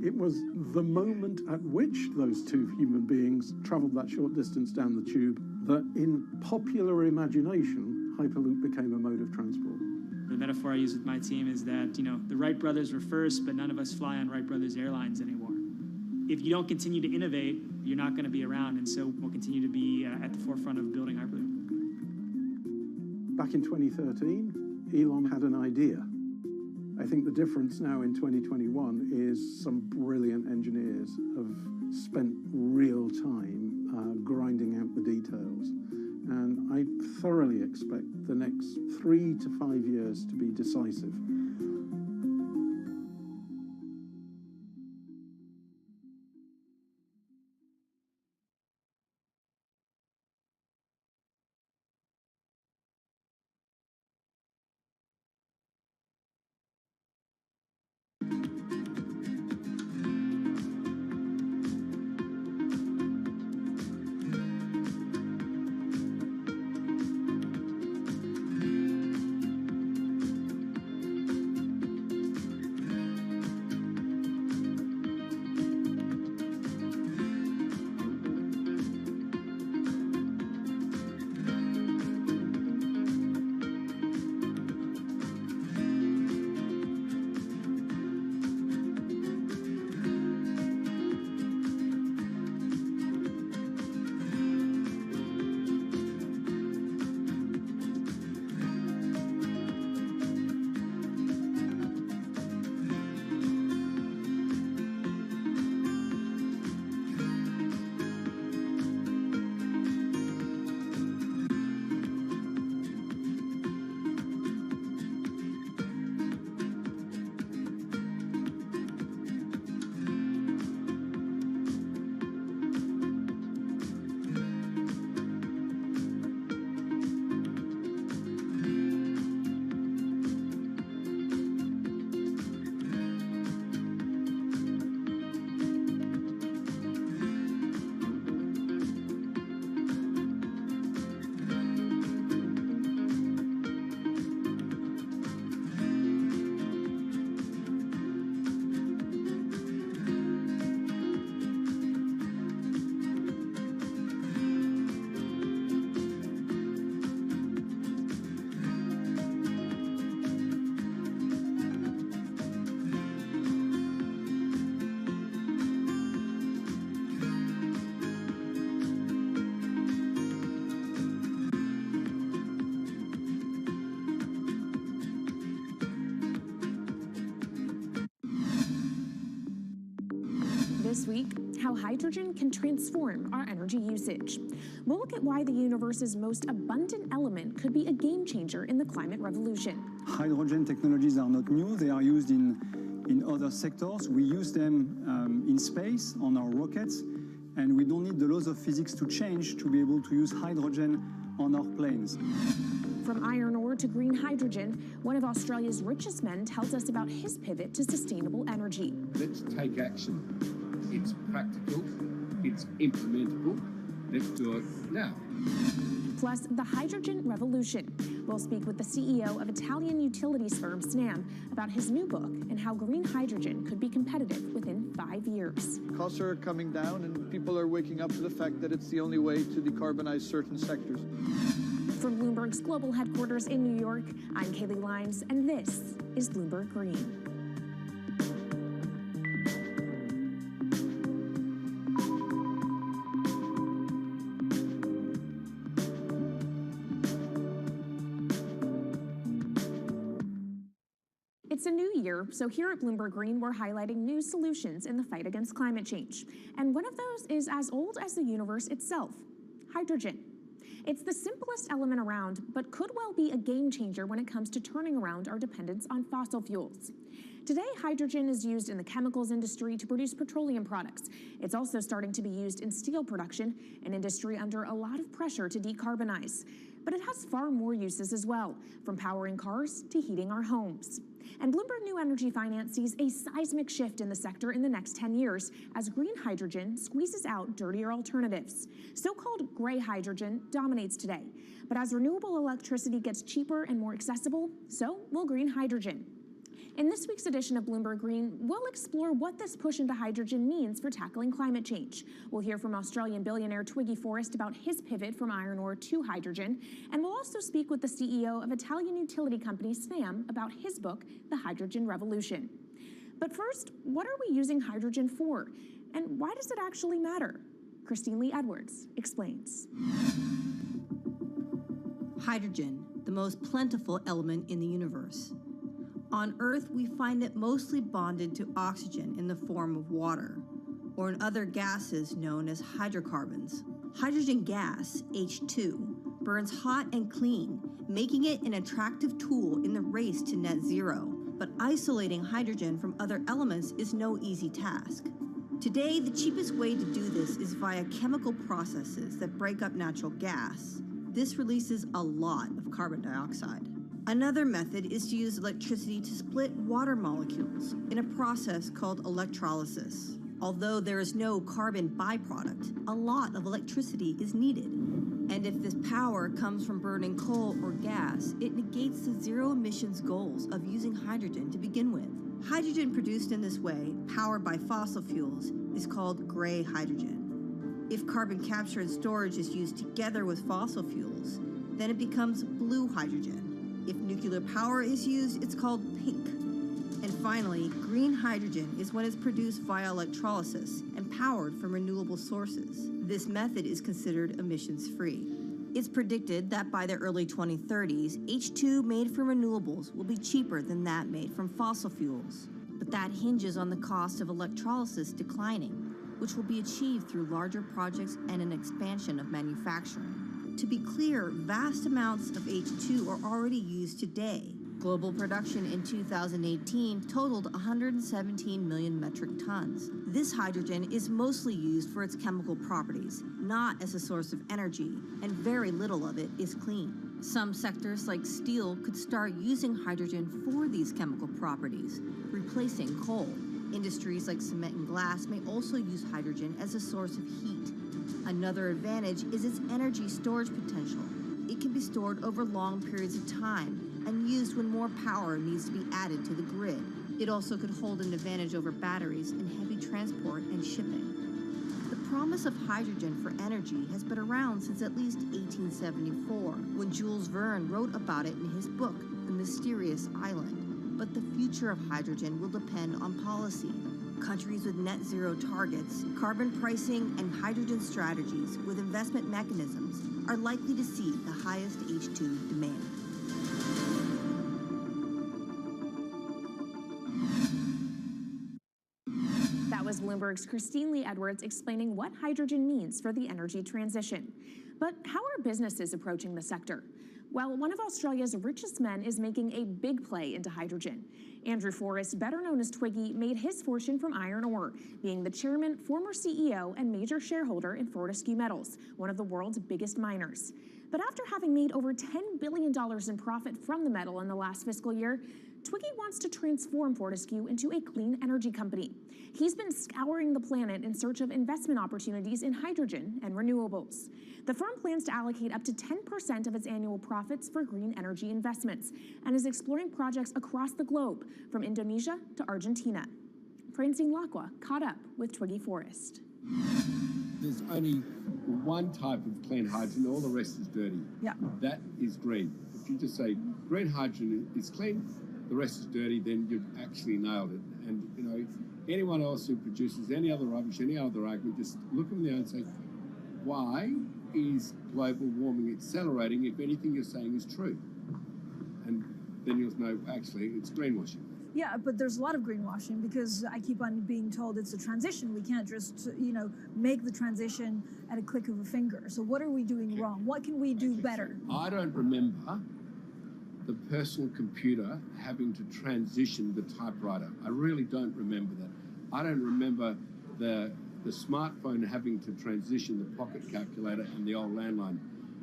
it was the moment at which those 2 human beings traveled that short distance down the tube that in popular imagination, Hyperloop became a mode of transport. The metaphor I use with my team is that, the Wright brothers were first, but none of us fly on Wright brothers airlines anymore. If you don't continue to innovate, you're not going to be around, and so we'll continue to be at the forefront of building Hyperloop. Back in 2013, Elon had an idea. I think the difference now in 2021 is some brilliant engineers have spent real time grinding out the details. And I thoroughly expect the next 3 to 5 years to be decisive. This week, how hydrogen can transform our energy usage. We'll look at why the universe's most abundant element could be a game changer in the climate revolution. Hydrogen technologies are not new. They are used in other sectors. We use them in space, on our rockets, and we don't need the laws of physics to change to be able to use hydrogen on our planes. From iron ore to green hydrogen, one of Australia's richest men tells us about his pivot to sustainable energy. Let's take action. It's practical, it's implementable. Let's do it now. Plus, the hydrogen revolution. We'll speak with the CEO of Italian utilities firm Snam about his new book and how green hydrogen could be competitive within 5 years. Costs are coming down and people are waking up to the fact that it's the only way to decarbonize certain sectors. From Bloomberg's global headquarters in New York, I'm Kaylee Lyons, and this is Bloomberg Green. It's a new year, so here at Bloomberg Green, we're highlighting new solutions in the fight against climate change. And one of those is as old as the universe itself, hydrogen. It's the simplest element around, but could well be a game changer when it comes to turning around our dependence on fossil fuels. Today, hydrogen is used in the chemicals industry to produce petroleum products. It's also starting to be used in steel production, an industry under a lot of pressure to decarbonize. But it has far more uses as well, from powering cars to heating our homes. And Bloomberg New Energy Finance sees a seismic shift in the sector in the next 10 years as green hydrogen squeezes out dirtier alternatives. So-called gray hydrogen dominates today. But as renewable electricity gets cheaper and more accessible, so will green hydrogen. In this week's edition of Bloomberg Green, we'll explore what this push into hydrogen means for tackling climate change. We'll hear from Australian billionaire Twiggy Forrest about his pivot from iron ore to hydrogen, and we'll also speak with the CEO of Italian utility company Snam about his book, The Hydrogen Revolution. But first, what are we using hydrogen for? And why does it actually matter? Christine Lee Edwards explains. Hydrogen, the most plentiful element in the universe. On Earth, we find it mostly bonded to oxygen in the form of water, or in other gases known as hydrocarbons. Hydrogen gas, H2, burns hot and clean, making it an attractive tool in the race to net zero. But isolating hydrogen from other elements is no easy task. Today, the cheapest way to do this is via chemical processes that break up natural gas. This releases a lot of carbon dioxide. Another method is to use electricity to split water molecules in a process called electrolysis. Although there is no carbon byproduct, a lot of electricity is needed. And if this power comes from burning coal or gas, it negates the zero emissions goals of using hydrogen to begin with. Hydrogen produced in this way, powered by fossil fuels, is called gray hydrogen. If carbon capture and storage is used together with fossil fuels, then it becomes blue hydrogen. If nuclear power is used, it's called pink. And finally, green hydrogen is when it's produced via electrolysis and powered from renewable sources. This method is considered emissions-free. It's predicted that by the early 2030s, H2 made from renewables will be cheaper than that made from fossil fuels. But that hinges on the cost of electrolysis declining, which will be achieved through larger projects and an expansion of manufacturing. To be clear, vast amounts of H2 are already used today. Global production in 2018 totaled 117 million metric tons. This hydrogen is mostly used for its chemical properties, not as a source of energy, and very little of it is clean. Some sectors like steel could start using hydrogen for these chemical properties, replacing coal. Industries like cement and glass may also use hydrogen as a source of heat. Another advantage is its energy storage potential. It can be stored over long periods of time and used when more power needs to be added to the grid. It also could hold an advantage over batteries in heavy transport and shipping. The promise of hydrogen for energy has been around since at least 1874, when Jules Verne wrote about it in his book, The Mysterious Island. But the future of hydrogen will depend on policy. Countries with net zero targets, carbon pricing, and hydrogen strategies with investment mechanisms are likely to see the highest H2 demand. That was Bloomberg's Christine Lee Edwards explaining what hydrogen means for the energy transition. But how are businesses approaching the sector? Well, one of Australia's richest men is making a big play into hydrogen. Andrew Forrest, better known as Twiggy, made his fortune from iron ore, being the chairman, former CEO, and major shareholder in Fortescue Metals, one of the world's biggest miners. But after having made over $10 billion in profit from the metal in the last fiscal year, Twiggy wants to transform Fortescue into a clean energy company. He's been scouring the planet in search of investment opportunities in hydrogen and renewables. The firm plans to allocate up to 10% of its annual profits for green energy investments and is exploring projects across the globe, from Indonesia to Argentina. Francine Lacqua caught up with Twiggy Forrest. There's only one type of clean hydrogen, all the rest is dirty. Yeah. That is green. If you just say green hydrogen is clean, the rest is dirty, then you've actually nailed it. And, you know, anyone else who produces any other rubbish, any other argument, just look them in the eye and say, why is global warming accelerating if anything you're saying is true? And then you'll know, actually, it's greenwashing. Yeah, but there's a lot of greenwashing because I keep on being told it's a transition. We can't just, make the transition at a click of a finger. So what are we doing wrong? What can we do better? I don't remember the personal computer having to transition the typewriter. I really don't remember that. I don't remember the smartphone having to transition the pocket calculator and the old landline.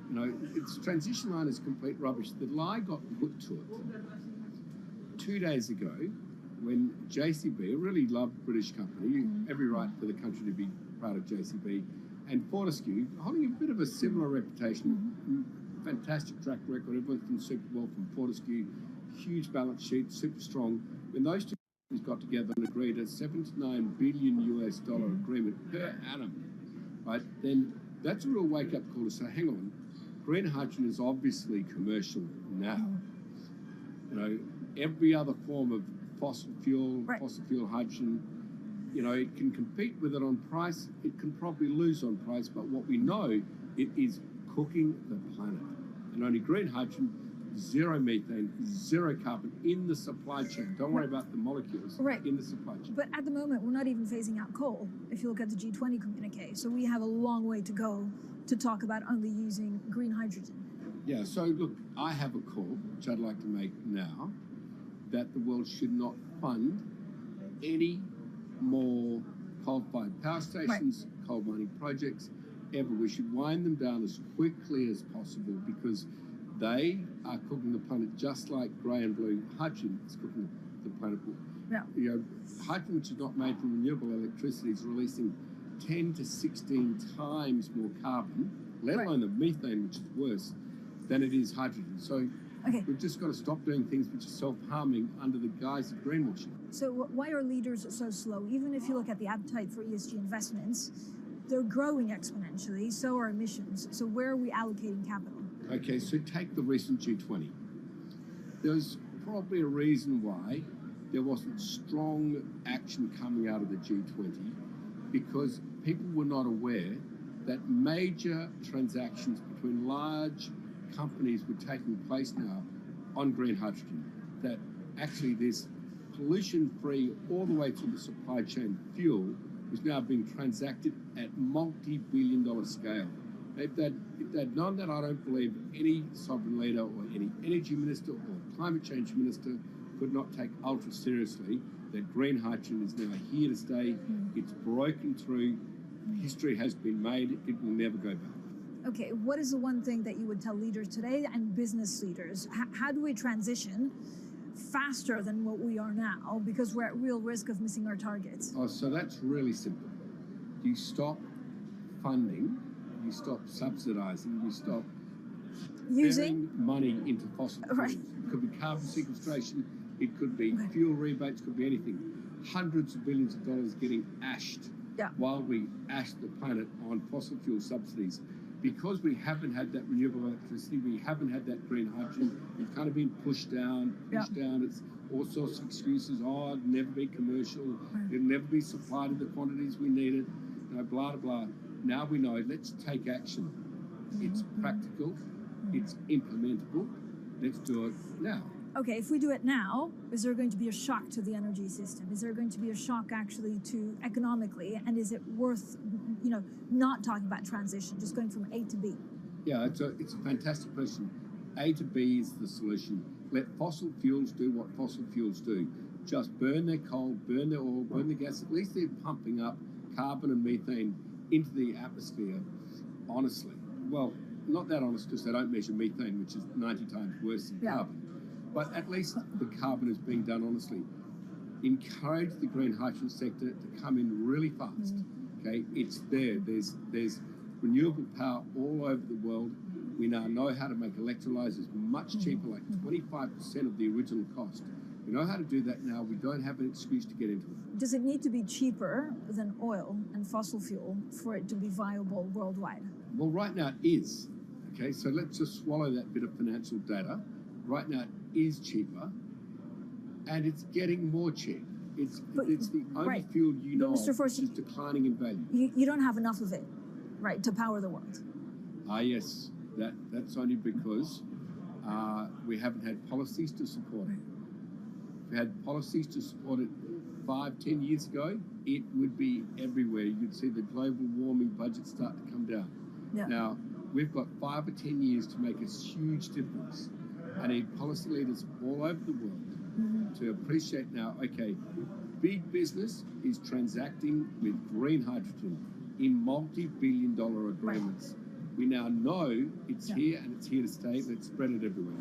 You know, its transition line is complete rubbish. The lie got put to it 2 days ago when JCB, a really loved British company, every right for the country to be part of JCB, and Fortescue, holding a bit of a similar reputation, fantastic track record, everyone's done super well from Fortescue, huge balance sheet, super strong. When those two companies got together and agreed a $7 to $9 billion US agreement per annum, right, then that's a real wake-up call to say, hang on, green hydrogen is obviously commercial now. You know, every other form of fossil fuel hydrogen, you know, it can compete with it on price, it can probably lose on price, but what we know, it is cooking the planet. And only green hydrogen zero methane, zero carbon in the supply chain. Don't worry about the molecules in the supply chain. But at the moment, we're not even phasing out coal, if you look at the G20 communique. So we have a long way to go to talk about only using green hydrogen. Yeah, so look, I have a call, which I'd like to make now, that the world should not fund any more coal-fired power stations, coal mining projects, ever. We should wind them down as quickly as possible because they are cooking the planet just like grey and blue hydrogen is cooking the planet. Yeah. You know, hydrogen, which is not made from renewable electricity, is releasing 10 to 16 times more carbon, let alone the methane, which is worse, than it is hydrogen. So we've just got to stop doing things which are self-harming under the guise of greenwashing. So why are leaders so slow? Even if you look at the appetite for ESG investments, they're growing exponentially, so are emissions. So where are we allocating capital? Okay, so take the recent G20. There's probably a reason why there wasn't strong action coming out of the G20 because people were not aware that major transactions between large companies were taking place now on green hydrogen, that actually this pollution-free all the way to the supply chain fuel is now being transacted at multi-billion-dollar scale. If they'd known that, I don't believe any sovereign leader or any energy minister or climate change minister could not take ultra seriously that green hydrogen is now here to stay. It's broken through. History has been made. It will never go back. Okay, what is the one thing that you would tell leaders today and business leaders? How do we transition faster than what we are now because we're at real risk of missing our targets? Oh, so that's really simple. You stop funding, you stop subsidizing, you stop using money into fossil fuels. It could be carbon sequestration, it could be fuel rebates, could be anything. Hundreds of billions of dollars getting ashed while we ash the planet on fossil fuel subsidies. Because we haven't had that renewable electricity, we haven't had that green hydrogen, it's kind of been pushed down. It's all sorts of excuses. Oh, it'll never be commercial, it'll never be supplied in the quantities we need it, you know, blah, blah, blah. Now we know, let's take action. It's practical, it's implementable, let's do it now. Okay, if we do it now, is there going to be a shock to the energy system? Is there going to be a shock actually to economically? And is it worth, you know, not talking about transition, just going from A to B? Yeah, it's a fantastic question. A to B is the solution. Let fossil fuels do what fossil fuels do. Just burn their coal, burn their oil, burn the gas. At least they're pumping up carbon and methane into the atmosphere, honestly. Well, not that honest because they don't measure methane, which is 90 times worse than carbon. But at least the carbon is being done honestly. Encourage the green hydrogen sector to come in really fast. Okay, it's there. There's renewable power all over the world. We now know how to make electrolyzers much cheaper, like 25% of the original cost. We know how to do that now. We don't have an excuse to get into it. Does it need to be cheaper than oil and fossil fuel for it to be viable worldwide? Well, right now it is. Okay, so let's just swallow that bit of financial data. Right now it is cheaper, and it's getting more cheap. It's the only fuel you know of which is declining in value. You don't have enough of it, right, to power the world. Yes, that's only because we haven't had policies to support it. If we had policies to support it 5-10 years ago, it would be everywhere. You'd see the global warming budget start to come down. Now, we've got 5 or 10 years to make a huge difference. I need policy leaders all over the world to appreciate now, okay, big business is transacting with green hydrogen in multi-billion-dollar agreements. We now know it's here and it's here to stay. Let's spread it everywhere.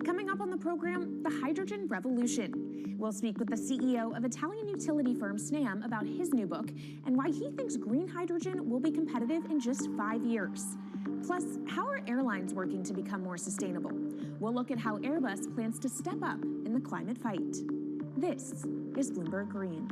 Coming up on the program, the hydrogen revolution. We'll speak with the CEO of Italian utility firm Snam about his new book and why he thinks green hydrogen will be competitive in just 5 years. Plus, how are airlines working to become more sustainable? We'll look at how Airbus plans to step up in the climate fight. This is Bloomberg Green.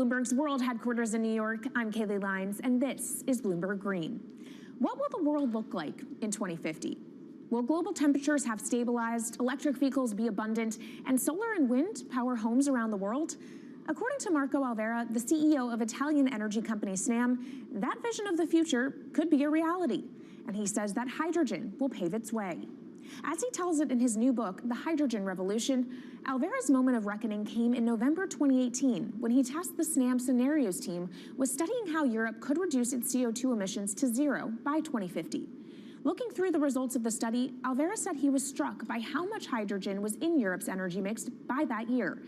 Bloomberg's world headquarters in New York, I'm Kaylee Lyons, and this is Bloomberg Green. What will the world look like in 2050? Will global temperatures have stabilized, electric vehicles be abundant, and solar and wind power homes around the world? According to Marco Alvera, the CEO of Italian energy company Snam, that vision of the future could be a reality. And he says that hydrogen will pave its way. As he tells it in his new book, The Hydrogen Revolution, Alvera's moment of reckoning came in November 2018 when he tasked the Snam Scenarios team with studying how Europe could reduce its CO2 emissions to zero by 2050. Looking through the results of the study, Alvera said he was struck by how much hydrogen was in Europe's energy mix by that year.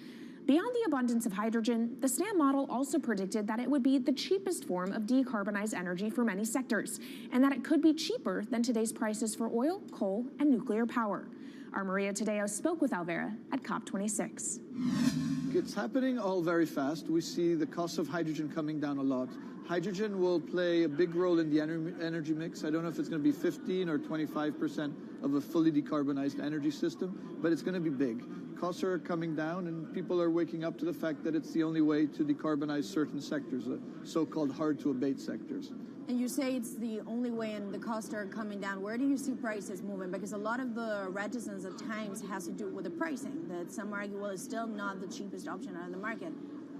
Beyond the abundance of hydrogen, the SNAM model also predicted that it would be the cheapest form of decarbonized energy for many sectors, and that it could be cheaper than today's prices for oil, coal, and nuclear power. Our Maria Tadeo spoke with Alvera at COP26. It's happening all very fast. We see the cost of hydrogen coming down a lot. Hydrogen will play a big role in the energy mix. I don't know if it's going to be 15 or 25% of a fully decarbonized energy system, but it's going to be big. Costs are coming down, and people are waking up to the fact that it's the only way to decarbonize certain sectors, so-called hard-to-abate sectors. And you say it's the only way and the costs are coming down. Where do you see prices moving? Because a lot of the reticence at times has to do with the pricing, that some argue, well, it's still not the cheapest option on the market.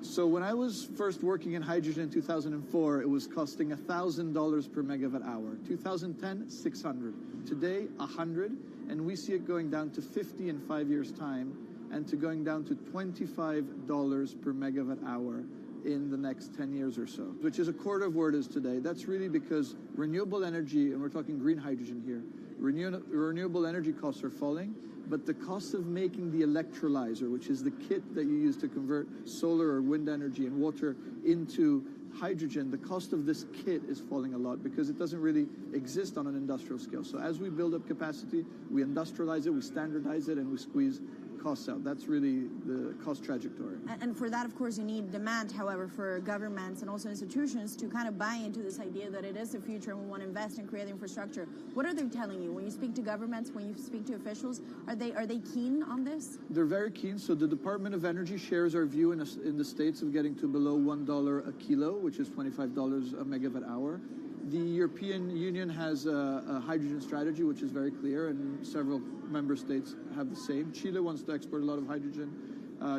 So when I was first working in hydrogen in 2004, it was costing $1,000 per megawatt hour. 2010, $600. Today, $100, and we see it going down to $50 in 5 years' time, and to going down to $25 per megawatt hour in the next 10 years or so, which is a quarter of where it is today. That's really because renewable energy, and we're talking green hydrogen here, renewable energy costs are falling, but the cost of making the electrolyzer, which is the kit that you use to convert solar or wind energy and water into hydrogen, the cost of this kit is falling a lot because it doesn't really exist on an industrial scale. So as we build up capacity, we industrialize it, we standardize it, and we squeeze costs out. That's really the cost trajectory. And for that, of course, you need demand, however, for governments and also institutions to kind of buy into this idea that it is the future and we want to invest and create infrastructure. What are they telling you? When you speak to governments, when you speak to officials, are they keen on this? They're very keen. So the Department of Energy shares our view in the States of getting to below $1 a kilo, which is $25 a megawatt hour. The European Union has a hydrogen strategy, which is very clear, and several member states have the same. Chile wants to export a lot of hydrogen.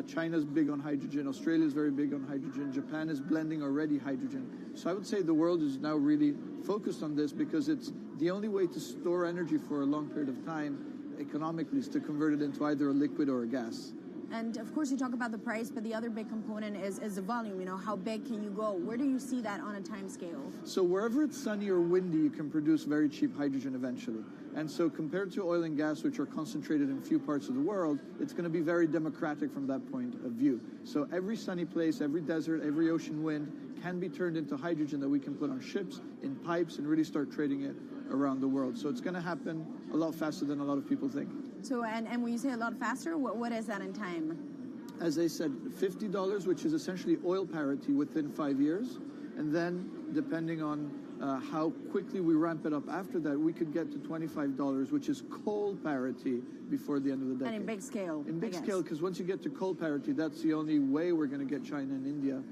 China's big on hydrogen. Australia's very big on hydrogen. Japan is blending already hydrogen. So I would say the world is now really focused on this because it's the only way to store energy for a long period of time economically is to convert it into either a liquid or a gas. And of course, you talk about the price, but the other big component is the volume. You know, how big can you go? Where do you see that on a time scale? So wherever it's sunny or windy, you can produce very cheap hydrogen eventually. And so compared to oil and gas, which are concentrated in few parts of the world, it's going to be very democratic from that point of view. So every sunny place, every desert, every ocean wind can be turned into hydrogen that we can put on ships, in pipes, and really start trading it around the world. So it's going to happen a lot faster than a lot of people think. So, and when you say a lot faster, what is that in time? As I said, $50, which is essentially oil parity within 5 years. And then, depending on how quickly we ramp it up after that, we could get to $25, which is coal parity before the end of the decade. And in big scale. In big scale, because once you get to coal parity, that's the only way we're going to get China and India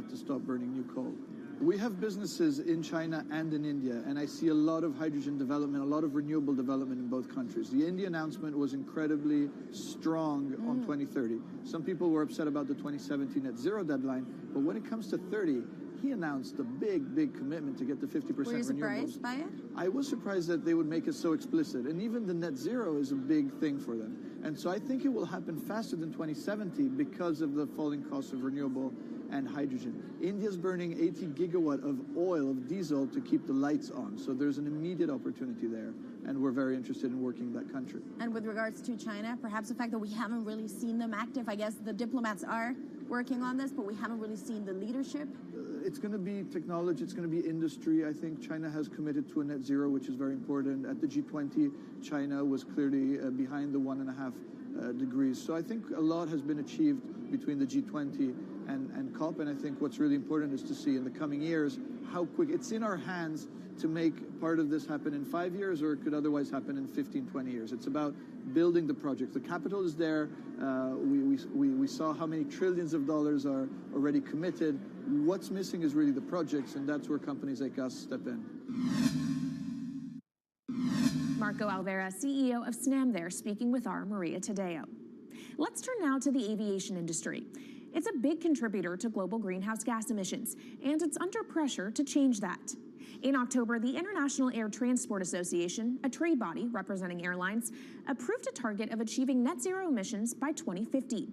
to stop burning new coal. We have businesses in China and in India, and I see a lot of hydrogen development, a lot of renewable development in both countries. The India announcement was incredibly strong on 2030. Some people were upset about the 2017 net zero deadline, but when it comes to 30, he announced a big commitment to get to 50% renewables. Were you surprised by it? I was surprised that they would make it so explicit, and even the net zero is a big thing for them. And so I think it will happen faster than 2070 because of the falling cost of renewable and hydrogen. India's burning 80 gigawatt of oil, of diesel, to keep the lights on. So there's an immediate opportunity there, and we're very interested in working in that country. And with regards to China, perhaps the fact that we haven't really seen them active, I guess the diplomats are working on this, but we haven't really seen the leadership. It's going to be technology, it's going to be industry. I think China has committed to a net zero, which is very important. At the G20, China was clearly behind the 1.5 degrees. So I think a lot has been achieved between the G20 and COP, and I think what's really important is to see in the coming years how quick. It's in our hands to make part of this happen in 5 years, or it could otherwise happen in 15, 20 years. It's about building the project. The capital is there. We saw how many trillions of dollars are already committed. What's missing is really the projects, and that's where companies like us step in. Marco Alvera, CEO of SNAM there, speaking with our Maria Tadeo. Let's turn now to the aviation industry. It's a big contributor to global greenhouse gas emissions, and it's under pressure to change that. In October, the International Air Transport Association, a trade body representing airlines, approved a target of achieving net zero emissions by 2050.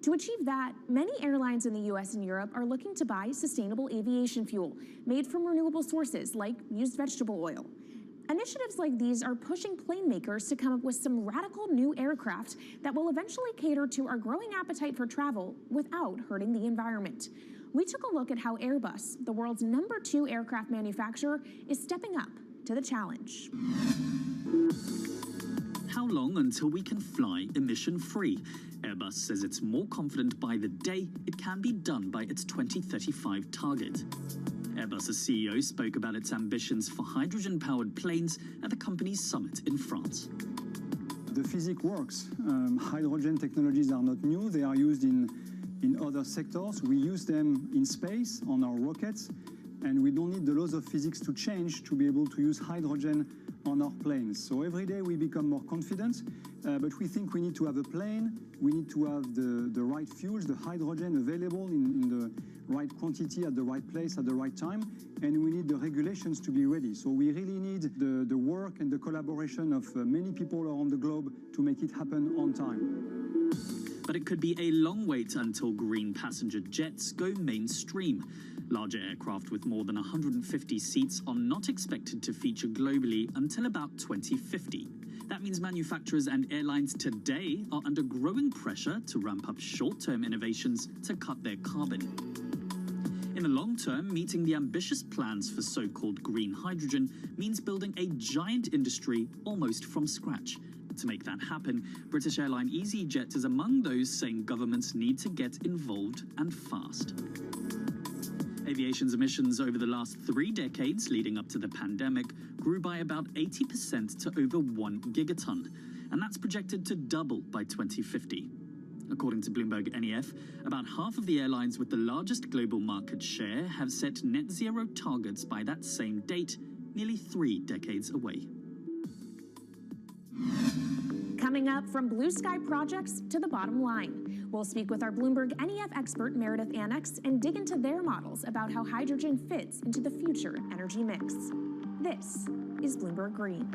To achieve that, many airlines in the US and Europe are looking to buy sustainable aviation fuel made from renewable sources like used vegetable oil. Initiatives like these are pushing plane makers to come up with some radical new aircraft that will eventually cater to our growing appetite for travel without hurting the environment. We took a look at how Airbus, the world's #2 aircraft manufacturer, is stepping up to the challenge. How long until we can fly emission-free? Airbus says it's more confident by the day it can be done by its 2035 target. Airbus's CEO spoke about its ambitions for hydrogen-powered planes at the company's summit in France. The physics works. Hydrogen technologies are not new. They are used in other sectors. We use them in space on our rockets, and we don't need the laws of physics to change to be able to use hydrogen on our planes. So every day we become more confident, but we think we need to have a plane, we need to have the right fuels, the hydrogen available in the right quantity at the right place at the right time, and we need the regulations to be ready. So we really need the work and the collaboration of many people around the globe to make it happen on time. But it could be a long wait until green passenger jets go mainstream. Larger aircraft with more than 150 seats are not expected to feature globally until about 2050. That means manufacturers and airlines today are under growing pressure to ramp up short-term innovations to cut their carbon. In the long term, meeting the ambitious plans for so-called green hydrogen means building a giant industry almost from scratch. To make that happen, British airline EasyJet is among those saying governments need to get involved and fast. Aviation's emissions over the last 3 decades leading up to the pandemic grew by about 80% to over 1 gigaton, and that's projected to double by 2050. According to Bloomberg NEF, about half of the airlines with the largest global market share have set net zero targets by that same date, nearly 3 decades away. Coming up, from blue sky projects to the bottom line. We'll speak with our Bloomberg NEF expert Meredith Annex and dig into their models about how hydrogen fits into the future energy mix. This is Bloomberg Green.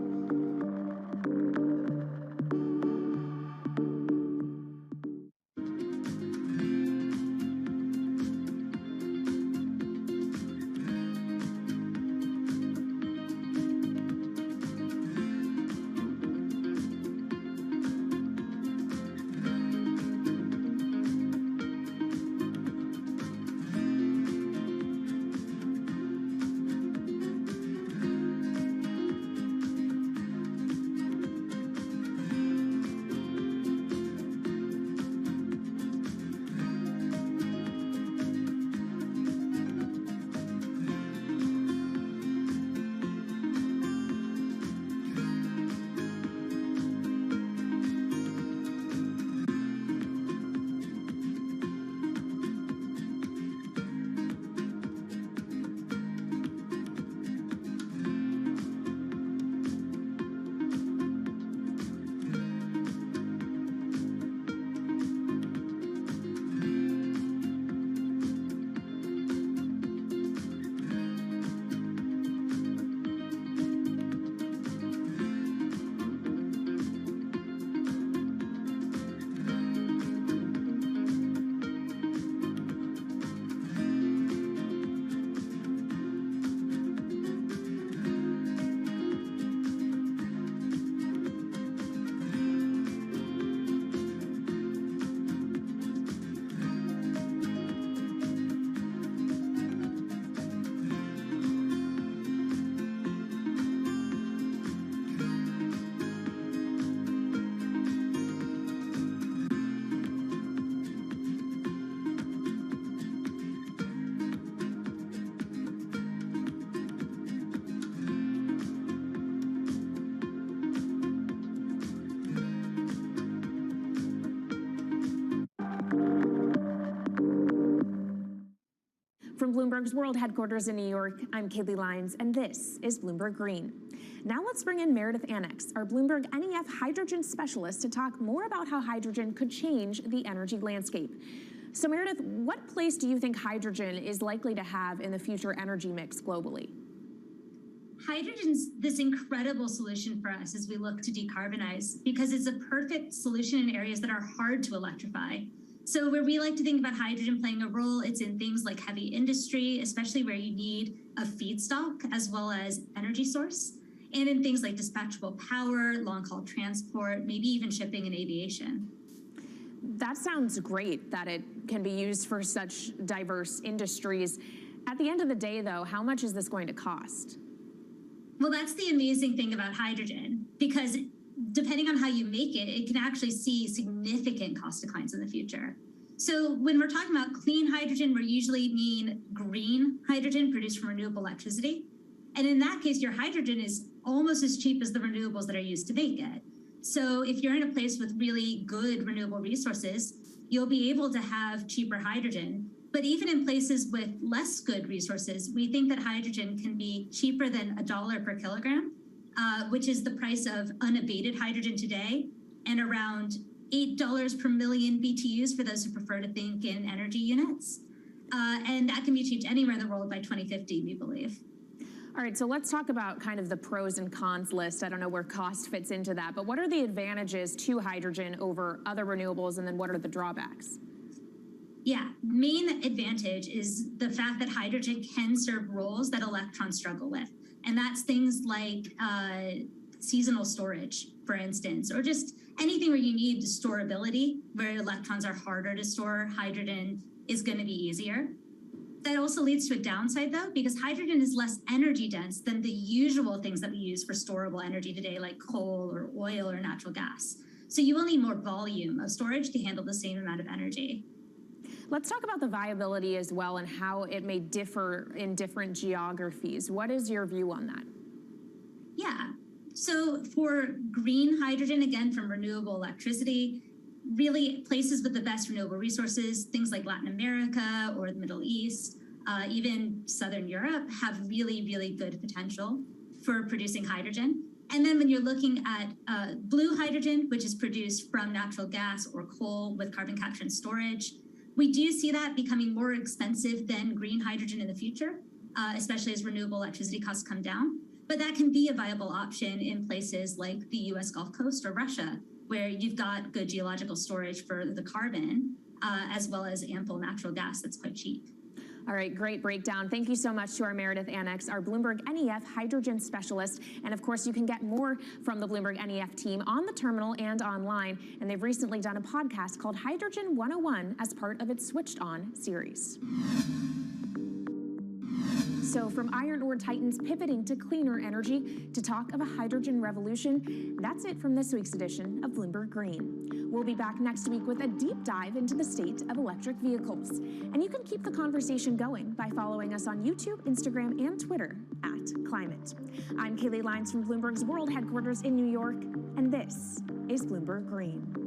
From Bloomberg's World Headquarters in New York, I'm Kaylee Lyons, and this is Bloomberg Green. Now let's bring in Meredith Annex, our Bloomberg NEF hydrogen specialist, to talk more about how hydrogen could change the energy landscape. So Meredith, what place do you think hydrogen is likely to have in the future energy mix globally? Hydrogen's this incredible solution for us as we look to decarbonize because it's a perfect solution in areas that are hard to electrify. So where we like to think about hydrogen playing a role, it's in things like heavy industry, especially where you need a feedstock as well as energy source, and in things like dispatchable power, long-haul transport, maybe even shipping and aviation. That sounds great that it can be used for such diverse industries. At the end of the day, though, how much is this going to cost? Well, that's the amazing thing about hydrogen, because depending on how you make it, it can actually see significant cost declines in the future. So when we're talking about clean hydrogen, we usually mean green hydrogen produced from renewable electricity. And in that case, your hydrogen is almost as cheap as the renewables that are used to make it. So if you're in a place with really good renewable resources, you'll be able to have cheaper hydrogen. But even in places with less good resources, we think that hydrogen can be cheaper than $1 per kilogram, which is the price of unabated hydrogen today, and around $8 per million BTUs for those who prefer to think in energy units. And that can be achieved anywhere in the world by 2050, we believe. All right, so let's talk about kind of the pros and cons list. I don't know where cost fits into that, but what are the advantages to hydrogen over other renewables, and then what are the drawbacks? Yeah, main advantage is the fact that hydrogen can serve roles that electrons struggle with. And that's things like seasonal storage, for instance, or just anything where you need storability, where electrons are harder to store, hydrogen is going to be easier. That also leads to a downside, though, because hydrogen is less energy dense than the usual things that we use for storable energy today, like coal or oil or natural gas. So you will need more volume of storage to handle the same amount of energy. Let's talk about the viability as well and how it may differ in different geographies. What is your view on that? Yeah, so for green hydrogen, again, from renewable electricity, really places with the best renewable resources, things like Latin America or the Middle East, even Southern Europe, have really, really good potential for producing hydrogen. And then when you're looking at blue hydrogen, which is produced from natural gas or coal with carbon capture and storage, we do see that becoming more expensive than green hydrogen in the future, especially as renewable electricity costs come down. But that can be a viable option in places like the US Gulf Coast or Russia, where you've got good geological storage for the carbon, as well as ample natural gas that's quite cheap. All right, great breakdown. Thank you so much to our Meredith Annex, our Bloomberg NEF hydrogen specialist. And of course, you can get more from the Bloomberg NEF team on the terminal and online. And they've recently done a podcast called Hydrogen 101 as part of its Switched On series. So from iron ore titans pivoting to cleaner energy to talk of a hydrogen revolution, that's it from this week's edition of Bloomberg Green. We'll be back next week with a deep dive into the state of electric vehicles. And you can keep the conversation going by following us on YouTube, Instagram, and Twitter @Climate. I'm Kaylee Lyons from Bloomberg's World Headquarters in New York, and this is Bloomberg Green.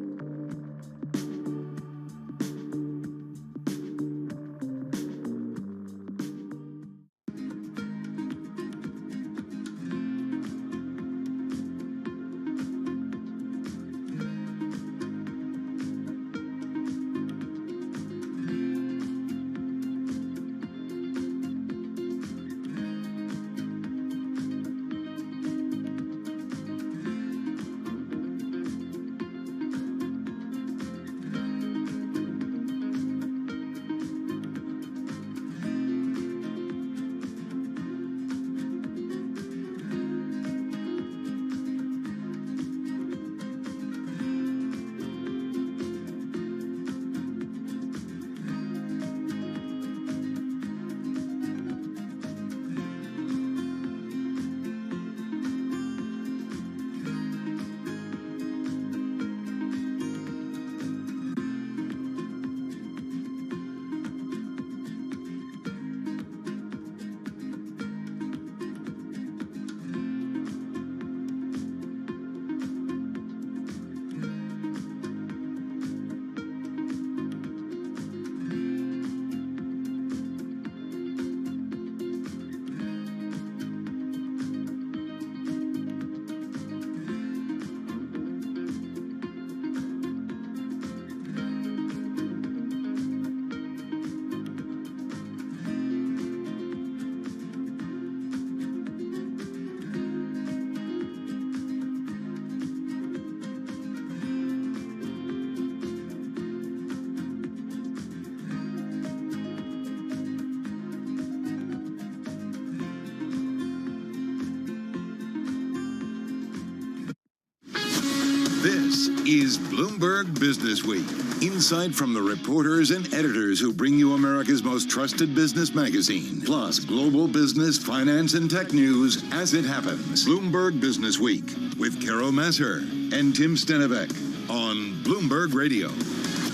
is Bloomberg Business Week. Insight from the reporters and editors who bring you America's most trusted business magazine. Plus, global business, finance, and tech news as it happens. Bloomberg Business Week with Carol Masser and Tim Stenivek on Bloomberg Radio.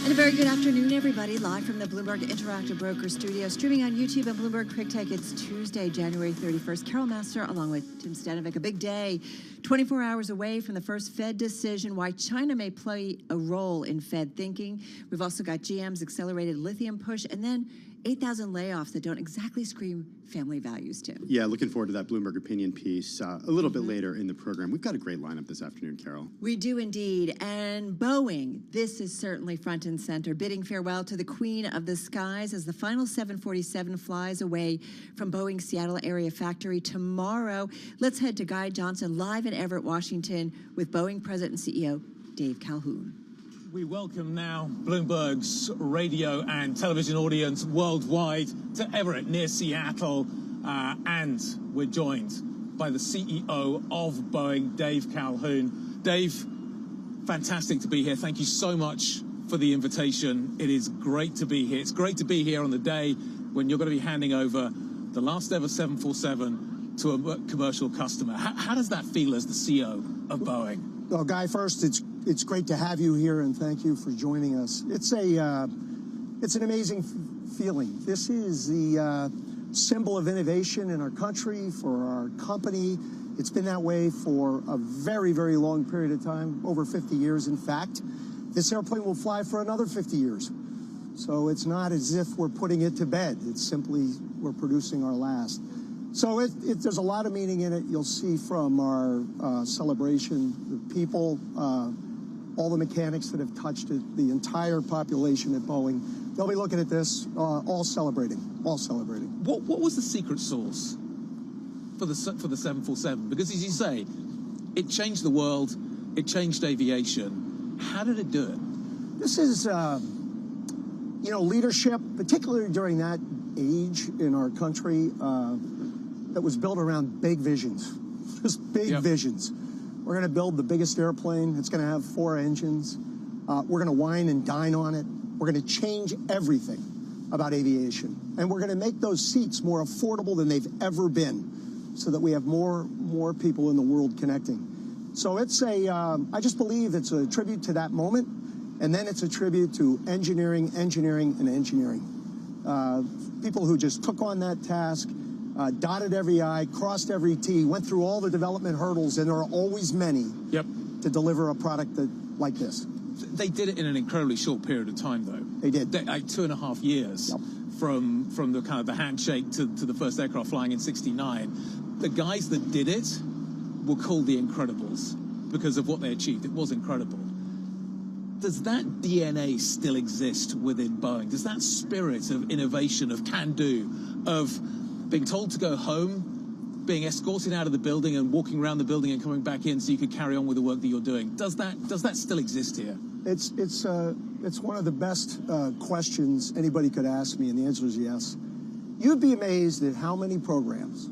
And a very good afternoon, everybody. Live from the Bloomberg Interactive Broker Studio, streaming on YouTube and Bloomberg Quick Take. It's Tuesday, January 31st. Carol Masser along with Tim Stenivek. A big day, 24 hours away from the first Fed decision, why China may play a role in Fed thinking. We've also got GM's accelerated lithium push, and then 8,000 layoffs that don't exactly scream family values, Tim. Yeah, looking forward to that Bloomberg opinion piece a little bit later in the program. We've got a great lineup this afternoon, Carol. We do indeed. And Boeing, this is certainly front and center, bidding farewell to the queen of the skies as the final 747 flies away from Boeing's Seattle area factory tomorrow. Let's head to Guy Johnson live in Everett, Washington with Boeing President and CEO Dave Calhoun. We welcome now Bloomberg's radio and television audience worldwide to Everett near Seattle. And we're joined by the CEO of Boeing, Dave Calhoun. Dave, fantastic to be here. Thank you so much for the invitation. It is great to be here. It's great to be here on the day when you're going to be handing over the last ever 747 to a commercial customer. How does that feel as the CEO of Boeing? Well, Guy, first, it's great to have you here, and thank you for joining us. It's an amazing feeling. This is the symbol of innovation in our country, for our company. It's been that way for a very, very long period of time, over 50 years, in fact. This airplane will fly for another 50 years. So it's not as if we're putting it to bed. It's simply we're producing our last. So there's a lot of meaning in it. You'll see from our celebration, the people, all the mechanics that have touched it, the entire population at Boeing. They'll be looking at this, all celebrating. What was the secret sauce for the 747? Because as you say, it changed the world, it changed aviation. How did it do it? This is, leadership, particularly during that age in our country, that was built around big visions, just big visions. We're going to build the biggest airplane. It's going to have 4 engines. We're going to wine and dine on it. We're going to change everything about aviation. And we're going to make those seats more affordable than they've ever been so that we have more people in the world connecting. So it's I just believe it's a tribute to that moment. And then it's a tribute to engineering. People who just took on that task, dotted every I, crossed every T, went through all the development hurdles, and there are always many to deliver a product like this. They did it in an incredibly short period of time, though. They did. Like 2.5 years from the kind of the handshake to the first aircraft flying in '69. The guys that did it were called the Incredibles because of what they achieved. It was incredible. Does that DNA still exist within Boeing? Does that spirit of innovation, of can-do, of being told to go home, being escorted out of the building and walking around the building and coming back in so you could carry on with the work that you're doing, does that still exist here? It's one of the best questions anybody could ask me, and the answer is yes. You'd be amazed at how many programs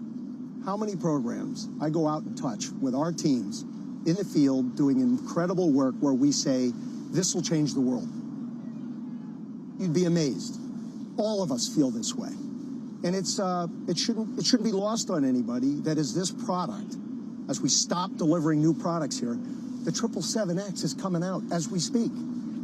I go out and touch with our teams in the field doing incredible work where we say, this will change the world. You'd be amazed. All of us feel this way. And it shouldn't be lost on anybody that as this product, as we stop delivering new products here, the 777X is coming out as we speak.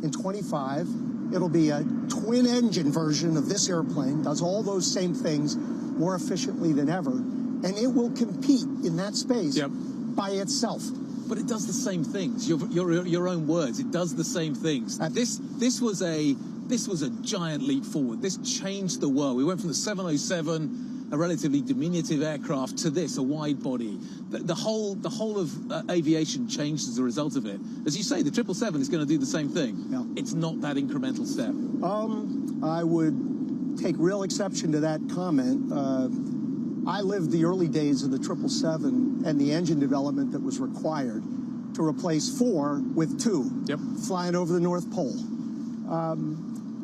In 25, it'll be a twin-engine version of this airplane, does all those same things more efficiently than ever, and it will compete in that space by itself. But it does the same things. Your own words. It does the same things. This was a giant leap forward. This changed the world. We went from the 707, a relatively diminutive aircraft, to this, a wide body. The whole of aviation changed as a result of it. As you say, the 777 is going to do the same thing. Yeah. It's not that incremental step. I would take real exception to that comment. I lived the early days of the 777 and the engine development that was required to replace 4 with 2, flying over the North Pole.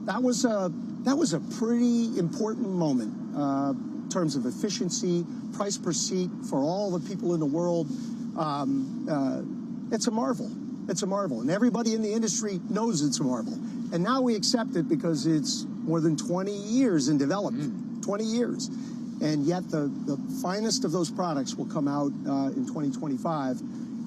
That was a pretty important moment in terms of efficiency, price per seat for all the people in the world. It's a marvel. It's a marvel, and everybody in the industry knows it's a marvel. And now we accept it because it's more than 20 years in development, 20 years. And yet the finest of those products will come out in 2025.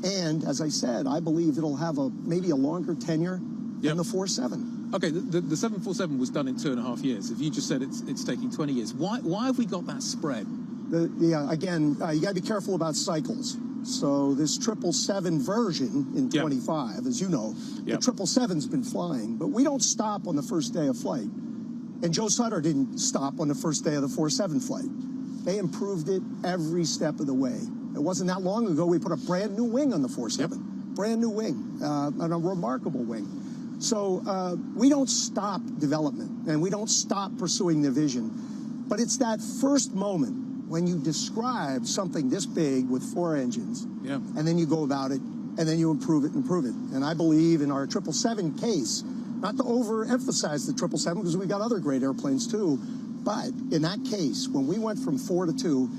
And as I said, I believe it'll have maybe a longer tenure than the 4.7. Okay, the 747 was done in 2.5 years. If you just said it's taking 20 years, why have we got that spread? Again, you got to be careful about cycles. So this 777 version in 25, as you know, the 777's been flying, but we don't stop on the first day of flight. And Joe Sutter didn't stop on the first day of the 4.7 flight. They improved it every step of the way. It wasn't that long ago we put a brand new wing on the 4.7, brand new wing, and a remarkable wing. So we don't stop development, and we don't stop pursuing the vision. But it's that first moment when you describe something this big with 4 engines, and then you go about it, and then you improve it. And I believe in our 777 case, not to overemphasize the 777 because we've got other great airplanes too, but in that case, when we went from 4 to 2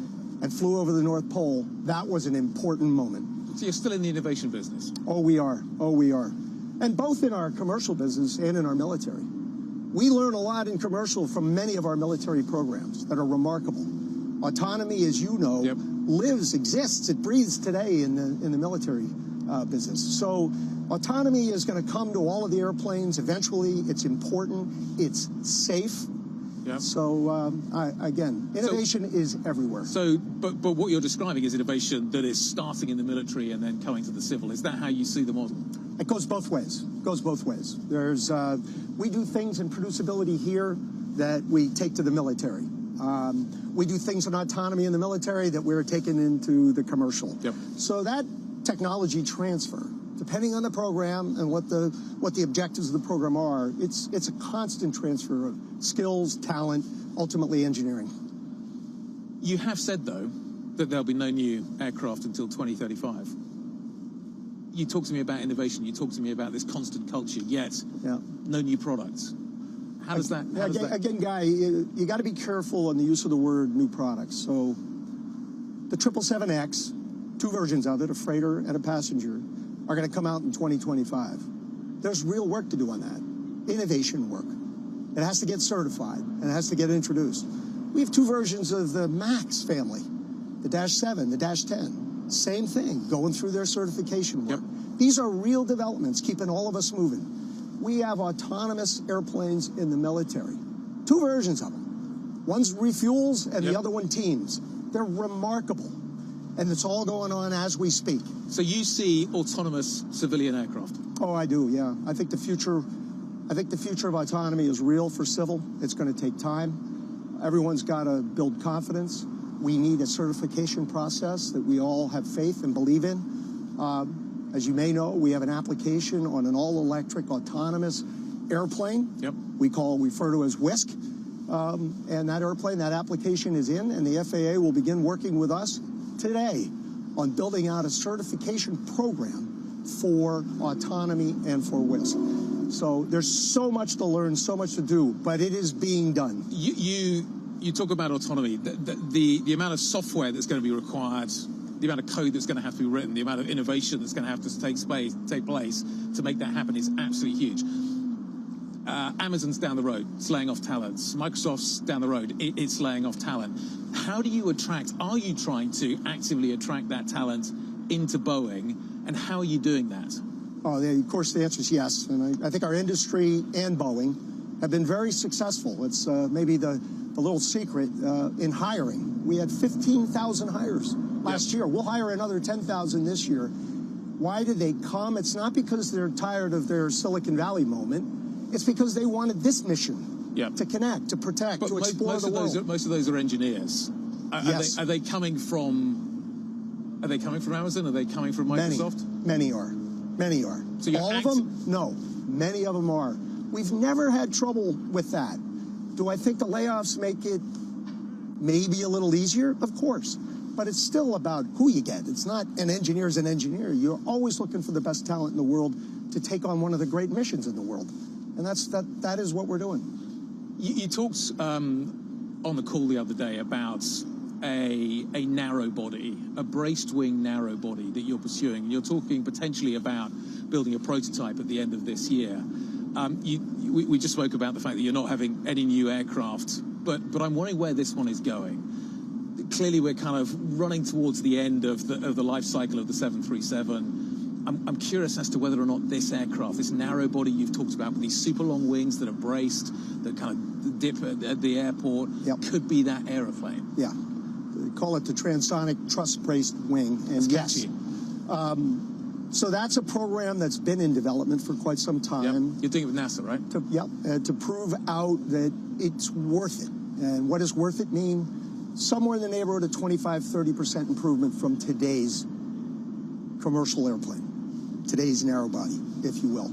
and flew over the North Pole, that was an important moment. So you're still in the innovation business? Oh, we are. Oh, we are. And both in our commercial business and in our military. We learn a lot in commercial from many of our military programs that are remarkable. Autonomy, as you know, exists, it breathes today in the military business. So autonomy is going to come to all of the airplanes eventually. It's important. It's safe. So again, innovation is everywhere. So, but what you're describing is innovation that is starting in the military and then coming to the civil. Is that how you see the model? It goes both ways. It goes both ways. There's we do things in producibility here that we take to the military. We do things in autonomy in the military that we're taking into the commercial. So that technology transfer, depending on the program and what the objectives of the program are, it's a constant transfer of skills, talent, ultimately engineering. You have said, though, that there'll be no new aircraft until 2035. You talk to me about innovation, you talk to me about this constant culture, yet no new products. How does that... Again, Guy, you got to be careful on the use of the word new products. So the 777X, 2 versions of it, a freighter and a passenger, are going to come out in 2025. There's real work to do on that, innovation work. It has to get certified, and it has to get introduced. We have 2 versions of the MAX family, the Dash 7, the Dash 10. Same thing, going through their certification work. These are real developments, keeping all of us moving. We have autonomous airplanes in the military, 2 versions of them. One's refuels, and the other one teams. They're remarkable. And it's all going on as we speak. So you see autonomous civilian aircraft? Oh, I do, yeah. I think the future of autonomy is real for civil. It's going to take time. Everyone's got to build confidence. We need a certification process that we all have faith and believe in. As you may know, we have an application on an all-electric autonomous airplane. We refer to as WISC. And that airplane, that application is in, and the FAA will begin working with us today on building out a certification program for autonomy and for WISC. So there's so much to learn, so much to do, but it is being done. You talk about autonomy, the amount of software that's going to be required, the amount of code that's going to have to be written, the amount of innovation that's going to have to take place to make that happen is absolutely huge. Amazon's down the road, it's laying off talent. Microsoft's down the road, it's laying off talent. How do you are you trying to actively attract that talent into Boeing, and how are you doing that? Oh, of course, the answer is yes. And I think our industry and Boeing have been very successful. It's maybe the little secret in hiring. We had 15,000 hires last year. We'll hire another 10,000 this year. Why did they come? It's not because they're tired of their Silicon Valley moment. It's because they wanted this mission to connect, to protect, to explore the world. Most of those are engineers. Are they coming from Amazon? Are they coming from Microsoft? Many are. So all of them? No. Many of them are. We've never had trouble with that. Do I think the layoffs make it maybe a little easier? Of course. But it's still about who you get. It's not an engineer's an engineer. You're always looking for the best talent in the world to take on one of the great missions in the world. And that is what we're doing. You talked on the call the other day about a narrow body, a braced wing narrow body that you're pursuing. You're talking potentially about building a prototype at the end of this year. We just spoke about the fact that you're not having any new aircraft, but I'm wondering where this one is going. Clearly, we're kind of running towards the end of the life cycle of the 737. I'm curious as to whether or not this aircraft, this narrow body you've talked about with these super long wings that are braced, that kind of dip at the airport, could be that aeroplane. Yeah. They call it the transonic truss-braced wing. And yes. So that's a program that's been in development for quite some time. You're doing it with NASA, right? To prove out that it's worth it. And what does worth it mean? Somewhere in the neighborhood of 25-30% improvement from today's commercial airplane. Today's narrow body, if you will.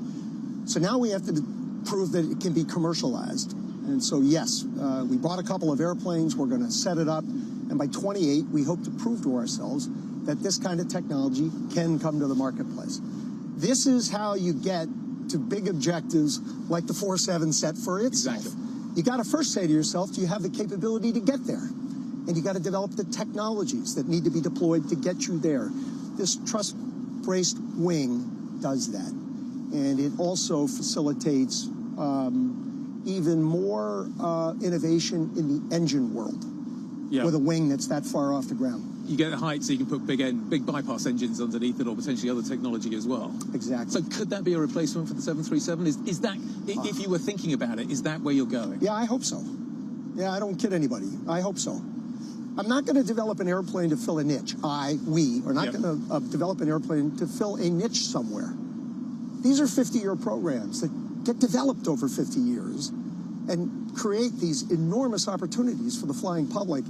So now we have to prove that it can be commercialized. And so, yes, we bought a couple of airplanes. We're going to set it up. And by 28, we hope to prove to ourselves that this kind of technology can come to the marketplace. This is how you get to big objectives like the 4-7 set for itself. Exactly. You got to first say to yourself, do you have the capability to get there? And you got to develop the technologies that need to be deployed to get you there. This truss-braced wing does that. And it also facilitates even more innovation in the engine world with a wing that's that far off the ground. You get the height so you can put big bypass engines underneath it, or potentially other technology as well. Exactly. So could that be a replacement for the 737? Is that, if you were thinking about it, is that where you're going? Yeah, I hope so. Yeah, I don't kid anybody. I hope so. I'm not going to develop an airplane to fill a niche. We are not going to develop an airplane to fill a niche somewhere. These are 50-year programs that get developed over 50 years and create these enormous opportunities for the flying public.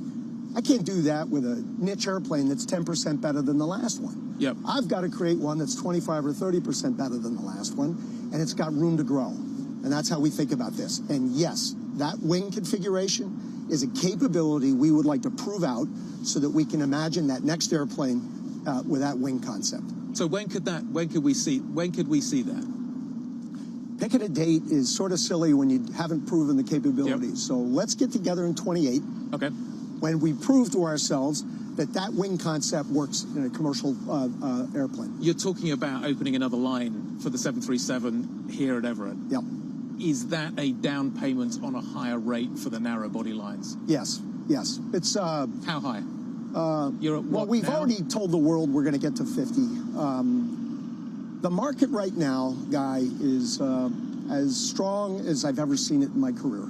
I can't do that with a niche airplane that's 10% better than the last one. I've got to create one that's 25 or 30% better than the last one, and it's got room to grow. And that's how we think about this. And yes, that wing configuration is a capability we would like to prove out so that we can imagine that next airplane with that wing concept. So when could we see that? Picking a date is sort of silly when you haven't proven the capabilities. So let's get together in 28. Okay. When we prove to ourselves that wing concept works in a commercial airplane. You're talking about opening another line for the 737 here at Everett. Yep. Is that a down payment on a higher rate for the narrow body lines? Yes. It's how high? You're at what we've now? already told the world we're going to get to 50. The market right now, Guy, is as strong as I've ever seen it in my career.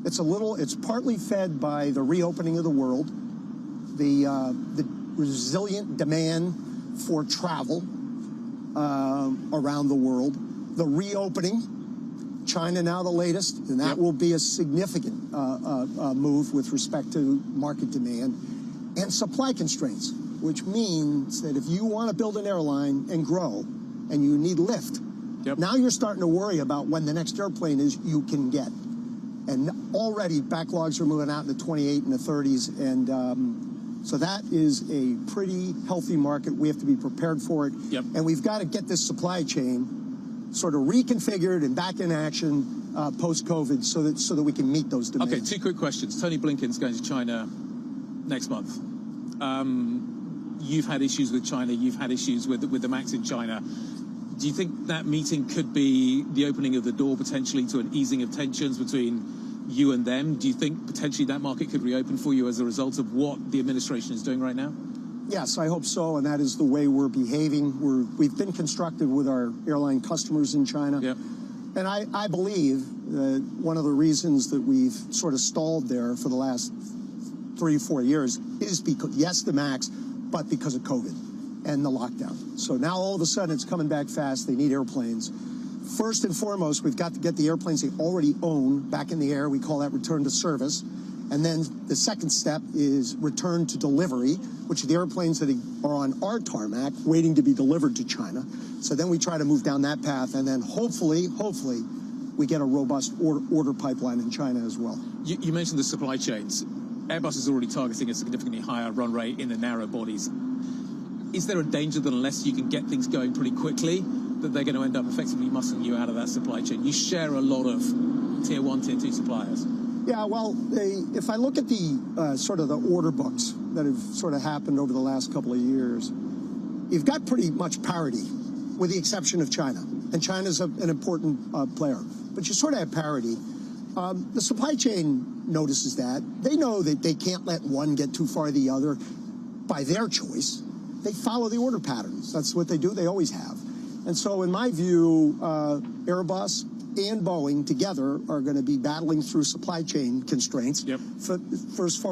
It's partly fed by the reopening of the world, the resilient demand for travel around the world, the reopening, China now the latest, and that will be a significant move with respect to market demand, and supply constraints, which means that if you want to build an airline and grow, and you need lift, now you're starting to worry about when the next airplane is you can get. And already backlogs are moving out in the 28 and the 30s, and so that is a pretty healthy market. We have to be prepared for it, and we've got to get this supply chain sort of reconfigured and back in action post-COVID, so that we can meet those demands. Okay, 2 quick questions. Tony Blinken's going to China next month. You've had issues with China. You've had issues with the MAX in China. Do you think that meeting could be the opening of the door potentially to an easing of tensions between you and them? Do you think potentially that market could reopen for you as a result of what the administration is doing right now? Yes, I hope so, and that is the way we're behaving. We've been constructive with our airline customers in China. And I believe that one of the reasons that we've sort of stalled there for the last 3 or 4 years is because, yes, the MAX, but because of COVID and the lockdown. So now all of a sudden it's coming back fast. They need airplanes. First and foremost, we've got to get the airplanes they already own back in the air. We call that return to service. And then the second step is return to delivery, which are the airplanes that are on our tarmac waiting to be delivered to China. So then we try to move down that path, and then hopefully we get a robust order pipeline in China as well. You mentioned the supply chains. Airbus is already targeting a significantly higher run rate in the narrow bodies. Is there a danger that unless you can get things going pretty quickly, that they're going to end up effectively muscling you out of that supply chain? You share a lot of tier 1, tier 2 suppliers. Yeah, well, if I look at the sort of the order books that have sort of happened over the last couple of years, you've got pretty much parity, with the exception of China. And China's an important player. But you sort of have parity. The supply chain notices that. They know that they can't let one get too far the other by their choice. They follow the order patterns. That's what they do. They always have. And so in my view, Airbus and Boeing together are going to be battling through supply chain constraints for as far